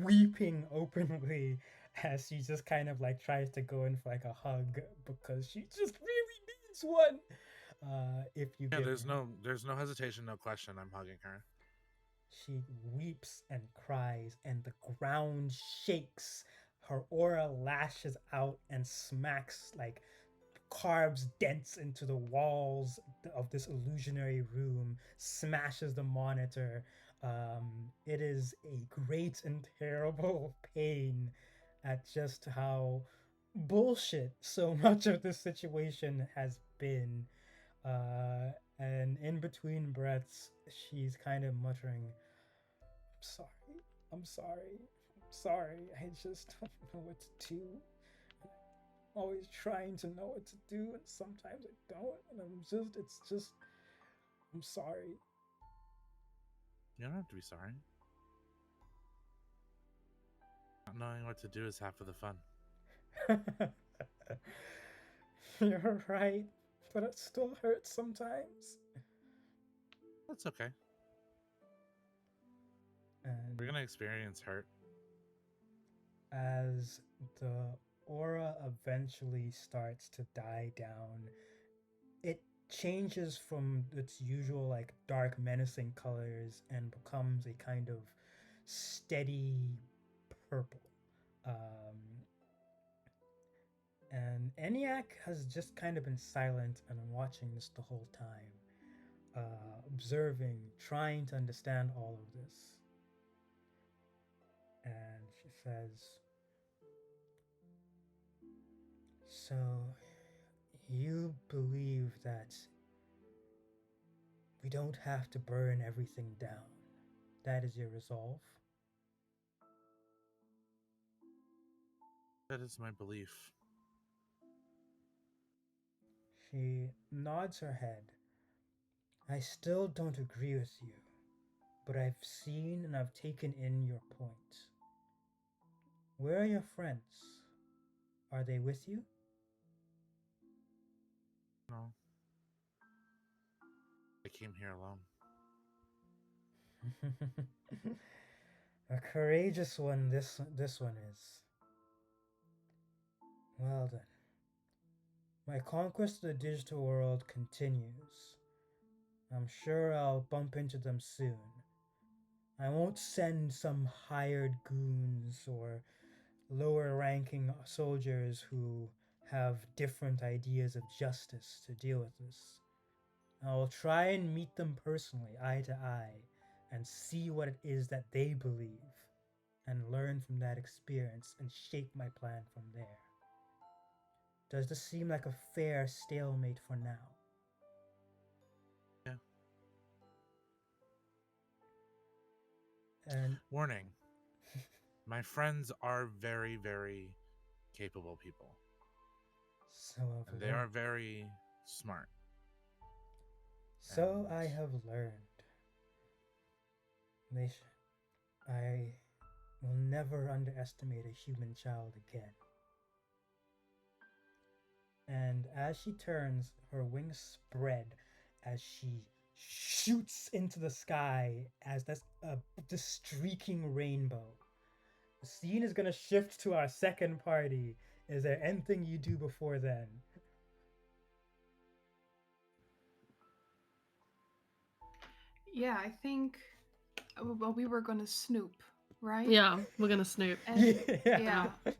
weeping openly as she just kind of like tries to go in for like a hug because she just really needs one. If you Yeah, give there's no hesitation, no question. I'm hugging her. She weeps and cries, and the ground shakes. Her aura lashes out and smacks, like carves dents into the walls of this illusionary room, smashes the monitor. It is a great and terrible pain at just how bullshit so much of this situation has been. And in between breaths, she's kind of muttering, "I'm sorry. I'm sorry. I'm sorry. I just don't know what to do. I'm always trying to know what to do, and sometimes I don't. And it's just I'm sorry. You don't have to be sorry. Not knowing what to do is half of the fun. You're right, but it still hurts sometimes. That's okay. And We're gonna experience hurt. as the aura eventually starts to die down, it changes from its usual like dark menacing colors and becomes a kind of steady purple. Um, and ENIAC has just kind of been silent and watching this the whole time, observing, trying to understand all of this. And she says, "So, you believe that we don't have to burn everything down? That is your resolve?" That is my belief. She nods her head. "I still don't agree with you, but I've seen and I've taken in your point. Where are your friends? Are they with you?" No. I came here alone. A courageous one this one is. Well then. My conquest of the digital world continues. I'm sure I'll bump into them soon. I won't send some hired goons or lower ranking soldiers who have different ideas of justice to deal with this. I will try and meet them personally, eye to eye, and see what it is that they believe, and learn from that experience and shape my plan from there. Does this seem like a fair stalemate for now? Yeah. And Warning. My friends are very, very capable people. so I've And they learned. are very smart. So I and- have learned. I will never underestimate a human child again. And as she turns, her wings spread as she shoots into the sky as that's the streaking rainbow. The scene is gonna shift to our second party. Is there anything you do before then? Yeah, I think. Well, we were gonna snoop, right? Yeah, we're gonna snoop. And Yeah. yeah.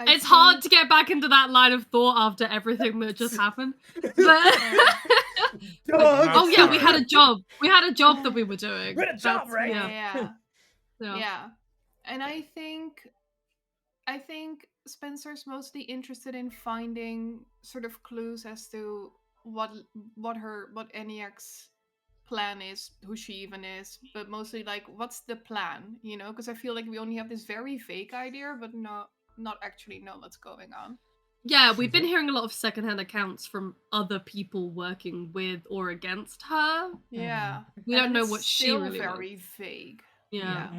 It's hard to get back into that line of thought after everything that just happened. But Doug! oh yeah, we had sorry. a job. We had a job that we were doing. We had a job, That's- right? Yeah. Yeah. Yeah. Yeah. And I think Spencer's mostly interested in finding sort of clues as to what ENIAC's plan is, who she even is, but mostly like what's the plan, you know? Because I feel like we only have this very vague idea, but not actually know what's going on. Yeah, we've been hearing a lot of secondhand accounts from other people working with or against her. Yeah. We And don't know it's what she still really very wants. vague. Yeah.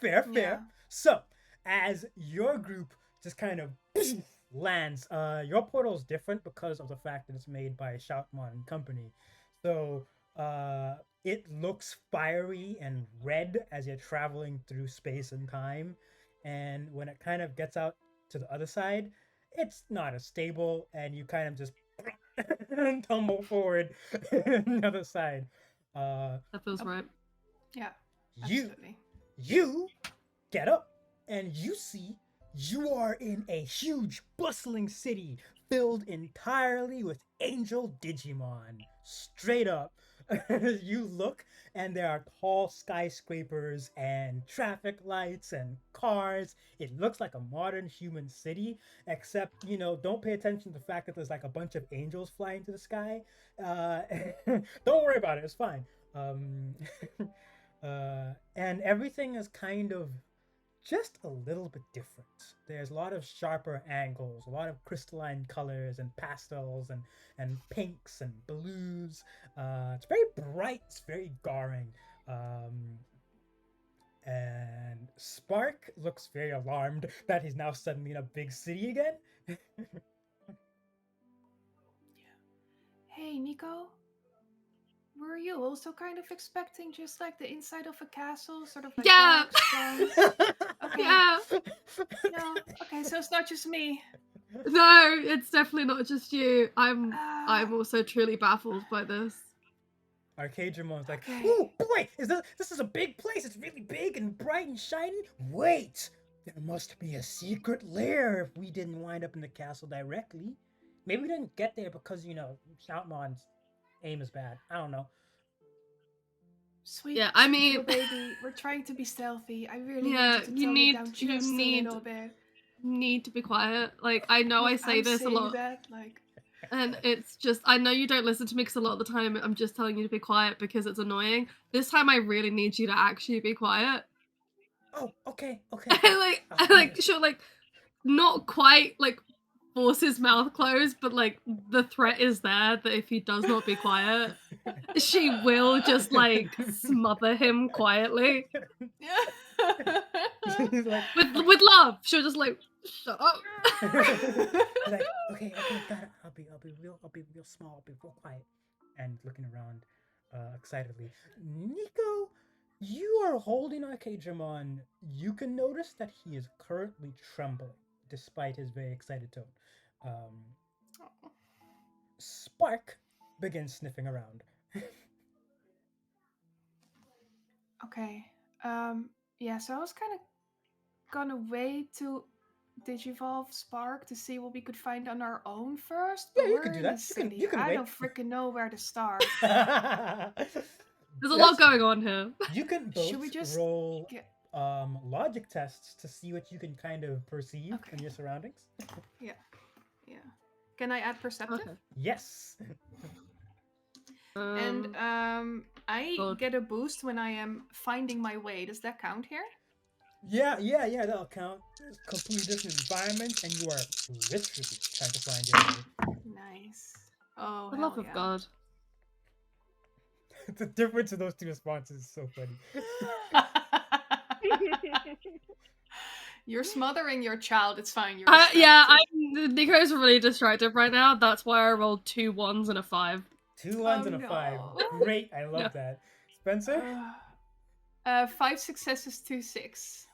Fair, fair. Yeah. So, as your group just kind of lands, your portal is different because of the fact that it's made by Shoutmon Company. So, it looks fiery and red as you're traveling through space and time. And when it kind of gets out to the other side, it's not as stable, and you kind of just tumble forward on the other side. That feels Oh. right. Yeah. You Absolutely. you get up and you see you are in a huge bustling city filled entirely with angel Digimon. Straight up. You look and there are tall skyscrapers and traffic lights and cars. It looks like a modern human city, except, don't pay attention to the fact that there's like a bunch of angels flying to the sky. Uh, don't worry about it, it's fine. And everything is kind of just a little bit different. There's a lot of sharper angles, a lot of crystalline colors and pastels and pinks and blues. It's very bright, it's very jarring. Um, and Spark looks very alarmed that he's now suddenly in a big city again. Hey, Nico. Were you also kind of expecting just like the inside of a castle, sort of like Yeah. dark stones? Okay. Yeah. No. Okay, so it's not just me. No, it's definitely not just you. I'm Uh, also truly baffled by this. Arcadrimon's like, Okay. "Oh boy, this is a big place. It's really big and bright and shiny. Wait, there must be a secret lair if we didn't wind up in the castle directly. Maybe we didn't get there because Shoutmon's aim is bad. I don't know." Sweet, Yeah, I sweet mean- little baby, we're trying to be stealthy. I really Yeah, need you to you tone need- it down you just need- a little bit. Need to be quiet. Like, I know I say I'm this a saying lot. that, like, And it's just, I know you don't listen to me because a lot of the time I'm just telling you to be quiet because it's annoying. This time I really need you to actually be quiet. Oh, okay. Sure, like, not quite, like, force his mouth closed, but, like, the threat is there that if he does not be quiet, she will just, like, smother him quietly. He's like, With love. She'll just, like, shut up. like, okay, got it. I'll be real small. I'll be real quiet, and looking around, excitedly. Nico, you are holding Arcadramon. You can notice that he is currently trembling, despite his very excited tone. Spark begins sniffing around. okay. Yeah, so I was kind of gonna wait to Digivolve Spark to see what we could find on our own first. Yeah, But you we're could do in that. a You can- city. you can I wait. don't freaking know where to start. There's a lot going on here. You can both Should we just roll get- logic tests to see what you can kind of perceive Okay. in your surroundings. Yeah. Can I add perceptive? Okay. Yes. And I God. get a boost when I am finding my way. Does that count here? Yeah, that'll count. It's a completely different environment, and you are literally trying to find your way. Nice. Oh, The hell love of yeah. God. The difference in those two responses is so funny. You're smothering your child. It's fine. You're Yeah, distracted. Nico's really distracted right now. That's why I rolled 2 1s and a 5. 2 1s and a no. 5. Great, I love Yeah. that. Spencer? 5 successes, 2 6s.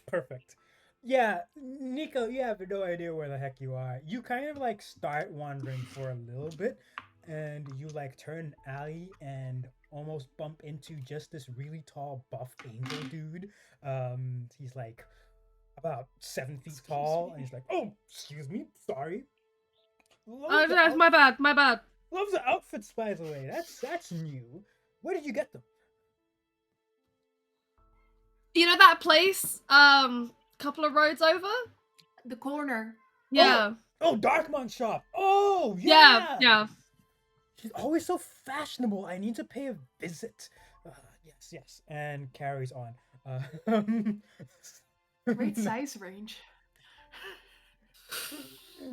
Perfect. Yeah, Nico, you have no idea where the heck you are. You kind of like start wandering for a little bit, and you like turn an alley and almost bump into just this really tall, buff angel dude. He's like about 7 feet Excuse tall, me. and he's like, "Oh, excuse me, sorry." Oh, that's my bad, my bad. Love the outfits, by the way. That's new. Where did you get them? You know that place? Couple of roads over? The corner. Yeah. Oh, Darkmon shop. Oh, Yeah. She's always so fashionable. I need to pay a visit. Yes. And carries on. Great size range.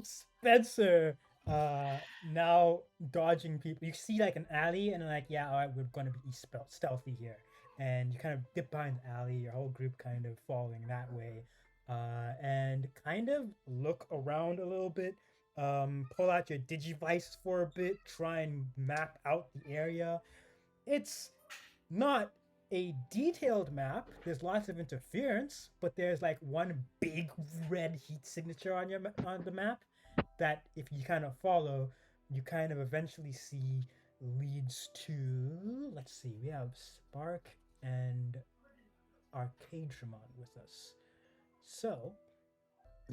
Spencer, now dodging people. You see like an alley, and like, yeah, all right, we're gonna be stealthy here. And you kind of dip behind the alley. Your whole group kind of following that way, and kind of look around a little bit. Pull out your digivice for a bit. Try and map out the area. It's not a detailed map. There's lots of interference, but there's like one big red heat signature on the map that if you kind of follow, you kind of eventually see leads to, let's see, we have Spark and Arcadramon with us. So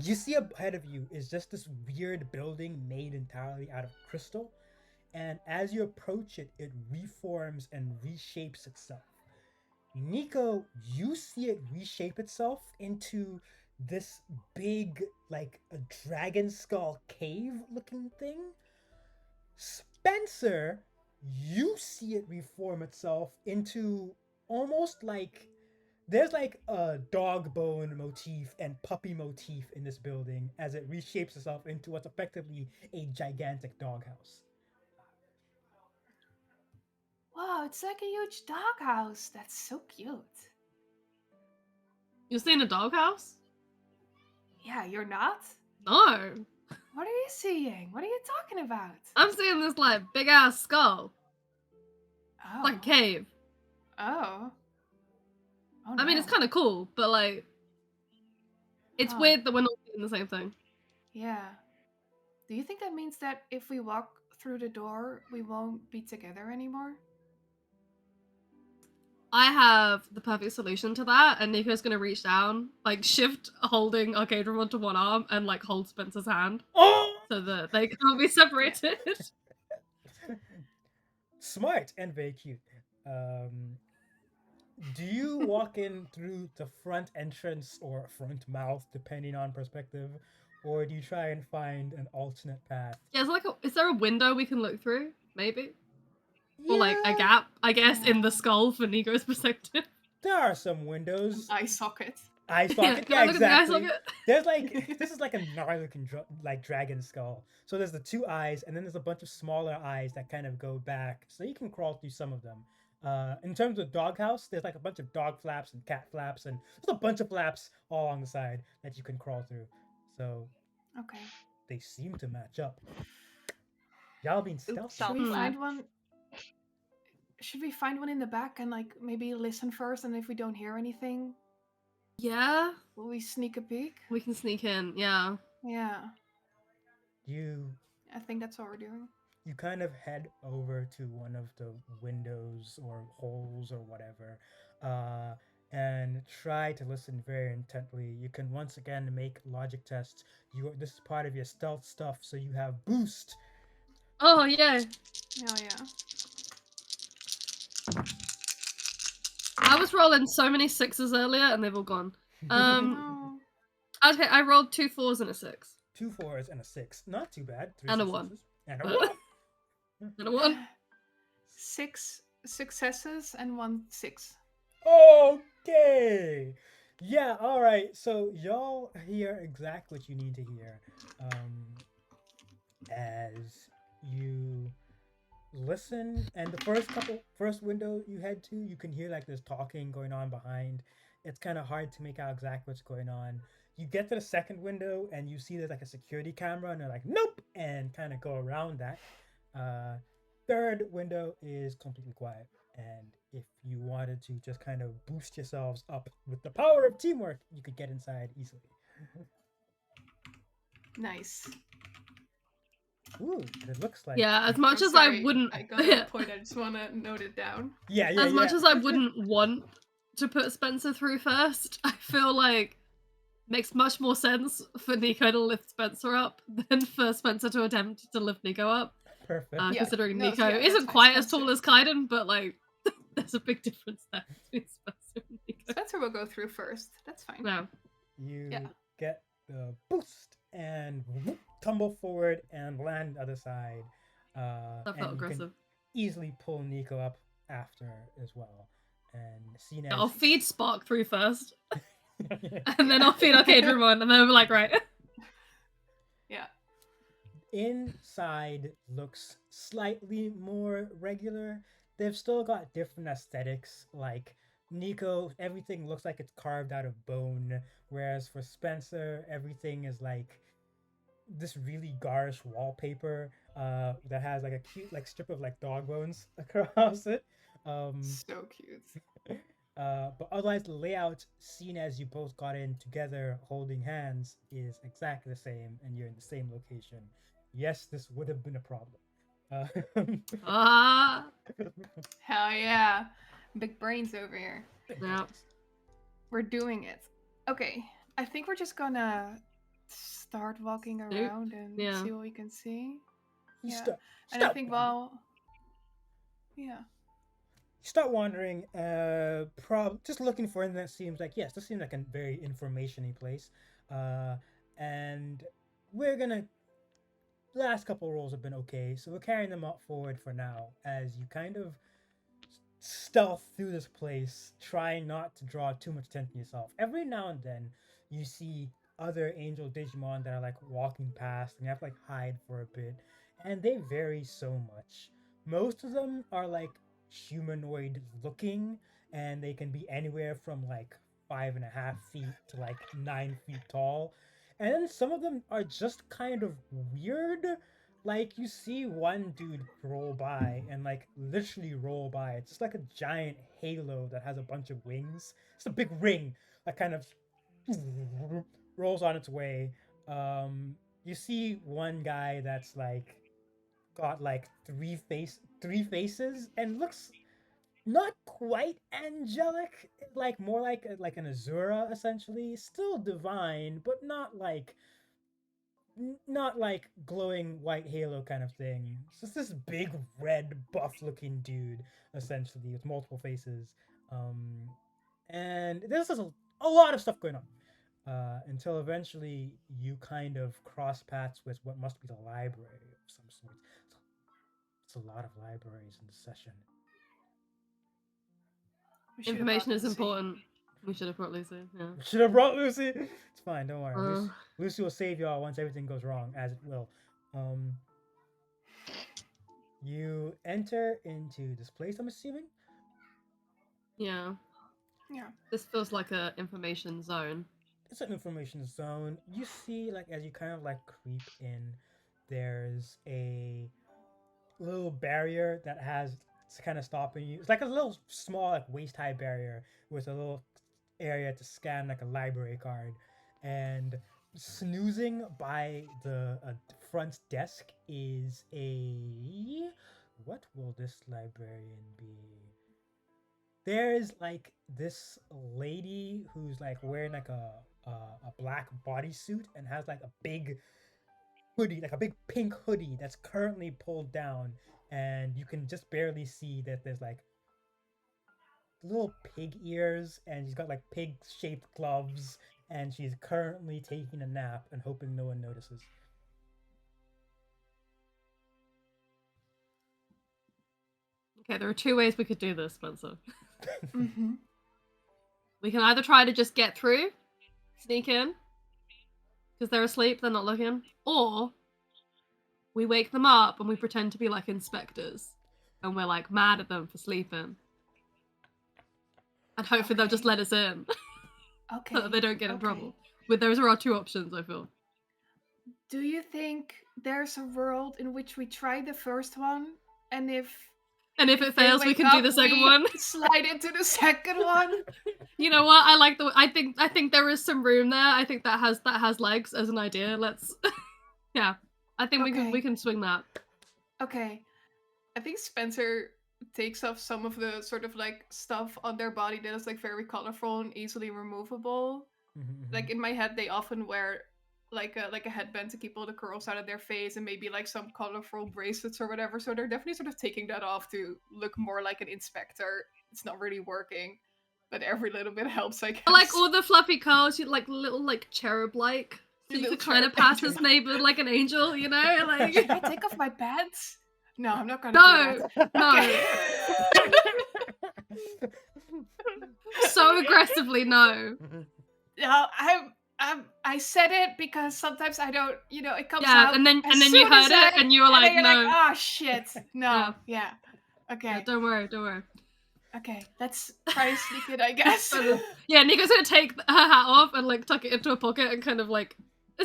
you see ahead of you is just this weird building made entirely out of crystal, and as you approach it, it reforms and reshapes itself. Nico, you see it reshape itself into this big, like a dragon skull cave looking thing. Spencer, you see it reform itself into almost like There's like a dog bone motif and puppy motif in this building as it reshapes itself into what's effectively a gigantic doghouse. Wow, it's like a huge doghouse. That's so cute. You're seeing a doghouse? Yeah, you're not? No. What are you seeing? What are you talking about? I'm seeing this like big ass skull. Oh. Like a cave. Oh. Oh I mean, it's no. kind of cool, but like, it's Huh. weird that we're not seeing the same thing. Yeah. Do you think that means that if we walk through the door, we won't be together anymore? I have the perfect solution to that, and Nico's gonna reach down, like shift holding Arcadron onto one arm and like hold Spencer's hand Oh! so that they can't be separated. Smart and very cute. Do you walk in through the front entrance or front mouth, depending on perspective, or do you try and find an alternate path? Yeah, is there a window we can look through? Maybe? Or like a Yeah, gap, I guess, in the skull for Nico's perspective. there are some windows. Eye socket. Eye socket, Can yeah, I look at the eye exactly. socket? There's like this is like a gnarly like dragon skull. So there's the two eyes, and then there's a bunch of smaller eyes that kind of go back, so you can crawl through some of them. In terms of doghouse, there's like a bunch of dog flaps and cat flaps, and there's a bunch of flaps all on the side that you can crawl through. So Okay. they seem to match up. Y'all being stealthy. Self Should we Hmm. find flaps. one? Should we find one in the back and like maybe listen first, and if we don't hear anything, Yeah, will we sneak a peek? we can sneak in. Yeah. Yeah, You I think that's what we're doing. you kind of head over to one of the windows or holes or whatever, and try to listen very intently. You can once again make logic tests. This is part of your stealth stuff, so you have boost. Oh yeah. Oh yeah. I was rolling so many sixes earlier, and they've all gone. No. Okay, I rolled 2 4s and a 6. 2 4s and a 6. Not too bad. Three And a successes. 1. And a Uh, 1. And a 1. 6 successes and 1 6. Okay. Yeah, all right. So y'all hear exactly what you need to hear. As you listen, and the first window you head to, you can hear like there's talking going on behind. It's kind of hard to make out exactly what's going on. You get to the second window and you see there's like a security camera, and they're like, nope, and kind of go around that. Third window is completely quiet, and if you wanted to just kind of boost yourselves up with the power of teamwork, you could get inside easily. Nice. Ooh, it looks like Yeah, as much I'm as sorry, I wouldn't. I got a point. I just want to note it down. yeah, yeah, As much yeah. as I wouldn't want to put Spencer through first, I feel like makes much more sense for Nico to lift Spencer up than for Spencer to attempt to lift Nico up. Perfect. Yeah, Considering no, Nico yeah, that's isn't fine, quite as Spencer. tall as Kaiden, but like there's a big difference there between Spencer and Nico. Spencer will go through first. That's fine. No. You Yeah. get the boost and whoop, tumble forward and land on the other side. That And felt you aggressive. can easily pull Nico up after as well. And seen as I'll feed Spark through first, and then I'll feed Arcadron, and then we're like, right. Yeah. inside looks slightly more regular. They've still got different aesthetics. Like Nico, everything looks like it's carved out of bone, whereas for Spencer, everything is like this really garish wallpaper that has like a cute like strip of like dog bones across it. So cute. But otherwise, the layout, seen as you both got in together holding hands, is exactly the same, and you're in the same location. Yes, this would have been a problem. Ah. Hell yeah. Big brains over here. Yeah. We're doing it. Okay. I think we're just gonna start walking around and Yeah. see what we can see. You Yeah. start, And I start think wandering. yeah. You start wandering, just looking for anything that seems like, yes, this seems like a very information-y place. And we're gonna, last couple rolls have been okay, so we're carrying them up forward for now, as you kind of stealth through this place, trying not to draw too much attention to yourself. Every now and then, you see other angel Digimon that are like walking past, and you have to like hide for a bit, and they vary so much. Most of them are like humanoid looking, and they can be anywhere from like 5.5 feet to like 9 feet tall. And then some of them are just kind of weird. Like you see one dude roll by and like literally roll by. It's just like a giant halo that has a bunch of wings. It's a big ring that kind of rolls on its way. You see one guy that's like got like three faces and looks not quite angelic, like more like an Azura essentially, still divine, but not like glowing white halo kind of thing. It's just this big red buff looking dude essentially with multiple faces. Um, and there's just a lot of stuff going on. Until eventually you kind of cross paths with what must be the library of some sort. It's a lot of libraries in the session. We should have Information brought is Lucy. important. We should have brought Lucy. Yeah. Should have brought Lucy. It's fine, don't worry. Uh. Lucy will save y'all once everything goes wrong, as it will. You enter into this place, I'm assuming? Yeah. Yeah. This feels like a information zone. It's an information zone. You see, like, as you kind of like creep in, there's a little barrier that has it's kind of stopping you. It's like a little small, like waist high barrier with a little area to scan like a library card. And snoozing by the front desk is a. What will this librarian be? There's like this lady who's like wearing like a black bodysuit and has like a big hoodie, like a big pink hoodie that's currently pulled down, and you can just barely see that there's like little pig ears, and she's got like pig shaped gloves, and she's currently taking a nap and hoping no one notices. Okay, there are two ways we could do this, Spencer. Mm-hmm. We can either try to just get through, sneak in, because they're asleep, they're not looking, or we wake them up and we pretend to be like inspectors, and we're like mad at them for sleeping. And hopefully they'll just let us in. Okay. So that they don't get in okay. trouble. But those are our two options, I feel. Do you think there's a world in which we try the first one, and if it they fails, we wake can do up, the second we one? slide into the second one? You know what? I like I think there is some room there. I think that has legs as an idea. Let's yeah. I think we can swing that. Okay. I think Spencer takes off some of the sort of like stuff on their body that is like very colorful and easily removable. Like in my head, they often wear like a headband to keep all the curls out of their face, and maybe like some colorful bracelets or whatever. So they're definitely sort of taking that off to look more like an inspector. It's not really working, but every little bit helps, I guess. Like all the fluffy curls, you like little like cherub like. So you could kind of pass as maybe like an angel, you know? Like Can I take off my pants? No, I'm not gonna do that. No. So aggressively, no. No, I said it because sometimes I don't, it comes Yeah, out. and then as you soon as heard it and you were and then like, you're no. like, oh shit, no, yeah. Okay. Yeah, don't worry. Okay, let's try to sneak it, I guess. Yeah, Nico's gonna take her hat off and like tuck it into a pocket and kind of like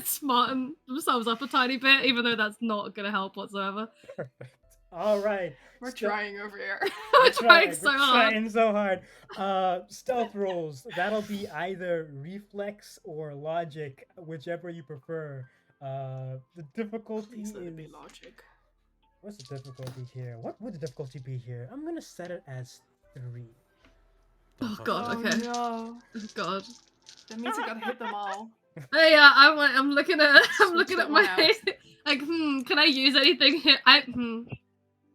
smarten themselves up a tiny bit, even though that's not gonna help whatsoever. Perfect. All right. We're trying over here. We're trying so hard. Trying so hard. Stealth rolls. That'll be either reflex or logic, whichever you prefer. The difficulty Please let is. it be logic. What's the difficulty here? What would the difficulty be here? I'm gonna set it as 3. Oh god. Okay. Oh no. Oh god. That means I gotta hit them all. Hey, I'm looking at Switch that my one out. like can I use anything here?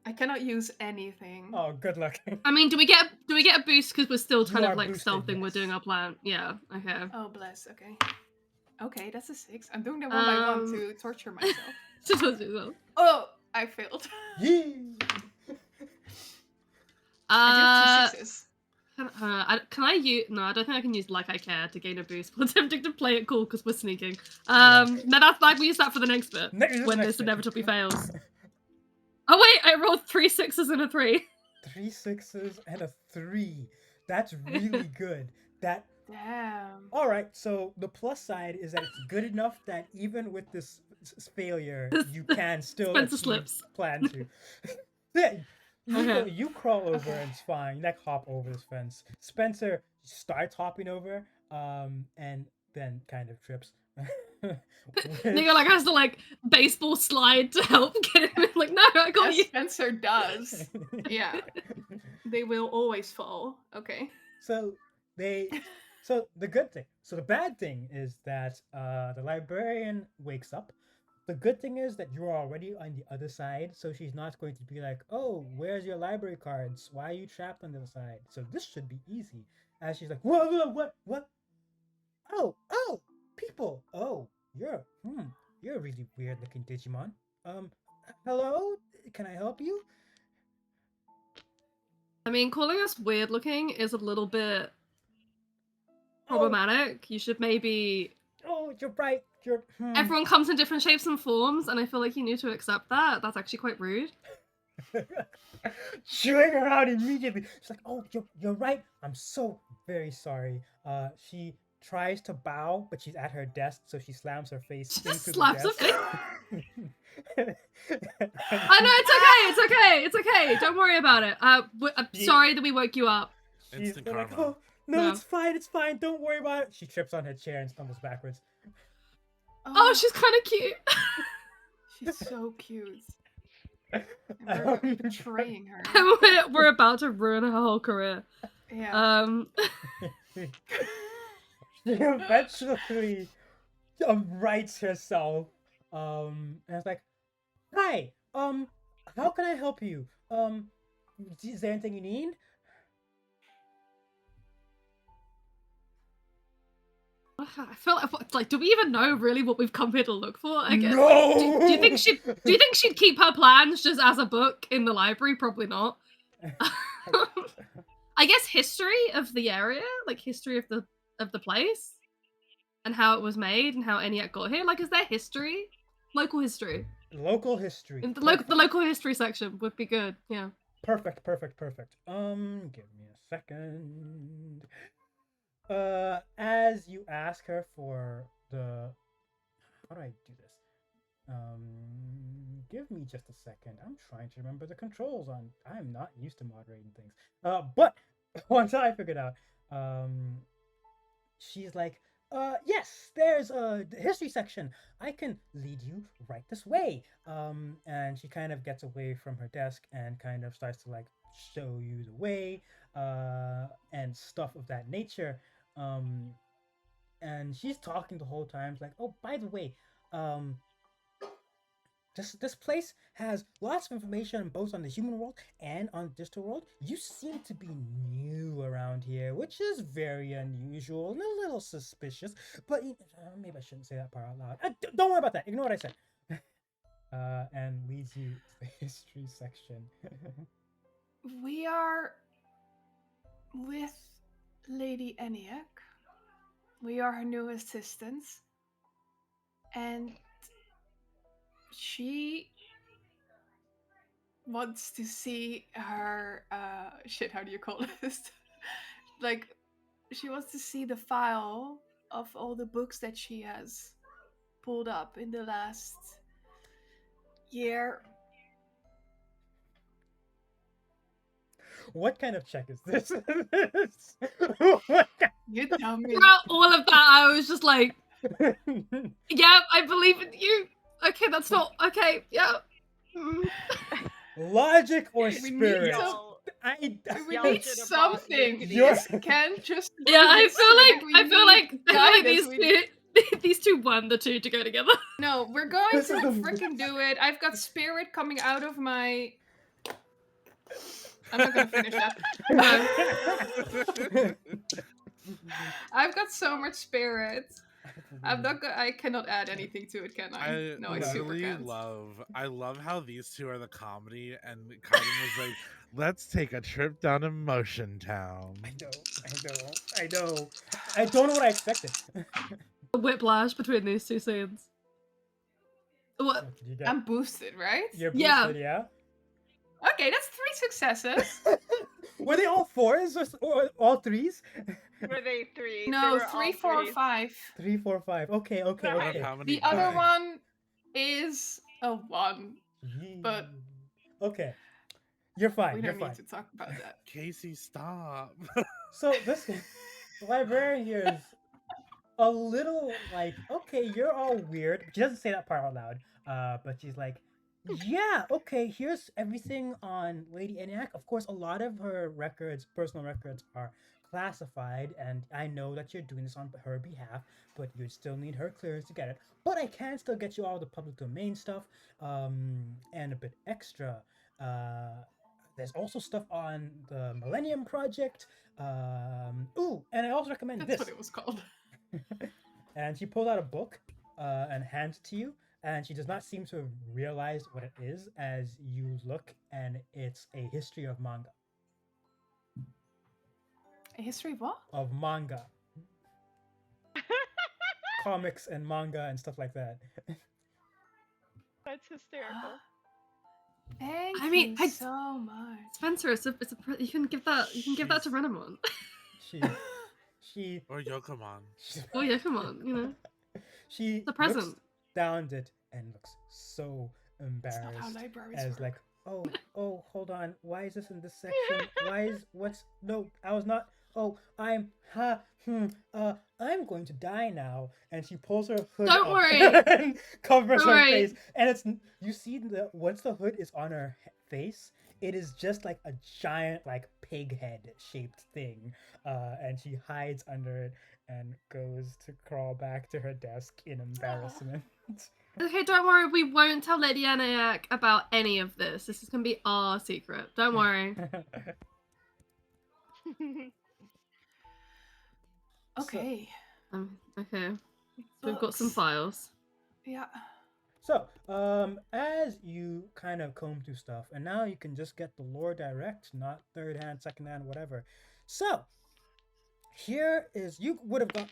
I cannot use anything. Oh, good luck. I mean, do we get a boost because we're still kind You of are like boosted, stealthing? We're yes. doing our plan. Yeah. Okay. Oh bless. Okay. Okay, that's a 6. I'm doing that one by one to torture myself. To torture yourself. Oh, I failed. Yee! I do have 2 6s. Can I use? No, I don't think I can use Like I Care to gain a boost while attempting to play it cool because we're sneaking. Yeah. No, that's like we use that for the next bit when this inevitably fails. Oh wait, I rolled 3 6s and a 3. 3 6s and a 3. That's really good. That. Damn. All right. So the plus side is that it's good enough that even with this failure, you can still Spencer achieve slips. plan 2. Yeah. Okay. You crawl over Okay. and it's fine. You like hop over this fence. Spencer starts hopping over, and then kind of trips. Nico like has to like baseball slide to help get him. Like, no, I got As you. Spencer does. Yeah. They will always fall. Okay. So the good thing. So the bad thing is that the librarian wakes up. The good thing is that you're already on the other side, so she's not going to be like, "Oh, where's your library cards? Why are you trapped on the other side?" So this should be easy. As she's like, what? Oh, people. Oh, you're a really weird looking Digimon. Hello, can I help you? I mean, calling us weird looking is a little bit Oh, problematic. You should maybe. oh, you're right. You're. Everyone comes in different shapes and forms, and I feel like you need to accept that. That's actually quite rude. Chewing her out immediately. She's like, "Oh, you're right. I'm so very sorry." She tries to bow, but she's at her desk, so she slams her face She into just the slaps her desk. I know, it's okay. It's okay. Don't worry about it. I'm sorry that we woke you up. She's Instant like, karma. "Oh, no, No. it's fine. It's fine. Don't worry about it." She trips on her chair and stumbles backwards. Oh, she's kind of cute. She's so cute. And Um, we're betraying her. We're about to ruin her whole career. Yeah. She eventually rights herself. And it's like, "Hi, how can I help you? Is there anything you need?" I feel like, do we even know really what we've come here to look for? I guess. No! Do you think she'd keep her plans just as a book in the library? Probably not. I guess history of the area, like history of the place, and how it was made, and how ENIAC got here. Like, is there history? Local history. Local history. In the local history section would be good. Yeah. Perfect. Give me a second. As you ask her for the, how do I do this? Give me just a second. I'm trying to remember the controls on. I'm not used to moderating things. But once I figured out, she's like, yes, there's a history section. I can lead you right this way. And she kind of gets away from her desk and kind of starts to like show you the way, and stuff of that nature. And she's talking the whole time. It's like, "Oh, by the way, this place has lots of information both on the human world and on the digital world. You seem to be new around here, which is very unusual and a little suspicious. But maybe I shouldn't say that part out loud. Don't worry about that. Ignore what I said." And leads you to the history section. We are with Lady ENIAC. We are her new assistants. And she wants to see her how do you call this? Like, she wants to see the file of all the books that she has pulled up in the last year. What kind of check is this? You tell me. Throughout all of that, I was just like, "Yeah, I believe in you." Okay, that's not okay. Yeah. Logic or We need spirit? Y'all, We Y'all need should've brought something. me. You're- This can't just. be Yeah, I history. feel like guidance. these two want the two to go together. No, we're going This to is the- freaking do it. I've got spirit coming out of my. I'm not gonna finish that. I've got so much spirit I cannot add anything to it, can I? I No, I No. super literally can't. love how these two are the comedy, and Kaiden was like, "Let's take a trip down to Motion Town." I know. I don't know what I expected. A whiplash between these two scenes. What? What did you get? I'm boosted, right? You're Yeah. boosted, yeah? Okay, that's 3 successes. Were they all fours or all threes? Were they three? They No, were 3, all 4, threes. 5. 3, 4, 5. Okay. Alright. Out of Okay. how many The other Okay. one is a 1. But- Okay. You're fine. We You're don't fine. need to talk about that. Casey, stop. So this librarian here is a little like, okay, you're all weird. She doesn't say that part out loud. But she's like, yeah, okay, here's everything on Lady ENIAC. Of course, a lot of her records, personal records, are classified, and I know that you're doing this on her behalf, but you'd still need her clearance to get it. But I can still get you all the public domain stuff, and a bit extra. There's also stuff on the Millennium Project. Ooh, and I also recommend That's this. what it was called. And she pulls out a book and hands it to you, and she does not seem to have realized what it is as you look, and it's a history of manga. A history of what? Of manga. Comics and manga and stuff like that. That's hysterical. Thank I mean, you so much. Spencer, you can give that to Renamon. She Or Yokomon. Oh yeah, come on, you know. she The present. looks down at it and looks so That's not how embarrassed libraries as work. like, oh, hold on, why is this in this section? No, I was not. Oh, I'm I'm going to die now. And she pulls her hood Don't up worry. and covers Don't her worry. face. And it's, you see, once the hood is on her face, it is just like a giant, like, pig head shaped thing. And she hides under it and goes to crawl back to her desk in embarrassment. Okay, don't worry. We won't tell Lady ENIAC about any of this. This is gonna be our secret. Don't worry. Okay. Okay. We've got some Books. files. Yeah. So, as you kind of comb through stuff, and now you can just get the lore direct, not third hand, second hand, whatever. So, here is, you would have got,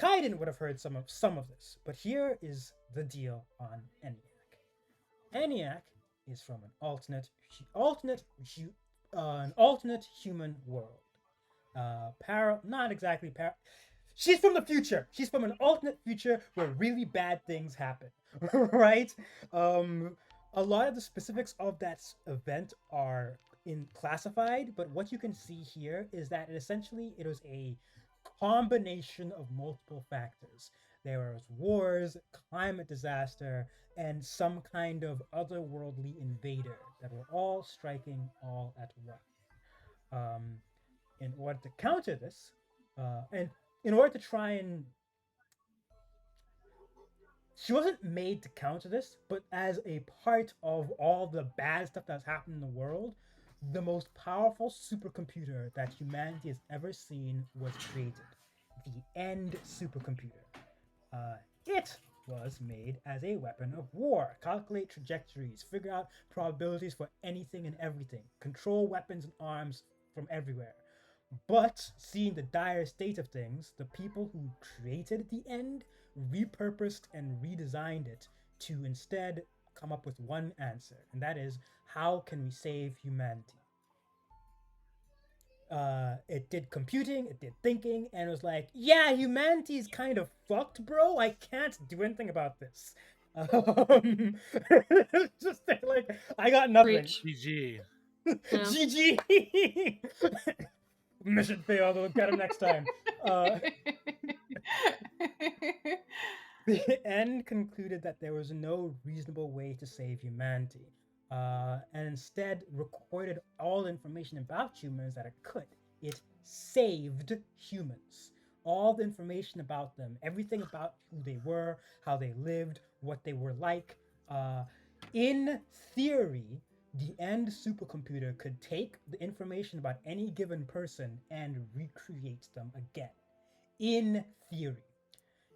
Kaiden would have heard some of this, but here is the deal on ENIAC. ENIAC is from an alternate human world. Not exactly She's from the future. She's from an alternate future where really bad things happen, right? A lot of the specifics of that event are classified, but what you can see here is that it was a combination of multiple factors. There was wars, climate disaster, and some kind of otherworldly invader that were all striking all at once. In order to counter this, and in order to try and, she wasn't made to counter this, but as a part of all the bad stuff that's happened in the world, the most powerful supercomputer that humanity has ever seen was created. The End supercomputer. It was made as a weapon of war. Calculate trajectories, figure out probabilities for anything and everything, control weapons and arms from everywhere. But seeing the dire state of things, the people who created the End repurposed and redesigned it to instead come up with one answer, and that is, how can we save humanity? It did computing, it did thinking, and it was like, yeah, humanity's kind of fucked, bro. I can't do anything about this. Just like, I got nothing. Preach. GG. Yeah. GG. Mission failed. We'll get him next time. The End concluded that there was no reasonable way to save humanity, and instead recorded all the information about humans that it could. It saved humans. All the information about them, everything about who they were, how they lived, what they were like. In theory, the End supercomputer could take the information about any given person and recreate them again. In theory.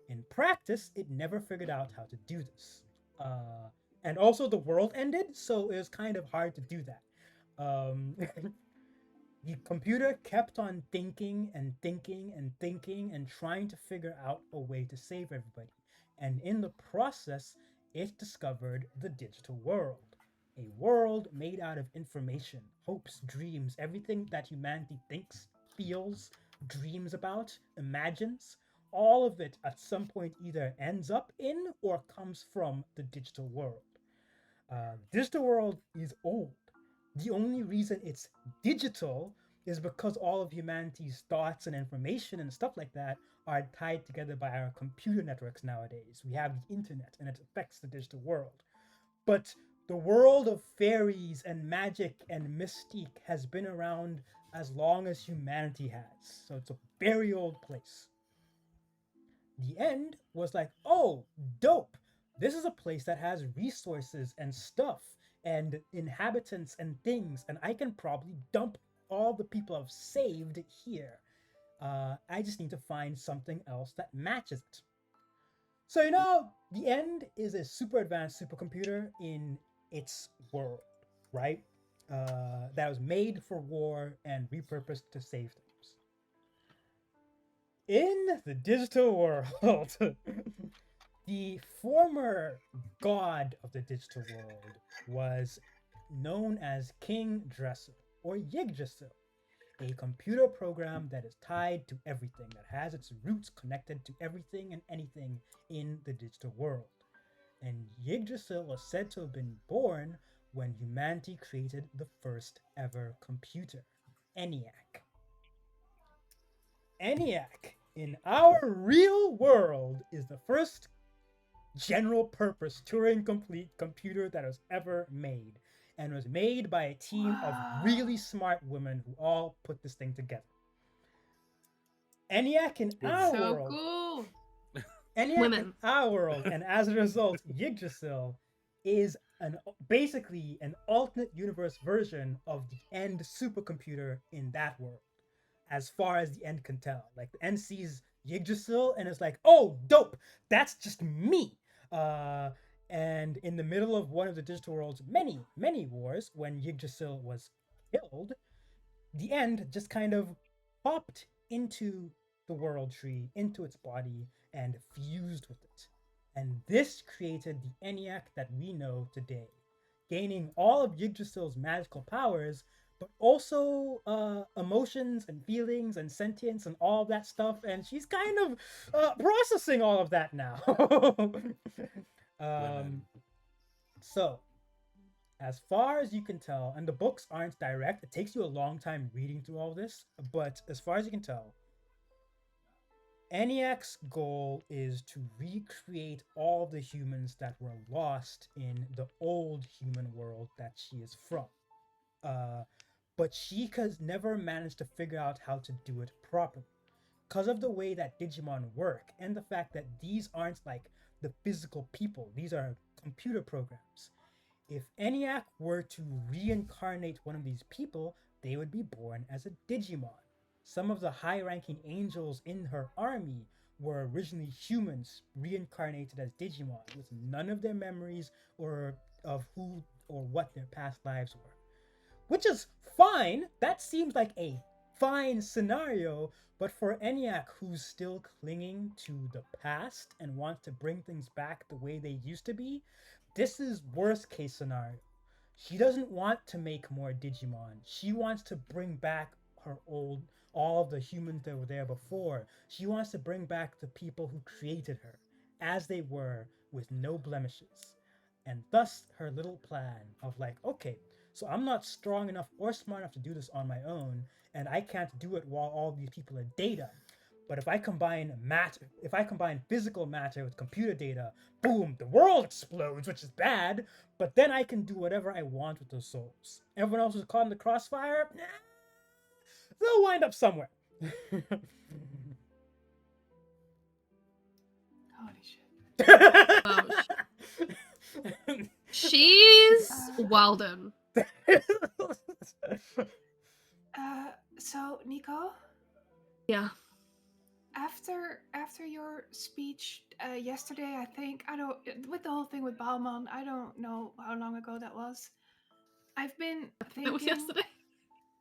In practice, it never figured out how to do this. And also, the world ended, so it was kind of hard to do that. Um, the computer kept on thinking and thinking and thinking and trying to figure out a way to save everybody. And in the process, it discovered the digital world. A world made out of information, hopes, dreams, everything that humanity thinks, feels, dreams about, imagines. All of it at some point either ends up in or comes from the digital world. Digital world is old. The only reason it's digital is because all of humanity's thoughts and information and stuff like that are tied together by our computer networks nowadays. We have the internet and it affects the digital world. But the world of fairies and magic and mystique has been around as long as humanity has. So it's a very old place. The end was like, oh, dope. This is a place that has resources and stuff and inhabitants and things, and I can probably dump all the people I've saved here. I just need to find something else that matches it. So, the end is a super advanced supercomputer in its world, right? That was made for war and repurposed to save things. In the digital world, the former god of the digital world was known as King Dressel or Yggdrasil, a computer program that is tied to everything, that has its roots connected to everything and anything in the digital world. And Yggdrasil was said to have been born when humanity created the first ever computer, ENIAC. ENIAC in our real world is the first general purpose Turing complete computer that was ever made and was made by a team of really smart women who all put this thing together. ENIAC in our So world. cool. ENIAC in Women. our world, and as a result, Yggdrasil is basically an alternate universe version of the end supercomputer in that world, as far as the end can tell. Like the end sees Yggdrasil and is like, "Oh, dope! That's just me." Uh, and in the middle of one of the digital world's many wars, when Yggdrasil was killed, the end just kind of popped into the world tree, into its body, and fused with it. And this created the ENIAC that we know today, gaining all of Yggdrasil's magical powers, but also emotions and feelings and sentience and all of that stuff. And she's kind of processing all of that now. Women. So, as far as you can tell, and the books aren't direct, it takes you a long time reading through all this, but as far as you can tell, ENIAC's goal is to recreate all the humans that were lost in the old human world that she is from. Uh, but she has never managed to figure out how to do it properly. Because of the way that Digimon work, and the fact that these aren't like the physical people, these are computer programs. If ENIAC were to reincarnate one of these people, they would be born as a Digimon. Some of the high ranking angels in her army were originally humans reincarnated as Digimon with none of their memories or of who or what their past lives were. Which is fine. That seems like a fine scenario, but for ENIAC, who's still clinging to the past and wants to bring things back the way they used to be, this is worst case scenario. She doesn't want to make more Digimon. She wants to bring back her old, all of the humans that were there before. She wants to bring back the people who created her as they were with no blemishes. And thus her little plan of like, okay, so I'm not strong enough or smart enough to do this on my own, and I can't do it while all these people are data. But if I combine matter, if I combine physical matter with computer data, boom, the world explodes, which is bad. But then I can do whatever I want with those souls. Everyone else who's caught in the crossfire, they'll wind up somewhere. Holy shit. She's Walden. So, Nico, Yeah. after your speech yesterday, I think I don't with the whole thing with Baalmon. I don't know how long ago that was. I've been thinking. It was yesterday.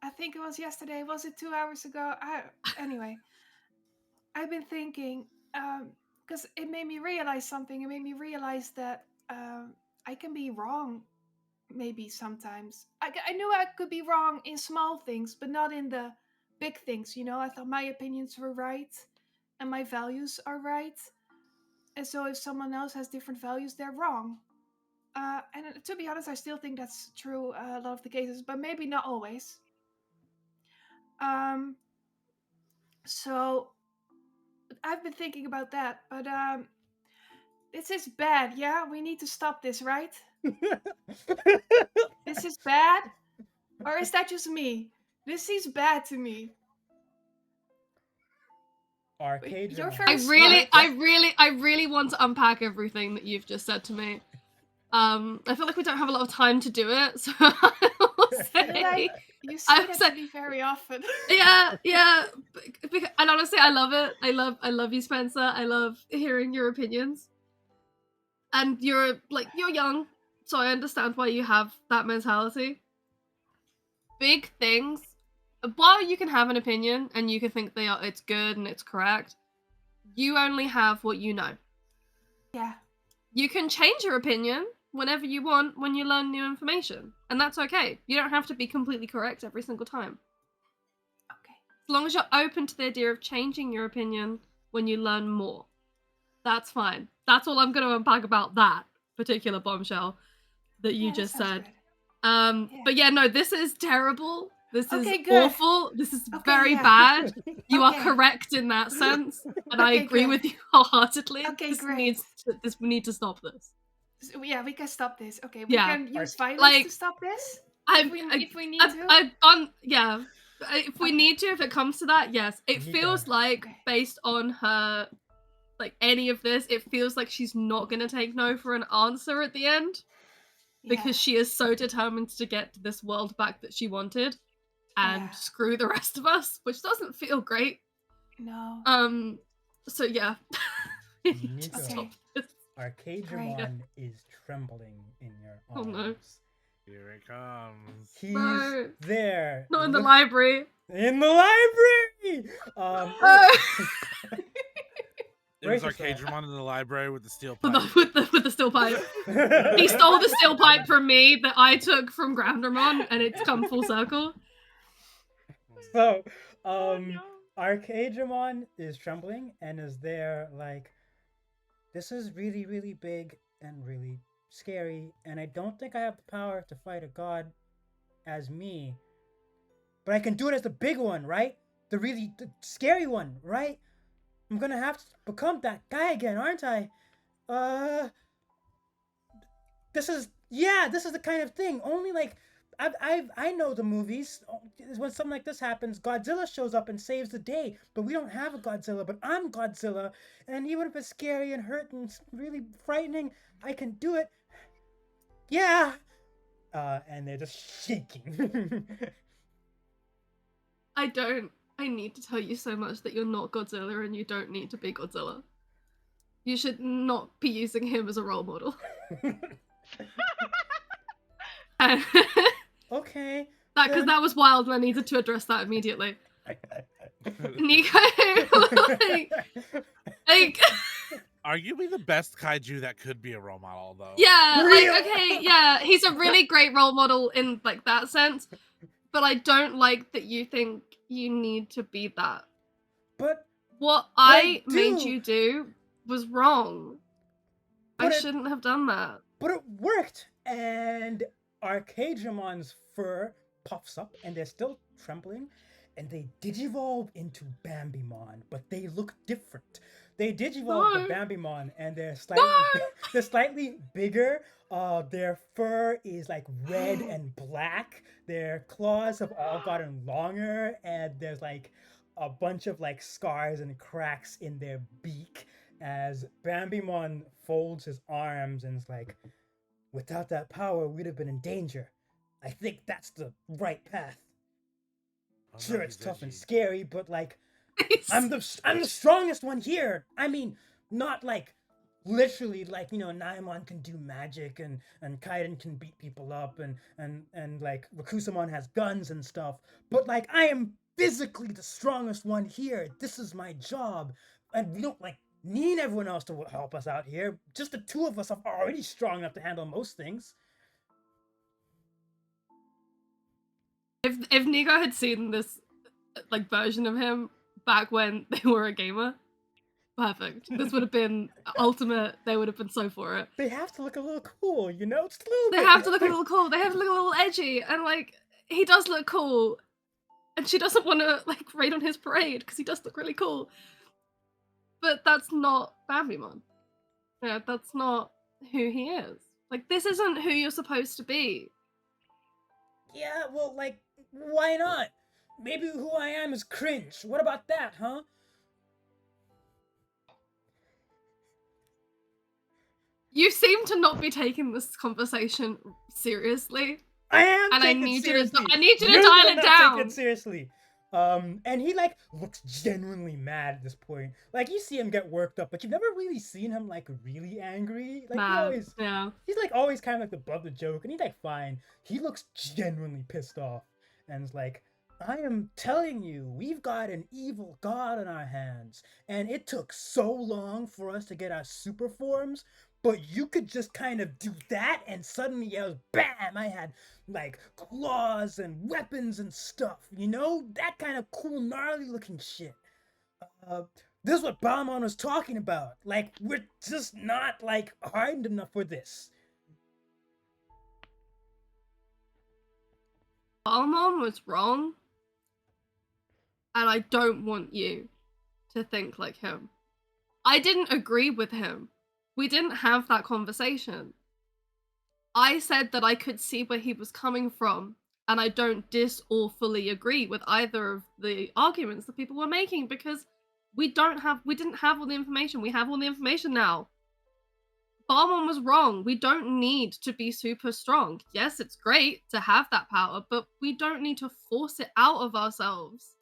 I think it was yesterday. Was it 2 hours ago? Anyway, I've been thinking because it made me realize something. It made me realize that I can be wrong. Maybe sometimes I knew I could be wrong in small things, but not in the big things. You know, I thought my opinions were right and my values are right. And so if someone else has different values, they're wrong. And to be honest, I still think that's true a lot of the cases, but maybe not always. Um, so I've been thinking about that, but this is bad. Yeah, we need to stop this, right? This is bad, or is that just me? This seems bad to me. Arcade You're Dramon. very I really want to unpack everything that you've just said to me. I feel like we don't have a lot of time to do it, so I will say, you say that to me very often. yeah. And honestly, I love it. I love you, Spencer. I love hearing your opinions. And you're young, so I understand why you have that mentality. Big things. While you can have an opinion and you can think it's good and it's correct, you only have what you know. Yeah. You can change your opinion whenever you want when you learn new information, and that's okay. You don't have to be completely correct every single time. Okay. As long as you're open to the idea of changing your opinion when you learn more, that's fine. That's all I'm going to unpack about that particular bombshell that you just said. But yeah, no, this is terrible. This is awful. This is very bad. You are correct in that sense, and I agree with you wholeheartedly. Okay, great. We need to stop this. So, yeah, we can stop this. Okay, we can use violence to stop this. If we need to. If we need to, if it comes to that, yes. It feels like based on her, like any of this, it feels like she's not gonna take no for an answer at the end. Because she is so determined to get this world back that she wanted and screw the rest of us, which doesn't feel great. No. So yeah. Nico, Arcade Dramon is trembling in your arms. Oh no. Here it comes. He's there. Not in the library. In the library! It was Arcade Dramon in the library with the steel pipe. With the steel pipe. He stole the steel pipe from me that I took from Groundermon, and it's come full circle. So, Arcade Dramon is trembling and is there like, this is really, really big and really scary, and I don't think I have the power to fight a god as me, but I can do it as the big one, right? The scary one, right? I'm gonna have to become that guy again, aren't I? This is the kind of thing. Only like I know the movies. When something like this happens, Godzilla shows up and saves the day. But we don't have a Godzilla. But I'm Godzilla, and even if it's scary and hurt and really frightening, I can do it. Yeah. And they're just shaking. I need to tell you so much that you're not Godzilla and you don't need to be Godzilla. You should not be using him as a role model. Okay. Because that was wild and I needed to address that immediately. Nico, like arguably the best kaiju that could be a role model, though. Yeah, he's a really great role model in like that sense, but I don't like that you think you need to be that. But what I made you do was wrong. I shouldn't have done that. But it worked, and Arcade Dramon's fur puffs up, and they're still trembling, and they digivolve into Baalmon, but they look different. They digivolve the Baalmon, and they're slightly bigger. Their fur is like red and black. Their claws have all gotten longer, and there's like a bunch of like scars and cracks in their beak. As Baalmon folds his arms and is like, without that power, we'd have been in danger. I think that's the right path. Sure, it's tough and scary, but like, I'm the strongest one here. I mean, not like literally like Naimon can do magic and Kaiden can beat people up and like Rakusamon has guns and stuff, but like I am physically the strongest one here. This is my job, and we don't like need everyone else to help us out here. Just the two of us are already strong enough to handle most things. If Nico had seen this like version of him back when they were a gamer, perfect. This would have been ultimate. They would have been so for it. They have to look a little cool, just a little They bit. have to look a little cool. They have to look a little edgy, and like he does look cool, and she doesn't want to like raid on his parade because he does look really cool. But that's not Baalmon. Yeah, that's not who he is. Like this isn't who you're supposed to be. Yeah, well, like, why not? Maybe who I am is cringe. What about that, huh? You seem to not be taking this conversation seriously. I am, and I taking need seriously. you to dial it not down. Take it seriously. And he like looks genuinely mad at this point. Like you see him get worked up, but you've never really seen him like really angry. Like he's like always kind of like the butt of the joke, and he's like fine. He looks genuinely pissed off, and it's like, I am telling you, we've got an evil god on our hands, and it took so long for us to get our super forms. But you could just kind of do that, and suddenly I was bam! I had like claws and weapons and stuff, that kind of cool, gnarly looking shit. This is what Baalmon was talking about. Like, we're just not like hardened enough for this. Baalmon was wrong, and I don't want you to think like him. I didn't agree with him. We didn't have that conversation. I said that I could see where he was coming from, and I don't dis or fully agree with either of the arguments that people were making because we didn't have all the information. We have all the information now. Baalmon was wrong. We don't need to be super strong. Yes, it's great to have that power, but we don't need to force it out of ourselves.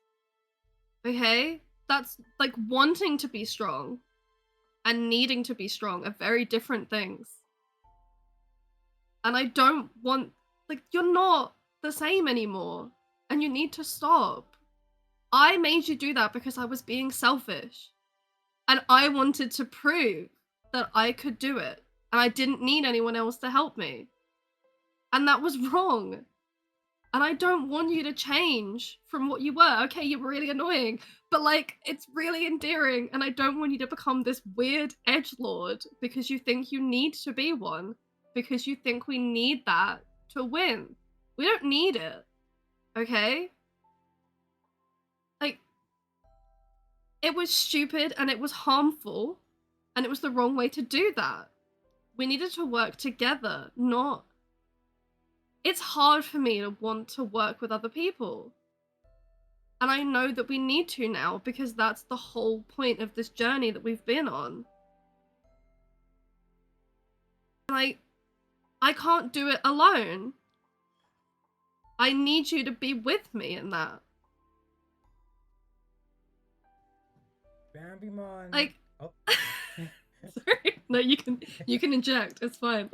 Okay? That's like wanting to be strong and needing to be strong are very different things. And I don't want, like, you're not the same anymore. And you need to stop. I made you do that because I was being selfish. And I wanted to prove that I could do it. And I didn't need anyone else to help me. And that was wrong. And I don't want you to change from what you were. Okay, you're really annoying, but like, it's really endearing. And I don't want you to become this weird edgelord because you think you need to be one. Because you think we need that to win. We don't need it. Okay? Like, it was stupid and it was harmful. And it was the wrong way to do that. We needed to work together, not... It's hard for me to want to work with other people. And I know that we need to now because that's the whole point of this journey that we've been on. Like, I can't do it alone. I need you to be with me in that. Baalmon. Like, oh. Sorry. No, you can inject. It's fine.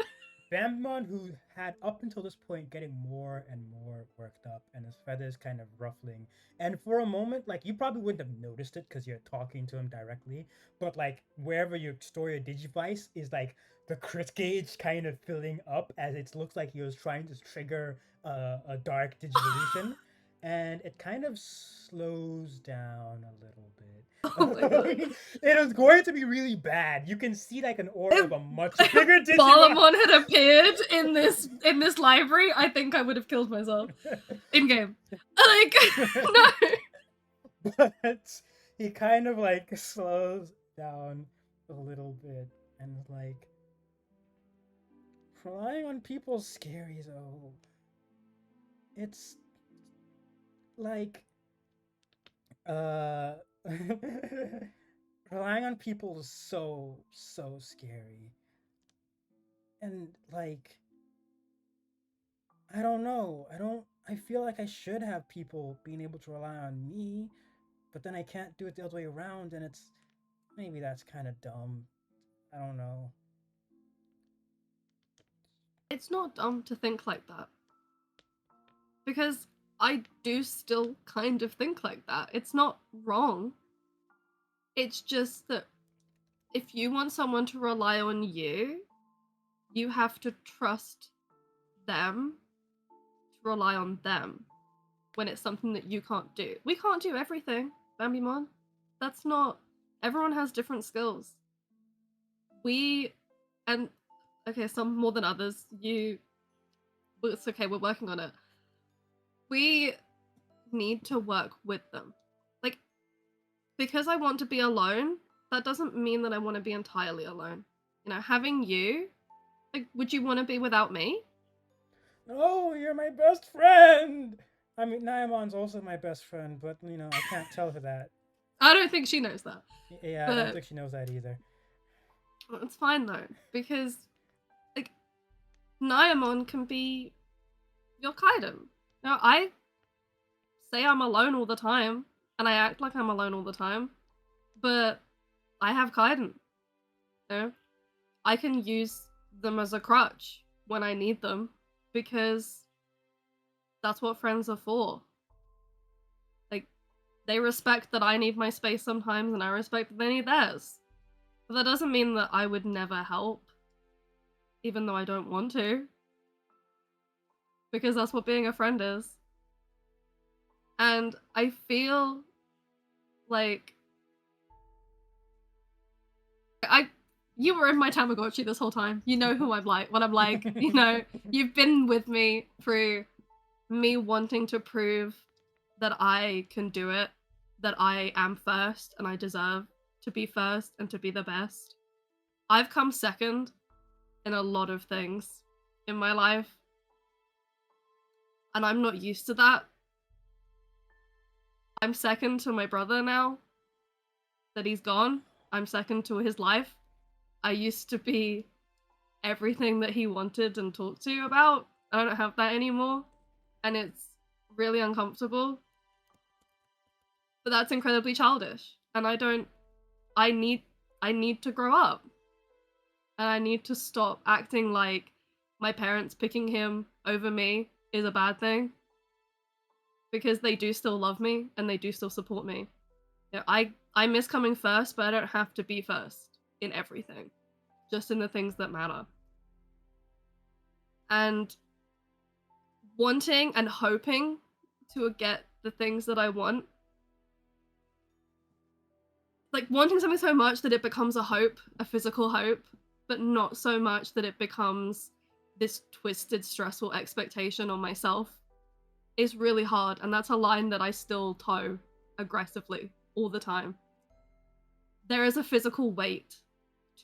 Baalmon, who had up until this point getting more and more worked up and his feathers kind of ruffling, and for a moment, like, you probably wouldn't have noticed it because you're talking to him directly, but like wherever you store your digivice is like the crit gauge kind of filling up as it looks like he was trying to trigger a dark digivolution. And it kind of slows down a little bit. Oh my god. It is going to be really bad. You can see like an aura of a much bigger Digimon. Baalmon had appeared in this library, I think I would have killed myself in game. Like, no. But he kind of like slows down a little bit and like, relying on people's scary though. It's like relying on people is so scary. And like, I don't know. I feel like I should have people being able to rely on me, but then I can't do it the other way around, and it's maybe that's kind of dumb. I don't know. It's not dumb to think like that. Because I do still kind of think like that. It's not wrong. It's just that if you want someone to rely on you, you have to trust them to rely on them when it's something that you can't do. We can't do everything, Baalmon. That's not... Everyone has different skills. And okay, some more than others. It's okay, we're working on it. We need to work with them. Like, because I want to be alone, that doesn't mean that I want to be entirely alone. You know, having you, like, would you want to be without me? No, you're my best friend. I mean, Naimon's also my best friend, but I can't tell her that. I don't think she knows that. Yeah, I don't think she knows that either. It's fine though, because like Naiamon can be your Kaiden. I say I'm alone all the time, and I act like I'm alone all the time, but I have Kaiden. I can use them as a crutch when I need them, because that's what friends are for. Like, they respect that I need my space sometimes, and I respect that they need theirs. But that doesn't mean that I would never help, even though I don't want to. Because that's what being a friend is. And I feel like... You were in my Tamagotchi this whole time. You know who I'm like, what I'm like. You've been with me through me wanting to prove that I can do it, that I am first and I deserve to be first and to be the best. I've come second in a lot of things in my life, and I'm not used to that. I'm second to my brother now that he's gone. I'm second to his life. I used to be everything that he wanted and talked to you about. I don't have that anymore, and it's really uncomfortable. But that's incredibly childish, and I need to grow up. And I need to stop acting like my parents picking him over me is a bad thing. Because they do still love me, and they do still support me. I miss coming first, but I don't have to be first in everything. Just in the things that matter. And wanting and hoping to get the things that I want. Like, wanting something so much that it becomes a hope, a physical hope, but not so much that it becomes this twisted, stressful expectation on myself is really hard. And that's a line that I still toe aggressively all the time. There is a physical weight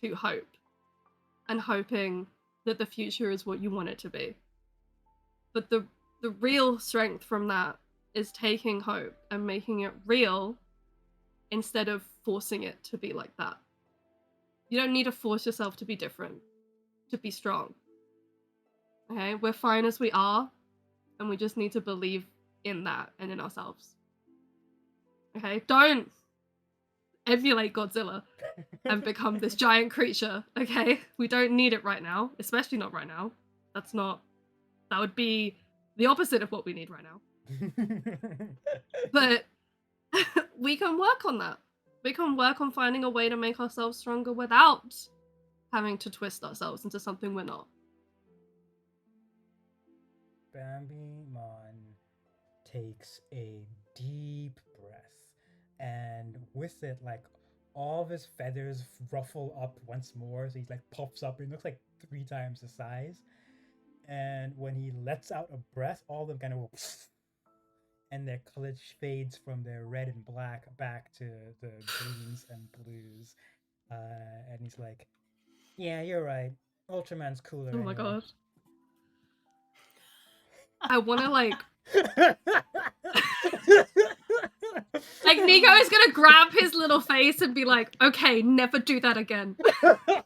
to hope, and hoping that the future is what you want it to be. But the real strength from that is taking hope and making it real instead of forcing it to be like that. You don't need to force yourself to be different, to be strong. Okay? We're fine as we are, and we just need to believe in that and in ourselves. Okay? Don't emulate Godzilla and become this giant creature, okay? We don't need it right now, especially not right now. That would be the opposite of what we need right now. But we can work on that. We can work on finding a way to make ourselves stronger without having to twist ourselves into something we're not. Baalmon takes a deep breath, and with it, like, all of his feathers ruffle up once more, so he like puffs up and looks like 3 times the size. And when he lets out a breath, all of them kind of and their color fades from their red and black back to the greens and blues. And he's like, "Yeah, you're right. Ultraman's cooler." Oh my anyway. god. I want to like Nico is gonna grab his little face and be like, "Okay, never do that again.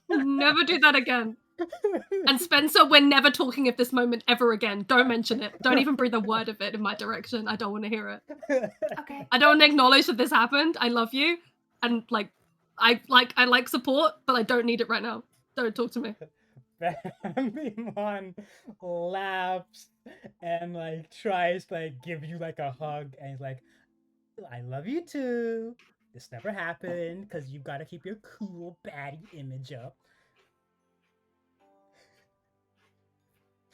Never do that again." And Spencer, we're never talking of this moment ever again. Don't mention it. Don't even breathe a word of it in my direction. I don't want to hear it. Okay. I don't want to acknowledge that this happened. I love you, and I like support, but I don't need it right now. Don't talk to me. Baalmon laughs and like tries to like give you like a hug, and he's like, I love you too. This never happened because you gotta keep your cool baddie image up.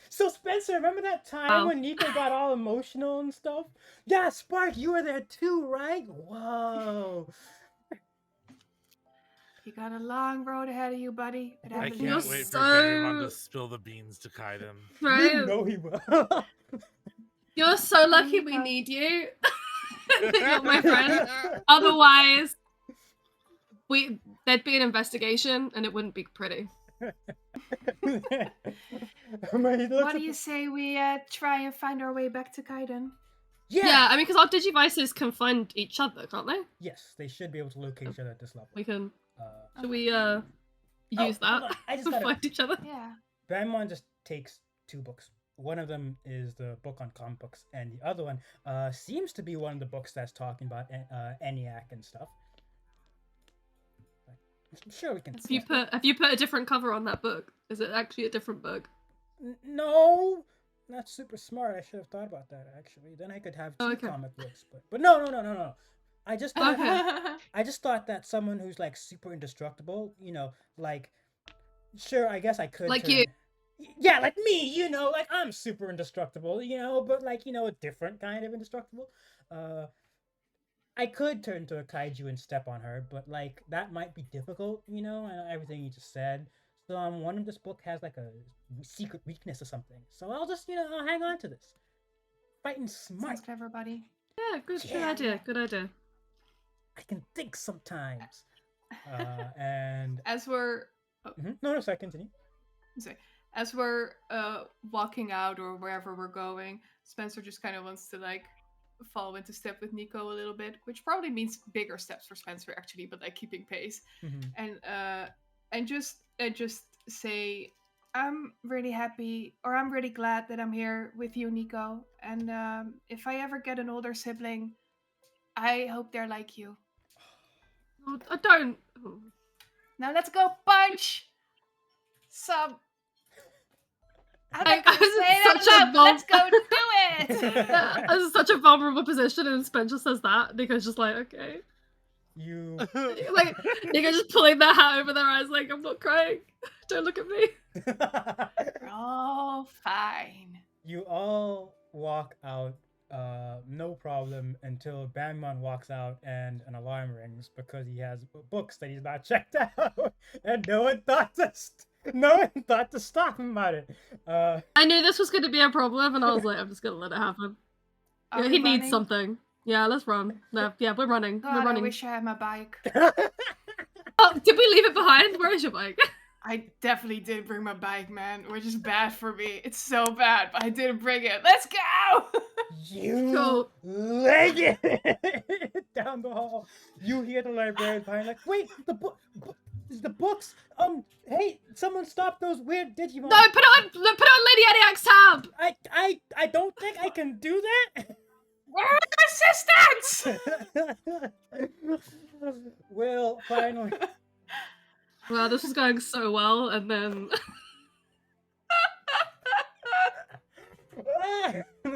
So Spencer, remember that time Wow. when Nico got all emotional and stuff? Yeah, Spark, you were there too, right? Whoa. You got a long road ahead of you, buddy. But I I believe You're can't in wait you. for Digimon so- to spill the beans to Kaiden. Right? You know he will. You're so lucky we Nico. need you. You're my friend. Otherwise, there'd be an investigation and it wouldn't be pretty. What do you say we try and find our way back to Kaiden? Yeah, I mean, because our Digivices can find each other, can't they? Yes, they should be able to locate each other at this level. We can. Uh, Should we use hold that on, I just to gotta. find each other? Yeah. Baalmon just takes 2 books. One of them is the book on comic books, and the other one seems to be one of the books that's talking about ENIAC and stuff. I'm sure we can. Have you put a different cover on that book? Is it actually a different book? No, that's super smart. I should have thought about that actually. Then I could have 2 Okay. comic books, but no. I just thought Okay. I just thought that someone who's like super indestructible, you know, like sure, I guess I could Like turn- you. Yeah, like me, you know, like I'm super indestructible, you know, but like, you know, a different kind of indestructible. I could turn to a kaiju and step on her, but like that might be difficult, you know, and everything you just said. So one of this book has like a secret weakness or something. So I'll just, you know, I'll hang on to this. Fighting smart. Sounds clever, buddy. Yeah, good Yeah. idea. Good idea. I can think sometimes. And As we're no, sorry, continue. sorry, as we're walking out or wherever we're going, Spencer just kind of wants to like follow into step with Nico a little bit, which probably means bigger steps for Spencer actually, but like keeping pace. And just say I'm really happy, or I'm really glad that I'm here with you, Nico. And if I ever get an older sibling, I hope they're like you. Oh, I don't. Now let's go punch some. I'm I- not gonna I was say it such a out loud, but let's go do it. This is such a vulnerable position, and Spencer says that. Nico's just like, okay. You Like, Nico's just pulling their hat over their eyes, like, I'm not crying. Don't look at me. We're all fine. you all walk out no problem until Baalmon walks out and an alarm rings because he has books that he's not checked out, and no one thought to stop him about it. I knew this was going to be a problem, and I was like, I'm just going to let it happen. Are Yeah, we he needs running? something. Yeah, let's run. No, yeah, we're running. God, We're I running. wish I had my bike. Oh, did we leave it behind? Where is your bike? I definitely did bring my bike, man, which is bad for me. It's so bad, but I didn't bring it. Let's go! You Cool. leg it down the hall. You hear the librarian behind, like, wait, the books. Hey, someone stop those weird Digimon. No, put it on Lady ENIAC's tab! I don't think I can do that. Where are assistants? Well, finally. Wow, this was going so well, and then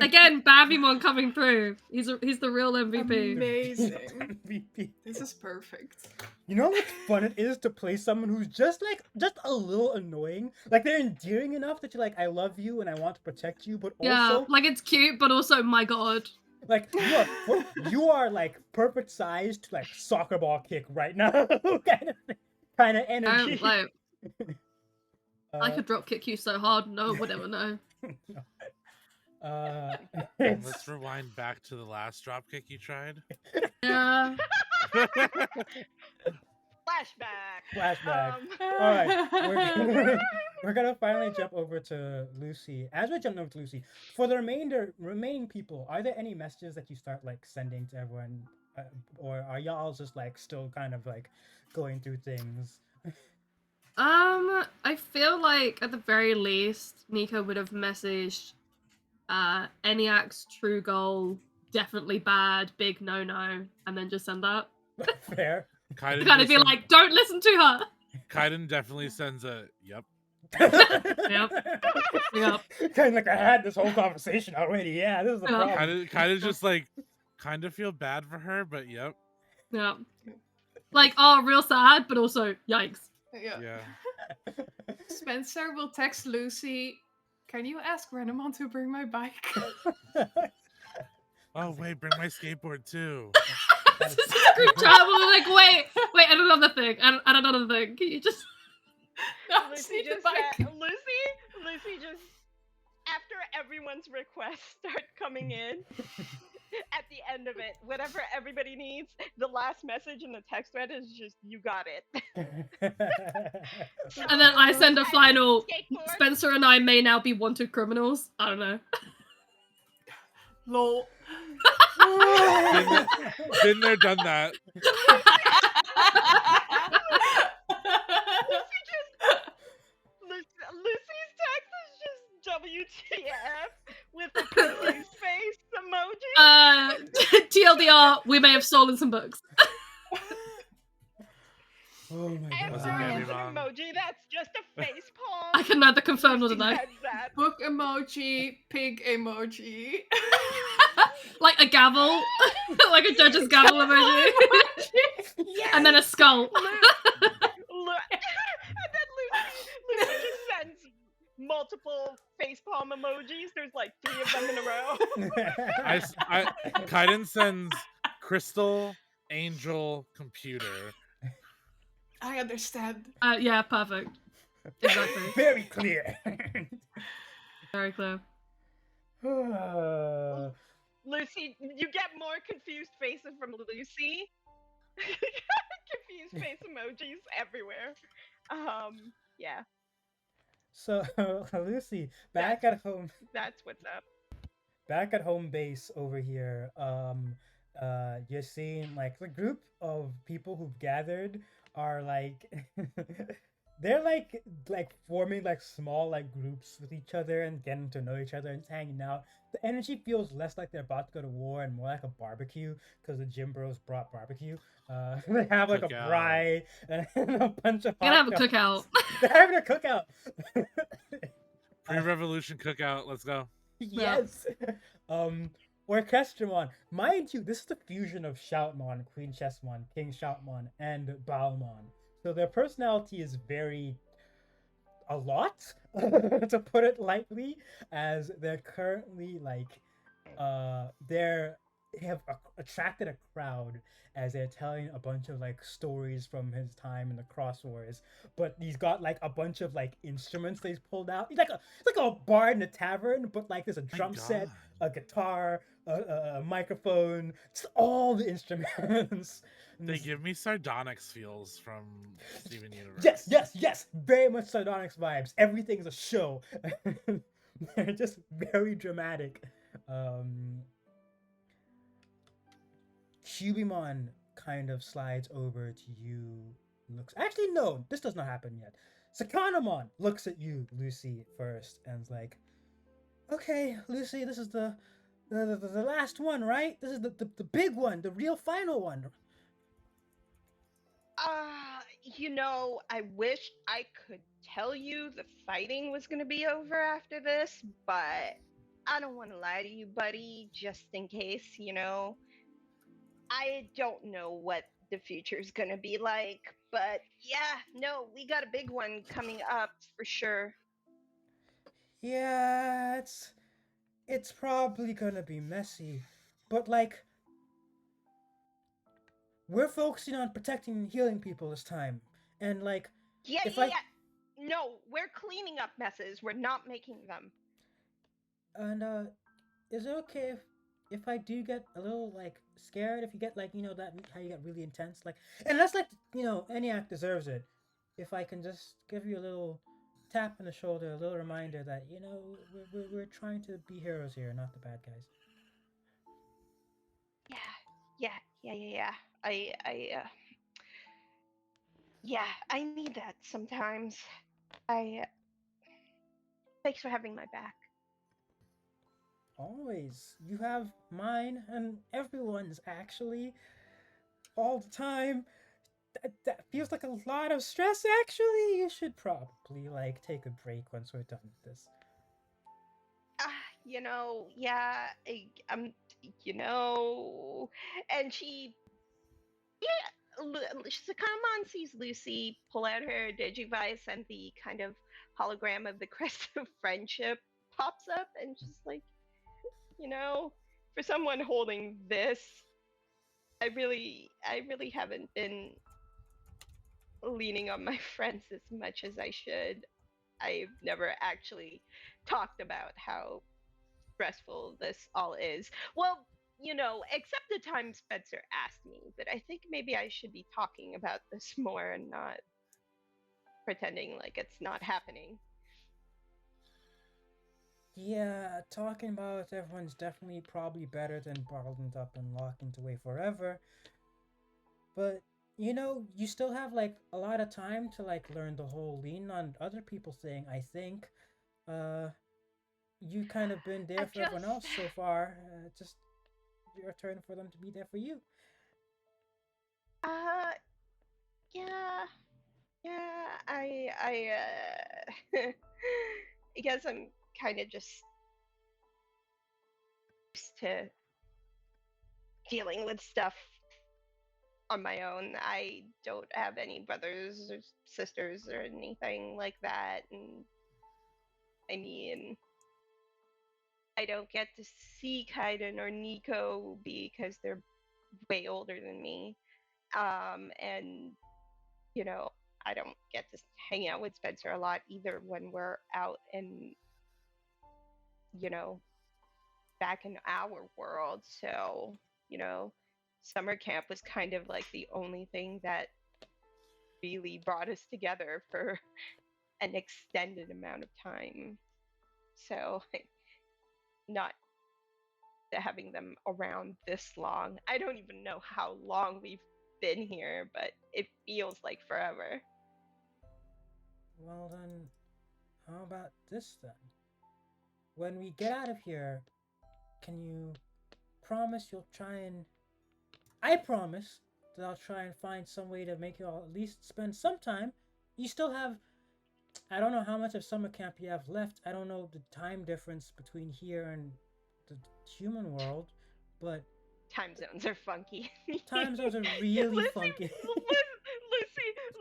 again, Baalmon coming through. He's the real MVP. Amazing. MVP. This is perfect. You know how much fun it is to play someone who's just a little annoying? Like they're endearing enough that you're like, I love you and I want to protect you, but Yeah, also like it's cute, but also, my god. like you are like perfect size to like soccer ball kick right now. kind of energy. Like, I Uh, could drop kick you so hard, no one would ever know. it's- Let's rewind back to the last dropkick you tried. Yeah. Flashback. All right, we're gonna finally jump over to Lucy. As we're jumping over to Lucy, for the remaining people, are there any messages that you start like sending to everyone, or are y'all just like still kind of like going through things? I feel like at the very least, Nico would have messaged ENIAC's true goal, definitely bad, big no, and then just send that. Fair. Kaiden Kind of just be send- like, don't listen to her. Kaiden definitely sends a yep. Yep. Kind of like I had this whole conversation already. Yeah, this is the Yeah. problem. Kaiden just like kind of feel bad for her, but yep. Yeah. Like, oh, real sad, but also yikes. Yeah. Spencer will text Lucy, can you ask Renamon to bring my bike? Oh wait, bring my skateboard too. Just group chat. We're like, wait, and another thing, and another thing. Can you just? No, Lucy need the just bike. said, Lucy just, after everyone's requests start coming in, at the end of it, whatever everybody needs, the last message in the text thread is just, you got it. And then I send a final. Skateboard. Spencer and I may now be wanted criminals. I don't know. Lol. Been there, done that. Lucy's text is just WTF with the confused face emoji. TLDR, we may have stolen some books. Oh my And Wasn't god. there very is an wrong. emoji that's just a face palm. I can neither confirm nor Lucy deny. said that. Book emoji, pig emoji. Like a gavel, like a judge's gavel emoji, Yes. and then a skull. And then Lucy just sends multiple facepalm emojis. There's like 3 of them in a row. Kaiden sends crystal, angel, computer. I understand. Yeah, perfect. Exactly. Very clear. Very clear. Lucy, you get more confused faces from Lucy. Confused face emojis everywhere. Yeah, So Lucy, back at home. that's what's up. Back at home base over here, you're seeing like the group of people who've gathered are like they're like forming like small like groups with each other and getting to know each other and just hanging out. The energy feels less like they're about to go to war and more like a barbecue because the gym bros brought barbecue. They have like Cookout. a braai and a bunch of We're gonna have a hot cookout. They're having a cookout. Pre-revolution cookout. Let's go. Yes. Orchestramon. Mind you, this is the fusion of Shoutmon, Queen Chessmon, King Shoutmon, and Baalmon. So their personality is very a lot, to put it lightly, as they're currently like they have attracted a crowd as they're telling a bunch of like stories from his time in the Cross Wars. But he's got like a bunch of like instruments that he's pulled out. He's like a bard in a tavern, but like there's a My drum set, God. a guitar, a microphone, just all the instruments. They give me sardonyx feels from Steven Universe. Yes, very much Sardonyx vibes. Everything's a show. They're just very dramatic. Cubimon kind of slides over to you. Actually, no, this does not happen yet. Sakanamon looks at you, Lucy, first, and is like, "Okay, Lucy, this is the last one, right? This is the big one, the real final one." I wish I could tell you the fighting was gonna be over after this, but I don't want to lie to you, buddy, just in case, I don't know what the future's gonna be like, but yeah, no, we got a big one coming up for sure. Yeah, it's probably gonna be messy, but like we're focusing on protecting and healing people this time, and like Yeah, if yeah. No, we're cleaning up messes. We're not making them. And is it okay if I do get a little like scared? If you get like that how you get really intense, like, and that's like ENIAC deserves it. If I can just give you a little tap on the shoulder, a little reminder that we're trying to be heroes here, not the bad guys. Yeah. I Yeah, I need that sometimes. I Thanks for having my back. Always. You have mine and everyone's actually all the time. That feels like a lot of stress actually. You should probably like take a break once we're done with this. Yeah, you know, and Sakamon sees Lucy pull out her Digivice, and the kind of hologram of the crest of friendship pops up, and just like, you know, for someone holding this, I really haven't been leaning on my friends as much as I should. I've never actually talked about how stressful this all is. Well, except the time Spencer asked me, but I think maybe I should be talking about this more and not pretending like it's not happening. Yeah, talking about everyone's definitely probably better than bottled up and locked away forever. But you still have like a lot of time to like learn the whole lean on other people thing, I think. Uh you kind of been I there for everyone just else so far. Just your turn for them to be there for you. uh yeah, yeah, I guess I'm kind of just used to dealing with stuff on my own. I don't have any brothers or sisters or anything like that, and I mean, I don't get to see Kaiden or Nico because they're way older than me. And you know, I don't get to hang out with Spencer a lot either when we're out and you know back in our world. So you know, summer camp was kind of like the only thing that really brought us together for an extended amount of time. So not having them around this long. I don't even know how long we've been here, but it feels like forever. Well then, how about this then? When we get out of here, can you promise you'll try and I promise that I'll try and find some way to make you all at least spend some time. You still have I don't know how much of summer camp you have left. I don't know the time difference between here and the human world, but Time zones are funky. time zones are Lucy, really funky.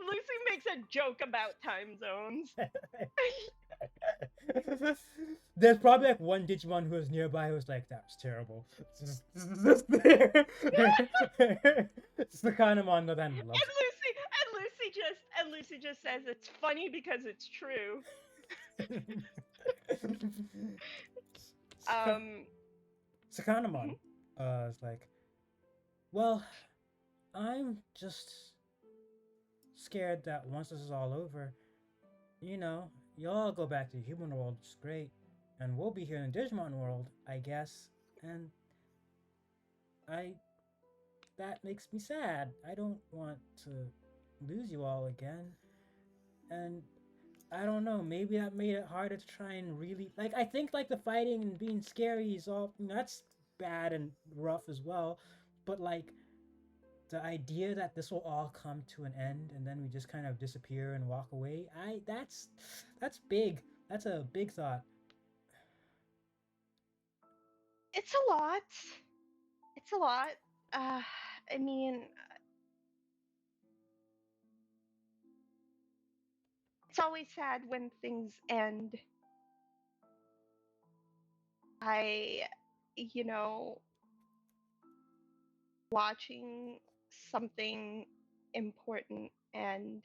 Lucy makes a joke about time zones. There's probably like one Digimon who was nearby who was like, that was terrible. It's the kind of mon that I love. And Lucy just says it's funny because it's true. Um, Sakanomon is like, well, I'm just scared that once this is all over, y'all go back to the human world, it's great, and we'll be here in the Digimon world, I guess, and I that makes me sad. I don't want to lose you all again, and I don't know. Maybe that made it harder to try and really like. I think like the fighting and being scary is all that's bad and rough as well, but like the idea that this will all come to an end and then we just kind of disappear and walk away. That's big. That's a big thought. it's a lot. It's a lot. Uh, I mean, it's always sad when things end. I, you know, watching something important and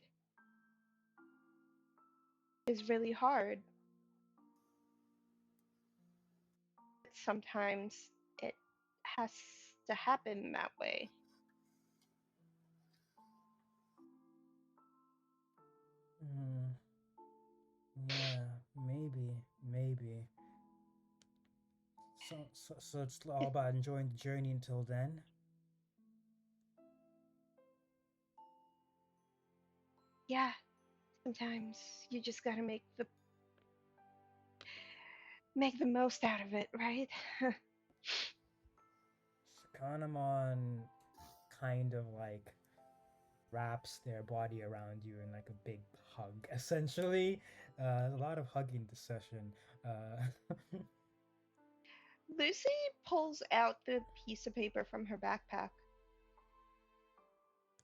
is really hard. Sometimes it has to happen that way. Hmm. Yeah, maybe. So it's all about enjoying the journey until then. Yeah, sometimes you just gotta make the most out of it, right? Kanamon kind of like wraps their body around you in like a big hug, essentially. A lot of hugging this session. Lucy pulls out the piece of paper from her backpack.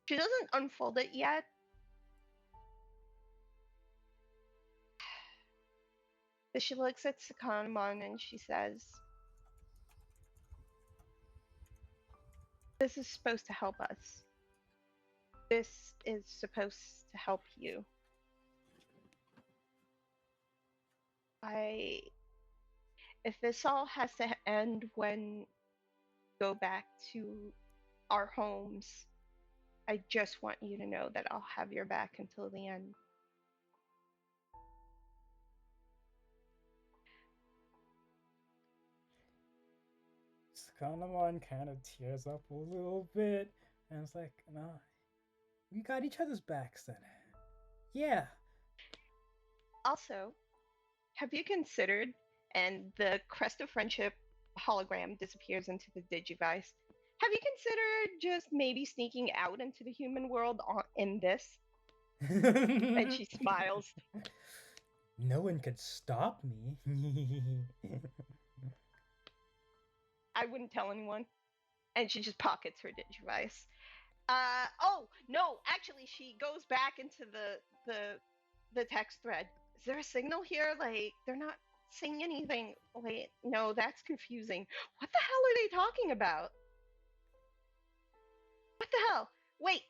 She doesn't unfold it yet. But she looks at Sakanamon and she says, "This is supposed to help us. This is supposed to help you. If this all has to end when we go back to our homes, I just want you to know that I'll have your back until the end." Kanamon kind of tears up a little bit, and it's like, no, we got each other's backs then. Yeah. Also, have you considered, and the crest of friendship hologram disappears into the Digivice, have you considered just maybe sneaking out into the human world in this? And she smiles. No one could stop me. I wouldn't tell anyone. And she just pockets her Digivice. Oh no! Actually, she goes back into the text thread. Is there a signal here? Like they're not saying anything. Wait, no, that's confusing. What the hell are they talking about? What the hell? Wait.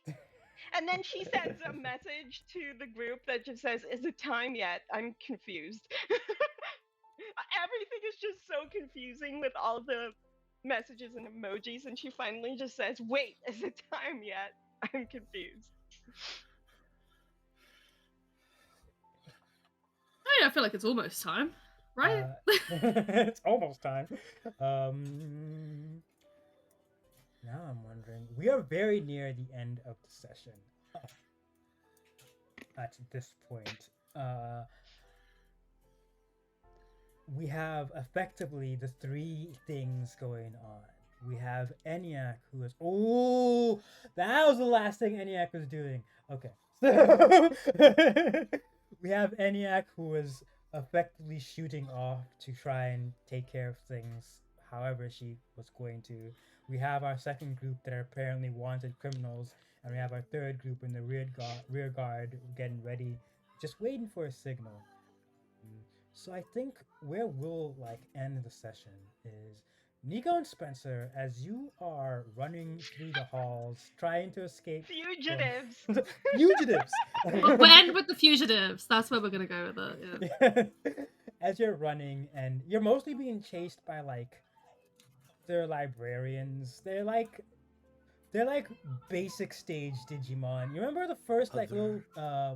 And then she sends a message to the group that just says, "Is it time yet? I'm confused." Everything is just so confusing with all the messages and emojis, and she finally just says, "Wait, is it time yet? I'm confused." Oh yeah, I feel like it's almost time, right? It's almost time. Now I'm wondering. We are very near the end of the session. At this point, we have effectively the three things going on. We have ENIAC, who is that was the last thing ENIAC was doing. Okay, so we have ENIAC, who is effectively shooting off to try and take care of things however she was going to. We have our second group that are apparently wanted criminals, and we have our third group in the rear guard getting ready, just waiting for a signal. So I think where we'll like end the session is Nico and Spencer, as you are running through the halls trying to escape Fugitives. fugitives. We'll end with the fugitives. That's where we're gonna go with it. Yeah. As you're running, and you're mostly being chased by like they're librarians. They're like basic stage Digimon. You remember the first like little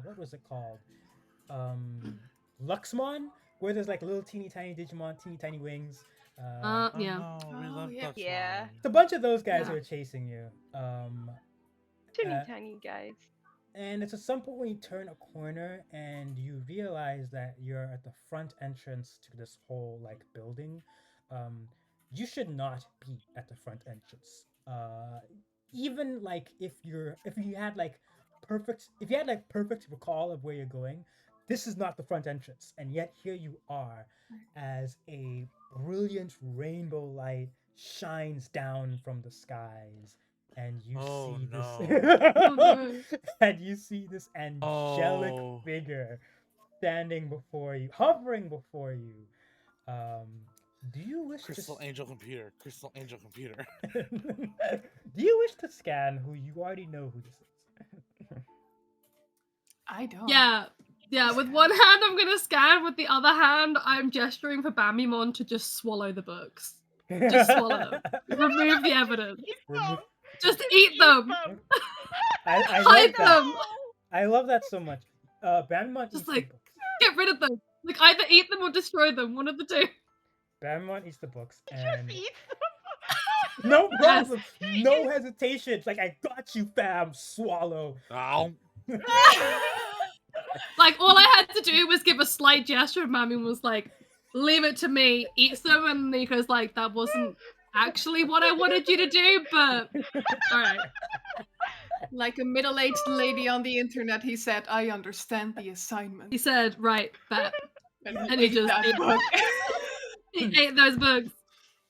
what was it called? Luxmon, where there's like little teeny tiny Digimon, teeny tiny wings. Oh, Yeah. no, we Oh, love yeah. Dutch Yeah. wine. It's a bunch of those guys Yeah. who are chasing you. Teeny Uh, tiny guys. And it's at some point when you turn a corner and you realize that you're at the front entrance to this whole like building. You should not be at the front entrance. Even like if you had like perfect recall of where you're going, this is not the front entrance, and yet here you are, as a brilliant rainbow light shines down from the skies, and you Oh, see no. this and you see this angelic Oh. figure standing before you, hovering before you. Do you wish Crystal to Angel Computer. Crystal Angel Computer. do you wish to scan who you already know who this is? I don't. Yeah, with one hand I'm gonna scan, with the other hand I'm gesturing for Baalmon to just swallow the books. Just swallow them. Remove the evidence. Eat Remove- them. Just eat them. I Hide love that. them. I love that so much. Bamon Just eats like- the books. Get rid of them. Like either eat them or destroy them. One of the two. Bamon eats the books, and Just eat no Yes. problem, no hesitation. It's like, I got you, fam. Swallow. Ow. Like, all I had to do was give a slight gesture, and Mami was like, leave it to me, eat them, and Nico's like, that wasn't actually what I wanted you to do, but alright. Like a middle-aged lady on the internet, he said, "I understand the assignment." He said, right, bet. And And he ate just that ate- book. He ate those books.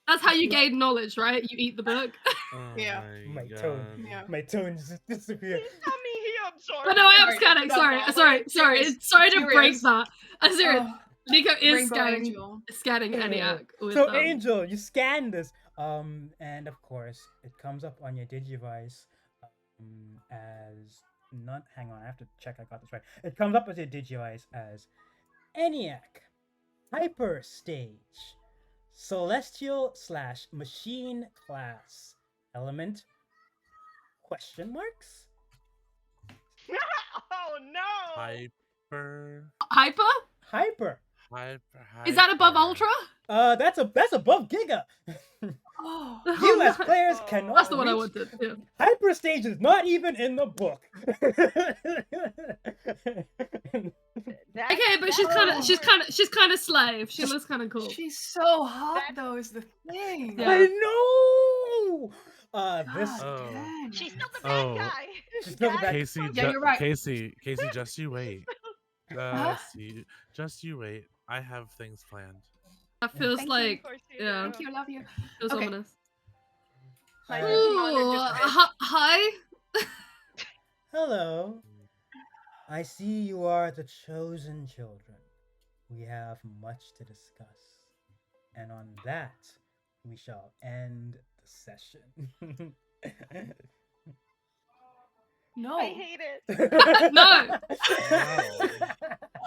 That's how you gain knowledge, right? You eat the book. Oh Yeah. my My God. tone. Yeah. My tone just disappeared. Please tell me he absorbed. But no, I am Sorry, scanning. no, Sorry, no, sorry, wait, sorry. serious, Sorry to break serious. that. I'm serious. Oh, Nico is Rainbow scanning Angel. ENIAC with So Angel, you scan this, and of course it comes up on your Digivice as not. Hang on, I have to check I got this right. It comes up as your Digivice as ENIAC, Hyper Stage, Celestial / Machine Class Element? Question marks? Oh no! Hyper. Hyper? Hyper. Is that above Ultra? That's above Giga. Oh, You as players Oh. cannot. That's the one I reach wanted. Yeah. Hyper stage is not even in the book. That- Okay, but that- she's kind of slave. She looks kind of cool. she's so hot, That- though, is the thing. Yeah. I know. This. God Oh. damn She's it. still the bad Oh. guy. She's still the Guys, bad- Casey, Yeah, you're right. Casey, just you wait. Huh? Just you wait. I have things planned. That feels Thank you. like Of course you yeah. do. Thank you, love you. feels Okay. ominous. My Uh, Digimon Ooh, are just hi. Hello. I see you are the chosen children. We have much to discuss. And on that, we shall end the session. No. I hate it. No.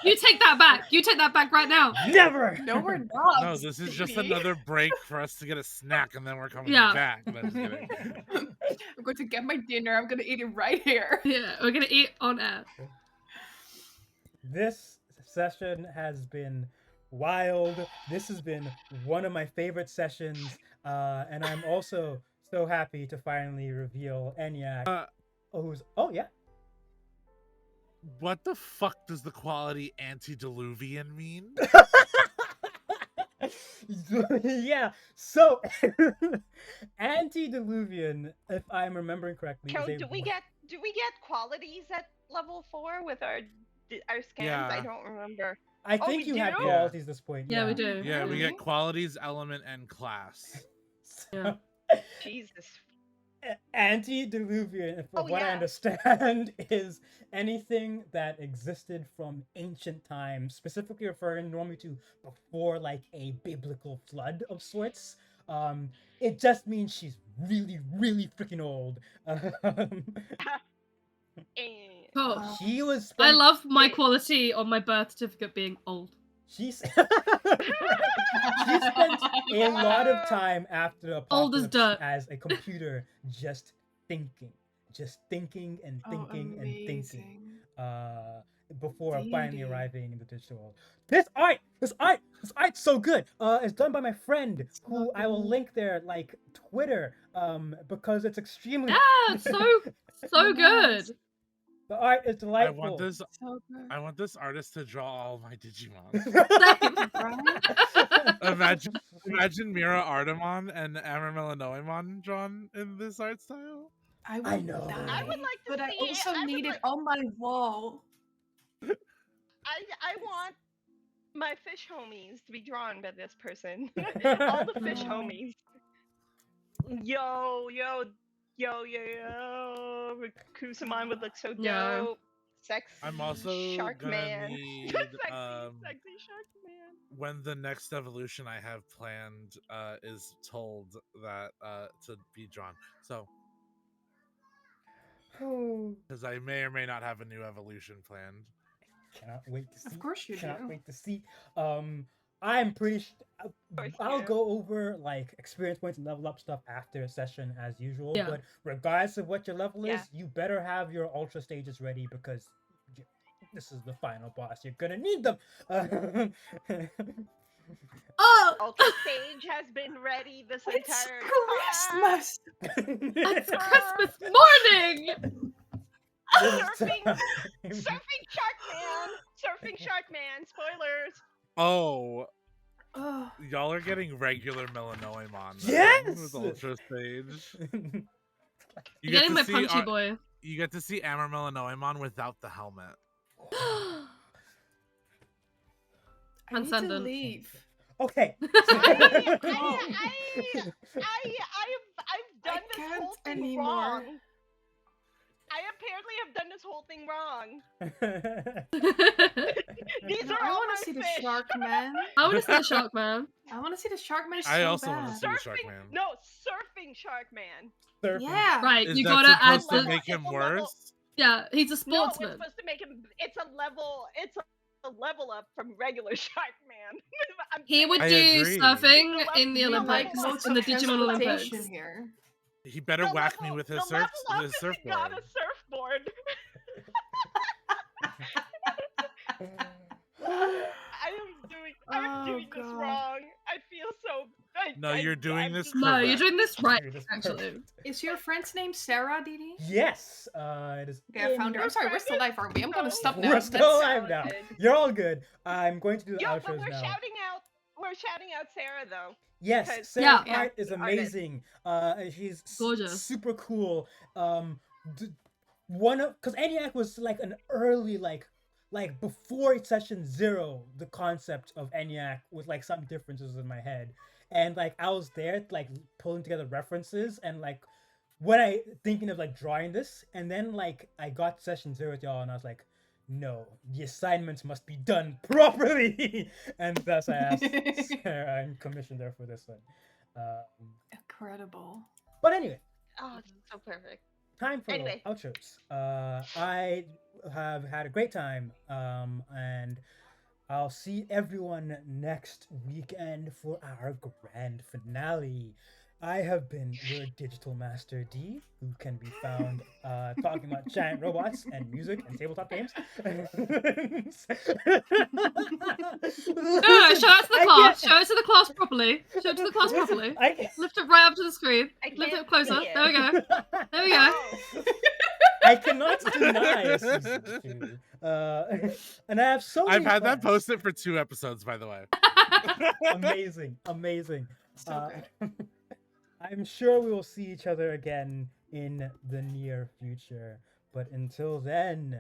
You take that back. You take that back right now. Never. No, we're not. No, this is just sweetie. another break for us to get a snack, and then we're coming Yeah. back. No, just kidding. I'm going to get my dinner. I'm going to eat it right here. Yeah, we're gonna eat on air. This session has been wild. This has been one of my favorite sessions, and I'm also so happy to finally reveal ENIAC. Oh yeah. What the fuck does the quality antediluvian mean? Yeah. So antediluvian, if I'm remembering correctly, Joe, is a do we get qualities at level 4 with our scans? Yeah. I don't remember. I Oh, think we you have do? qualities at this point. Yeah, we do. Yeah, we Really? get qualities, element, and class. Yeah. Jesus. Antediluvian, from Oh, what I yeah. understand, is anything that existed from ancient times, specifically referring normally to before like a biblical flood of sorts. It just means she's really, really freaking old. Eh, Cool. She was. I spent- love my Wait. quality on my birth certificate being old. She's. She spent a lot of time after the Old as apocalypse dirt. as a computer, just thinking and Oh, thinking and thinking. amazing. Before finally Deity. arriving in the digital world. This art's so good. It's done by my friend, who I will link their like Twitter, because it's extremely. Yeah, it's so good. The art is I delightful. want this. So good. I want this artist to draw all my Digimon. Right? Imagine Mira Artemon and Amber Melanoimon drawn in this art style. I I would know. die, I would like to but I see- also I would need it like- on my wall. I want my fish homies to be drawn by this person. All the fish Oh. homies. Yo. Kusamon would look so dope. Yeah. Sexy I'm also shark gonna man. need, sexy shark man. when the next evolution I have planned is told that to be drawn. So, because I may or may not have a new evolution planned. Cannot wait to see. Of course you Cannot do. wait to see. I'm pretty course I'll you do. go over like experience points and level up stuff after a session as usual. Yeah. But regardless of what your level Yeah. is, you better have your ultra stages ready because this is the final boss. You're gonna need them. Oh, Ultra Stage has been ready this It's entire time. Christmas. it's Christmas morning. Surfing time. Surfing Shark Man. Spoilers. Oh, Oh, y'all are getting regular Melanoimon then Yes! with Ultra Stage. You You're get getting to my see punchy boy. you get to see Amber Melanoimon without the helmet. I need to Transcendent. leave. Okay. I've I done this can't whole thing anymore. wrong. I apparently have done this whole thing wrong. These No, are I all want my to see the fish. Shark Man. I want to see the Shark Man. I want to see the Shark Man I so also bad. want to see the Shark Man. No, surfing Shark Man. Surfing. Yeah. Right, Is you that gotta add supposed to the. make him It's a level- worse? Yeah, he's a No, it's sportsman. supposed to make him. It's a level up from regular Shark Man. I'm He saying would I do agree. surfing The in the level- Need like Olympics, modes in the of Digimon Olympics. transportation here. He better the whack me level- with the his level up his is he got surfboard. a surfboard. I'm Oh, doing this God. wrong. I feel so. No, you're doing I'm this just- No, you're correct. doing this right, Dude, it's actually. perfect. Is your friend's name Sarah, Didi? Yes. It is. Okay, I found her. I'm sorry, we're still live, aren't we? I'm gonna stop now. We're still That's- live now. good. You're all good. I'm going to do the Yo, but outros we're now. shouting out. We're shouting out Sarah though. Yes, because- Sarah's Yeah. art is The artist. amazing. She's Gorgeous. super cool. One of because ENIAC was like an early like before session 0, the concept of ENIAC with like some differences in my head, and like I was there like pulling together references and like when I thinking of like drawing this, and then like I got session 0 with y'all and I was like, no, the assignments must be done properly, and thus I asked Sarah and commissioned her for this one. Incredible. But anyway, Oh, it's so perfect. time for Anyway. the outros. I have had a great time, and I'll see everyone next weekend for our grand finale. I have been your digital master D, who can be found talking about giant robots and music and tabletop games. No, show it to the class. Show it to the class properly. Show it to the class properly. Lift it right up to the screen. I Lift can't it closer. see it. There we go. There we go. Oh, I cannot deny a season 2. And I have so many I've had that plans. posted for 2 episodes, by the way. Amazing, amazing. So good. I'm sure we will see each other again in the near future. But until then,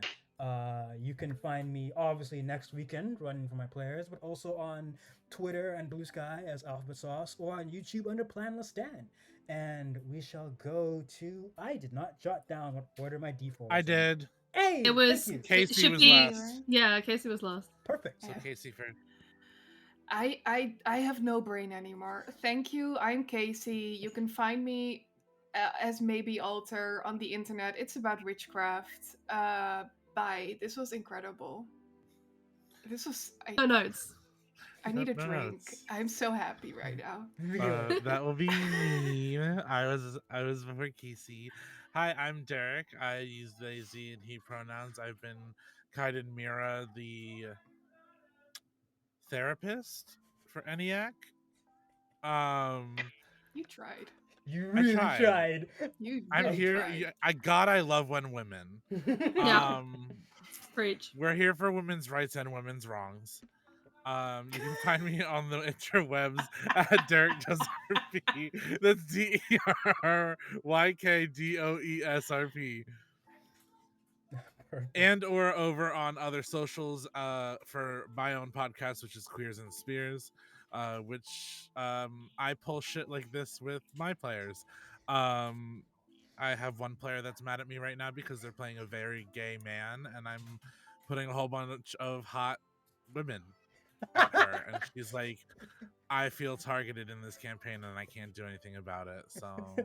you can find me obviously next weekend running for my players, but also on Twitter and Blue Sky as Alphabet Sauce, or on YouTube under Planless Dan. And we shall go to. I did not jot down what order my default. I did. Hey, It was. thank you. It Casey should was be. last. Yeah, Casey was last. Perfect. So Yeah. Casey for I have no brain anymore. Thank you. I'm Casey. You can find me as maybe Alter on the internet. It's about witchcraft. Bye. This was incredible. This was. No notes. I need a No drink. notes. I'm so happy right now. that will be me. I was before Casey. Hi, I'm Derek. I use they, Z, and he pronouns. I've been guided Mira, the therapist for ENIAC. You tried. You I really tried. tried. You. I'm really here. tried. I love when women. Yeah. Preach. We're here for women's rights and women's wrongs. You can find me on the interwebs at Derek Does RP. That's DERYKDOESRP. And or over on other socials for my own podcast, which is Queers and Spears, which I pull shit like this with my players. I have one player that's mad at me right now because they're playing a very gay man, and I'm putting a whole bunch of hot women at her, and she's like, I feel targeted in this campaign and I can't do anything about it, so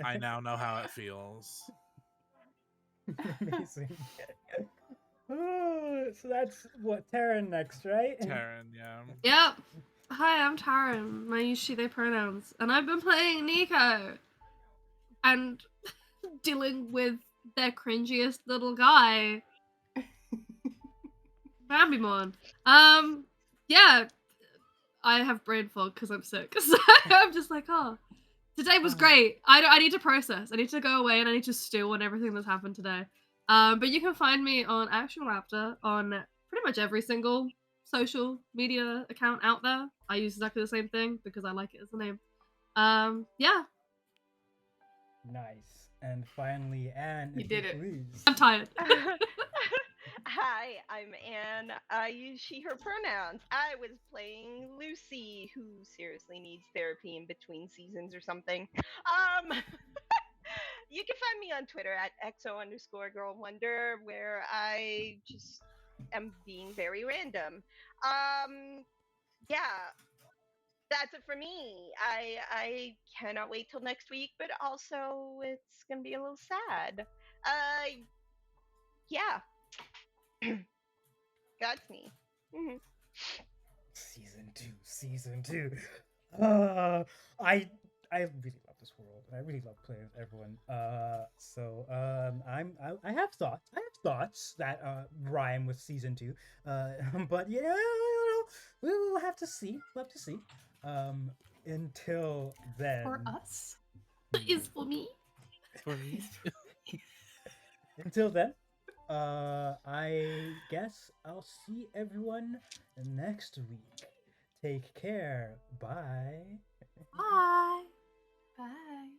I now know how it feels. Amazing. Oh, so that's what Taryn next, right? Taryn, yeah. Yep. Hi, I'm Taryn. I use she, they pronouns. And I've been playing Nico. And dealing with their cringiest little guy. Baalmon. Yeah. I have brain fog because I'm sick. So I'm just like, oh, Today was great. I need to process. I need to go away and I need to stew on everything that's happened today. But you can find me on Action Raptor on pretty much every single social media account out there. I use exactly the same thing because I like it as a name. Yeah. Nice. And finally, Anne, You if did you it. please. I'm tired. Hi, I'm Anne. I use she, her pronouns. I was playing Lucy, who seriously needs therapy in between seasons or something. You can find me on Twitter at XO_girl wonder, where I just am being very random. Yeah, that's it for me. I cannot wait till next week, but also it's gonna be a little sad. Yeah, that's me. Mhm. Season 2. Uh, I I really love this world. I really love playing with everyone. I have thoughts. I have thoughts that rhyme with season 2. But yeah, we will have to see. We'll have to see. Um, until then. For us? Is for me. For me. Until then, I guess I'll see everyone next week. Take care. Bye. Bye. Bye.